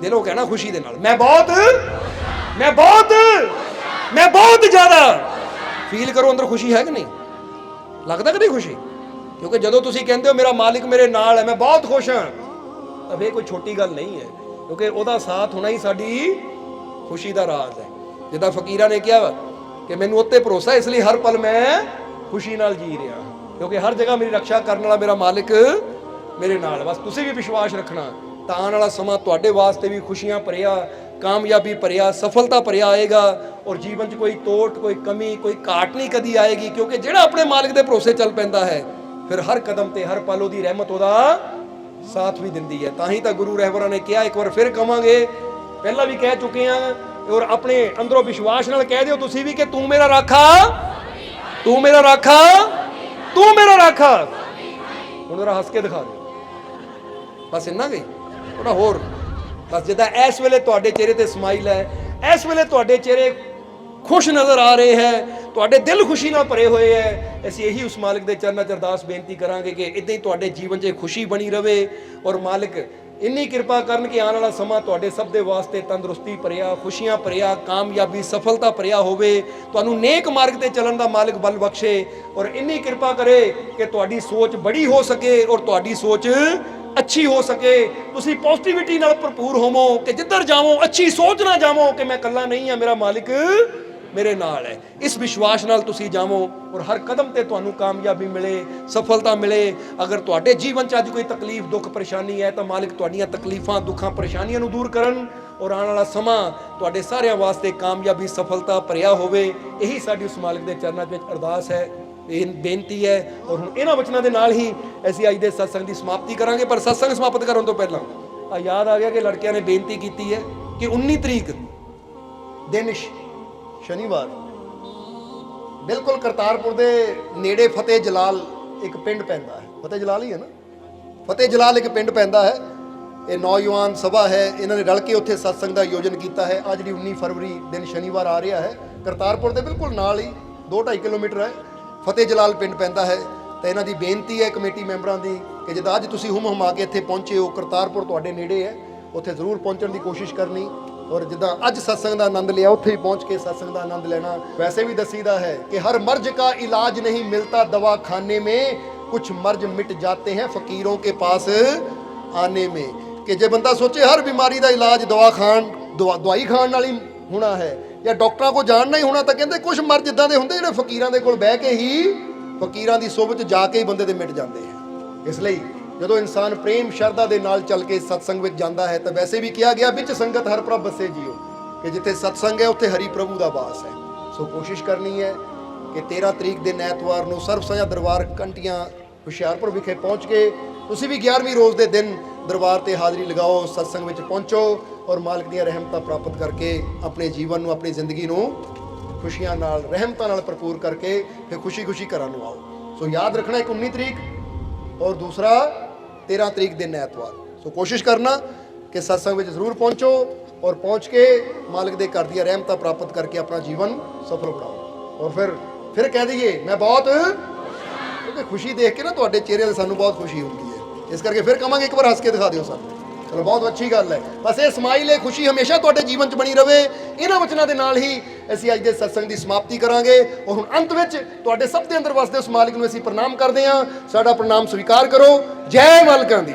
दिलों कहना खुशी दे नाल, मैं बहुत ज्यादा फील करो अंदर खुशी है कि नहीं, लगता कि नहीं खुशी? क्योंकि जदों तुसी कहंदे हो मेरा मालिक मेरे नाल है, मैं बहुत खुश हाँ, अब ये कोई छोटी गल नहीं है, क्योंकि ਉਹਦਾ साथ होना ही साडी खुशी ਦਾ ਰਾਜ਼ है। जिदा फकीरा ने कहा कि मैनू उत्ते भरोसा, इसलिए हर पल मैं खुशी नाल जी रहा, क्योंकि हर जगह मेरी रक्षा करने वाला मेरा मालिक मेरे नाल। बस तुसी भी विश्वास रखना, ਤਾਂ ਆਉਣ ਵਾਲਾ ਸਮਾਂ ਤੁਹਾਡੇ ਵਾਸਤੇ ਵੀ ਖੁਸ਼ੀਆਂ ਭਰਿਆ, ਕਾਮਯਾਬੀ ਭਰਿਆ, ਸਫਲਤਾ ਭਰਿਆ ਆਏਗਾ, ਔਰ ਜੀਵਨ 'ਚ ਕੋਈ ਤੋਟ, ਕੋਈ ਕਮੀ, ਕੋਈ ਘਾਟ ਨਹੀਂ ਕਦੀ ਆਏਗੀ, ਕਿਉਂਕਿ ਜਿਹੜਾ ਆਪਣੇ ਮਾਲਿਕ ਦੇ ਭਰੋਸੇ ਚੱਲ ਪੈਂਦਾ ਹੈ, ਫਿਰ ਹਰ ਕਦਮ ਤੇ ਹਰ ਪਲ ਉਹਦੀ ਰਹਿਮਤ ਉਹਦਾ ਸਾਥ ਵੀ ਦਿੰਦੀ ਹੈ। ਤਾਂ ਹੀ ਤਾਂ ਗੁਰੂ ਰਹਿਬਰਾਂ ਨੇ ਕਿਹਾ, ਇੱਕ ਵਾਰ ਫਿਰ ਕਵਾਂਗੇ, ਪਹਿਲਾਂ ਵੀ ਕਹਿ ਚੁੱਕੇ ਹਾਂ, ਔਰ ਆਪਣੇ ਅੰਦਰੋਂ ਵਿਸ਼ਵਾਸ ਨਾਲ ਕਹਿ ਦਿਓ ਤੁਸੀਂ ਵੀ ਕਿ ਤੂੰ ਮੇਰਾ ਰਾਖਾ, ਤੂੰ ਮੇਰਾ ਰਾਖਾ, ਤੂੰ ਮੇਰਾ ਰਾਖਾ। ਹੁਣ ਜਰਾ ਹੱਸ ਕੇ ਦਿਖਾ ਦਿਓ, ਬਸ ਇੰਨਾ ਗਈ ਥੋੜਾ ਹੋਰ। ਬਸ ਜਿੱਦਾਂ ਇਸ ਵੇਲੇ ਤੁਹਾਡੇ ਚਿਹਰੇ ਤੇ ਸਮਾਈਲ ਹੈ, ਇਸ ਵੇਲੇ ਤੁਹਾਡੇ ਚਿਹਰੇ ਖੁਸ਼ ਨਜ਼ਰ ਆ ਰਹੇ ਹੈ, ਤੁਹਾਡੇ ਦਿਲ ਖੁਸ਼ੀ ਨਾਲ ਭਰੇ ਹੋਏ ਹੈ, ਅਸੀਂ ਇਹੀ ਉਸ ਮਾਲਿਕ ਦੇ ਚਰਨਾਂ 'ਚ ਅਰਦਾਸ ਬੇਨਤੀ ਕਰਾਂਗੇ ਕਿ ਇਦਾਂ ਹੀ ਤੁਹਾਡੇ ਜੀਵਨ 'ਚ ਖੁਸ਼ੀ ਬਣੀ ਰਵੇ, ਔਰ ਮਾਲਿਕ ਇੰਨੀ ਕਿਰਪਾ ਕਰਨ ਕਿ ਆਉਣ ਵਾਲਾ ਸਮਾਂ ਤੁਹਾਡੇ ਸਭ ਦੇ ਵਾਸਤੇ ਤੰਦਰੁਸਤੀ ਭਰਿਆ, ਖੁਸ਼ੀਆਂ ਭਰਿਆ, ਕਾਮਯਾਬੀ, ਸਫਲਤਾ ਭਰਿਆ ਹੋਵੇ, ਤੁਹਾਨੂੰ ਨੇਕ ਮਾਰਗ ਤੇ ਚੱਲਣ ਦਾ ਮਾਲਿਕ ਬਲ ਬਖਸ਼ੇ, ਔਰ ਇੰਨੀ ਕਿਰਪਾ ਕਰੇ ਕਿ ਤੁਹਾਡੀ ਸੋਚ ਬੜੀ ਹੋ ਸਕੇ, ਔਰ ਤੁਹਾਡੀ ਸੋਚ ਅੱਛੀ ਹੋ ਸਕੇ, ਤੁਸੀਂ ਪੋਜ਼ਿਟਿਵਿਟੀ ਨਾਲ ਭਰਪੂਰ ਹੋਵੋ, ਕਿ ਜਿੱਧਰ ਜਾਵੋ ਅੱਛੀ ਸੋਚ ਨਾ ਜਾਵੋ ਕਿ ਮੈਂ ਇਕੱਲਾ ਨਹੀਂ ਹਾਂ, ਮੇਰਾ ਮਾਲਿਕ ਮੇਰੇ ਨਾਲ ਹੈ। ਇਸ ਵਿਸ਼ਵਾਸ ਨਾਲ ਤੁਸੀਂ ਜਾਵੋ, ਔਰ ਹਰ ਕਦਮ ਤੇ ਤੁਹਾਨੂੰ ਕਾਮਯਾਬੀ ਮਿਲੇ, ਸਫਲਤਾ ਮਿਲੇ। ਅਗਰ ਤੁਹਾਡੇ ਜੀਵਨ 'ਚ ਅੱਜ ਕੋਈ ਤਕਲੀਫ, ਦੁੱਖ, ਪਰੇਸ਼ਾਨੀ ਹੈ ਤਾਂ ਮਾਲਿਕ ਤੁਹਾਡੀਆਂ ਤਕਲੀਫਾਂ, ਦੁੱਖਾਂ, ਪਰੇਸ਼ਾਨੀਆਂ ਨੂੰ ਦੂਰ ਕਰਨ, ਔਰ ਆਉਣ ਵਾਲਾ ਸਮਾਂ ਤੁਹਾਡੇ ਸਾਰਿਆਂ ਵਾਸਤੇ ਕਾਮਯਾਬੀ, ਸਫਲਤਾ ਭਰਿਆ ਹੋਵੇ। ਇਹੀ ਸਾਡੀ ਉਸ ਮਾਲਿਕ ਦੇ ਚਰਨਾਂ ਵਿੱਚ ਅਰਦਾਸ ਹੈ, ਇਹ ਬੇਨਤੀ ਹੈ। ਔਰ ਹੁਣ ਇਹਨਾਂ ਵਚਨਾਂ ਦੇ ਨਾਲ ਹੀ ਅਸੀਂ ਅੱਜ ਦੇ ਸਤਸੰਗ ਦੀ ਸਮਾਪਤੀ ਕਰਾਂਗੇ। ਪਰ ਸਤਸੰਗ ਸਮਾਪਤ ਕਰਨ ਤੋਂ ਪਹਿਲਾਂ ਆ ਯਾਦ ਆ ਗਿਆ ਕਿ ਲੜਕਿਆਂ ਨੇ ਬੇਨਤੀ ਕੀਤੀ ਹੈ ਕਿ 19 ਤਰੀਕ ਦਿਨ ਸ਼ਨੀਵਾਰ ਬਿਲਕੁਲ ਕਰਤਾਰਪੁਰ ਦੇ ਨੇੜੇ ਫਤਿਹ ਜਲਾਲ ਇੱਕ ਪਿੰਡ ਪੈਂਦਾ ਹੈ, ਫਤਿਹ ਜਲਾਲ ਹੀ ਹੈ ਨਾ, ਫਤਿਹ ਜਲਾਲ ਇੱਕ ਪਿੰਡ ਪੈਂਦਾ ਹੈ। ਇਹ ਨੌਜਵਾਨ ਸਭਾ ਹੈ, ਇਹਨਾਂ ਨੇ ਰਲ ਕੇ ਉੱਥੇ ਸਤਸੰਗ ਦਾ ਆਯੋਜਨ ਕੀਤਾ ਹੈ। ਅੱਜ ਜਿਹੜੀ 19 ਫਰਵਰੀ ਦਿਨ ਸ਼ਨੀਵਾਰ ਆ ਰਿਹਾ ਹੈ, ਕਰਤਾਰਪੁਰ ਦੇ ਬਿਲਕੁਲ ਨਾਲ ਹੀ 2-2.5 ਕਿਲੋਮੀਟਰ ਹੈ, ਫਤਿਹ ਜਲਾਲ ਪਿੰਡ ਪੈਂਦਾ ਹੈ। ਤਾਂ ਇਹਨਾਂ ਦੀ ਬੇਨਤੀ ਹੈ ਕਮੇਟੀ ਮੈਂਬਰਾਂ ਦੀ ਕਿ ਜਦੋਂ ਅੱਜ ਤੁਸੀਂ ਹੁਮ ਹੁਮਾ ਕੇ ਇੱਥੇ ਪਹੁੰਚੇ ਹੋ, ਕਰਤਾਰਪੁਰ ਤੁਹਾਡੇ ਨੇੜੇ ਹੈ, ਉੱਥੇ ਜ਼ਰੂਰ ਪਹੁੰਚਣ ਦੀ ਕੋਸ਼ਿਸ਼ ਕਰਨੀ, ਔਰ ਜਿੱਦਾਂ ਅੱਜ ਸਤਸੰਗ ਦਾ ਆਨੰਦ ਲਿਆ ਉੱਥੇ ਹੀ ਪਹੁੰਚ ਕੇ ਸਤਸੰਗ ਦਾ ਆਨੰਦ ਲੈਣਾ। ਵੈਸੇ ਵੀ ਦੱਸੀਦਾ ਹੈ ਕਿ ਹਰ ਮਰਜ਼ का इलाज नहीं मिलता दवाखाने में, कुछ मर्ज मिट जाते हैं फकीरों के पास आने में। कि जे बंदा सोचे हर बीमारी का इलाज दवाई खाण नाल ही होना है ਜਾਂ ਡਾਕਟਰਾਂ ਕੋਲ ਜਾਣਨਾ ਹੀ ਹੋਣਾ, ਤਾਂ ਕਹਿੰਦੇ ਕੁਝ ਮਰਜ਼ ਇਦਾਂ ਦੇ ਹੁੰਦੇ ਜਿਹੜੇ ਫਕੀਰਾਂ ਦੇ ਕੋਲ ਬਹਿ ਕੇ ਹੀ, ਫਕੀਰਾਂ ਦੀ ਸੋਭਤ 'ਚ ਜਾ ਕੇ ਹੀ ਬੰਦੇ ਦੇ ਮਿਟ ਜਾਂਦੇ ਹੈ। ਇਸ ਲਈ ਜਦੋਂ ਇਨਸਾਨ ਪ੍ਰੇਮ ਸ਼ਰਧਾ ਦੇ ਨਾਲ ਚੱਲ ਕੇ ਸਤਸੰਗ ਵਿੱਚ ਜਾਂਦਾ ਹੈ, ਤਾਂ ਵੈਸੇ ਵੀ ਕਿਹਾ ਗਿਆ ਵਿੱਚ ਸੰਗਤ ਹਰ ਪ੍ਰਭ ਬਸੇ ਜੀਓ, ਕਿ ਜਿੱਥੇ ਸਤਸੰਗ ਹੈ ਉੱਥੇ ਹਰੀ ਪ੍ਰਭੂ ਦਾ ਵਾਸ ਹੈ। ਸੋ ਕੋਸ਼ਿਸ਼ ਕਰਨੀ ਹੈ ਕਿ 13 ਤਰੀਕ ਦਿਨ ਐਤਵਾਰ ਨੂੰ ਸਰਬ ਸਾਂਝਾ ਦਰਬਾਰ ਕੰਟੀਆਂ ਹੁਸ਼ਿਆਰਪੁਰ ਵਿਖੇ ਪਹੁੰਚ ਕੇ ਤੁਸੀਂ ਵੀ 11ਵੀਂ ਰੋਜ਼ ਦੇ ਦਿਨ ਦਰਬਾਰ ਤੇ ਹਾਜ਼ਰੀ ਲਗਾਓ, ਸਤਸੰਗ ਵਿੱਚ ਪਹੁੰਚੋ, ਔਰ ਮਾਲਕ ਦੀਆਂ ਰਹਿਮਤਾਂ ਪ੍ਰਾਪਤ ਕਰਕੇ ਆਪਣੇ ਜੀਵਨ ਨੂੰ, ਆਪਣੀ ਜ਼ਿੰਦਗੀ ਨੂੰ ਖੁਸ਼ੀਆਂ ਨਾਲ, ਰਹਿਮਤਾਂ ਨਾਲ ਭਰਪੂਰ ਕਰਕੇ ਫਿਰ ਖੁਸ਼ੀ-ਖੁਸ਼ੀ ਘਰਾਂ ਨੂੰ ਆਓ। ਸੋ ਯਾਦ ਰੱਖਣਾ, ਇੱਕ 19 ਤਰੀਕ ਔਰ ਦੂਸਰਾ 13 ਤਰੀਕ ਦਿਨ ਐਤਵਾਰ। ਸੋ ਕੋਸ਼ਿਸ਼ ਕਰਨਾ ਕਿ ਸਤਸੰਗ ਵਿੱਚ ਜ਼ਰੂਰ ਪਹੁੰਚੋ, ਔਰ ਪਹੁੰਚ ਕੇ ਮਾਲਕ ਦੇ ਘਰ ਦੀਆਂ ਰਹਿਮਤਾਂ ਪ੍ਰਾਪਤ ਕਰਕੇ ਆਪਣਾ ਜੀਵਨ ਸਫਲ ਬਣਾਓ। ਔਰ ਫਿਰ ਕਹਿ ਦਈਏ ਮੈਂ ਬਹੁਤ, ਕਿਉਂਕਿ ਖੁਸ਼ੀ ਦੇਖ ਕੇ ਨਾ ਤੁਹਾਡੇ ਚਿਹਰੇ 'ਤੇ ਸਾਨੂੰ ਬਹੁਤ ਖੁਸ਼ੀ ਹੁੰਦੀ ਹੈ, ਇਸ ਕਰਕੇ ਫਿਰ ਕਹਾਂਗੇ ਇੱਕ ਵਾਰ ਹੱਸ ਕੇ ਦਿਖਾ ਦਿਓ ਸਾਨੂੰ। ਚਲੋ ਬਹੁਤ ਅੱਛੀ ਗੱਲ ਹੈ। ਬਸ ਇਹ ਸਮਾਈਲ, ਇਹ ਖੁਸ਼ੀ ਹਮੇਸ਼ਾ ਤੁਹਾਡੇ ਜੀਵਨ 'ਚ ਬਣੀ ਰਵੇ। ਇਹਨਾਂ ਵਚਨਾਂ ਦੇ ਨਾਲ ਹੀ ਅਸੀਂ ਅੱਜ ਦੇ ਸਤਸੰਗ ਦੀ ਸਮਾਪਤੀ ਕਰਾਂਗੇ। ਔਰ ਹੁਣ ਅੰਤ ਵਿੱਚ ਤੁਹਾਡੇ ਸਭ ਦੇ ਅੰਦਰ ਵਸਦੇ ਉਸ ਮਾਲਿਕ ਨੂੰ ਅਸੀਂ ਪ੍ਰਣਾਮ ਕਰਦੇ ਹਾਂ। ਸਾਡਾ ਪ੍ਰਣਾਮ ਸਵੀਕਾਰ ਕਰੋ। ਜੈ ਮਾਲਕਾਂ ਦੀ।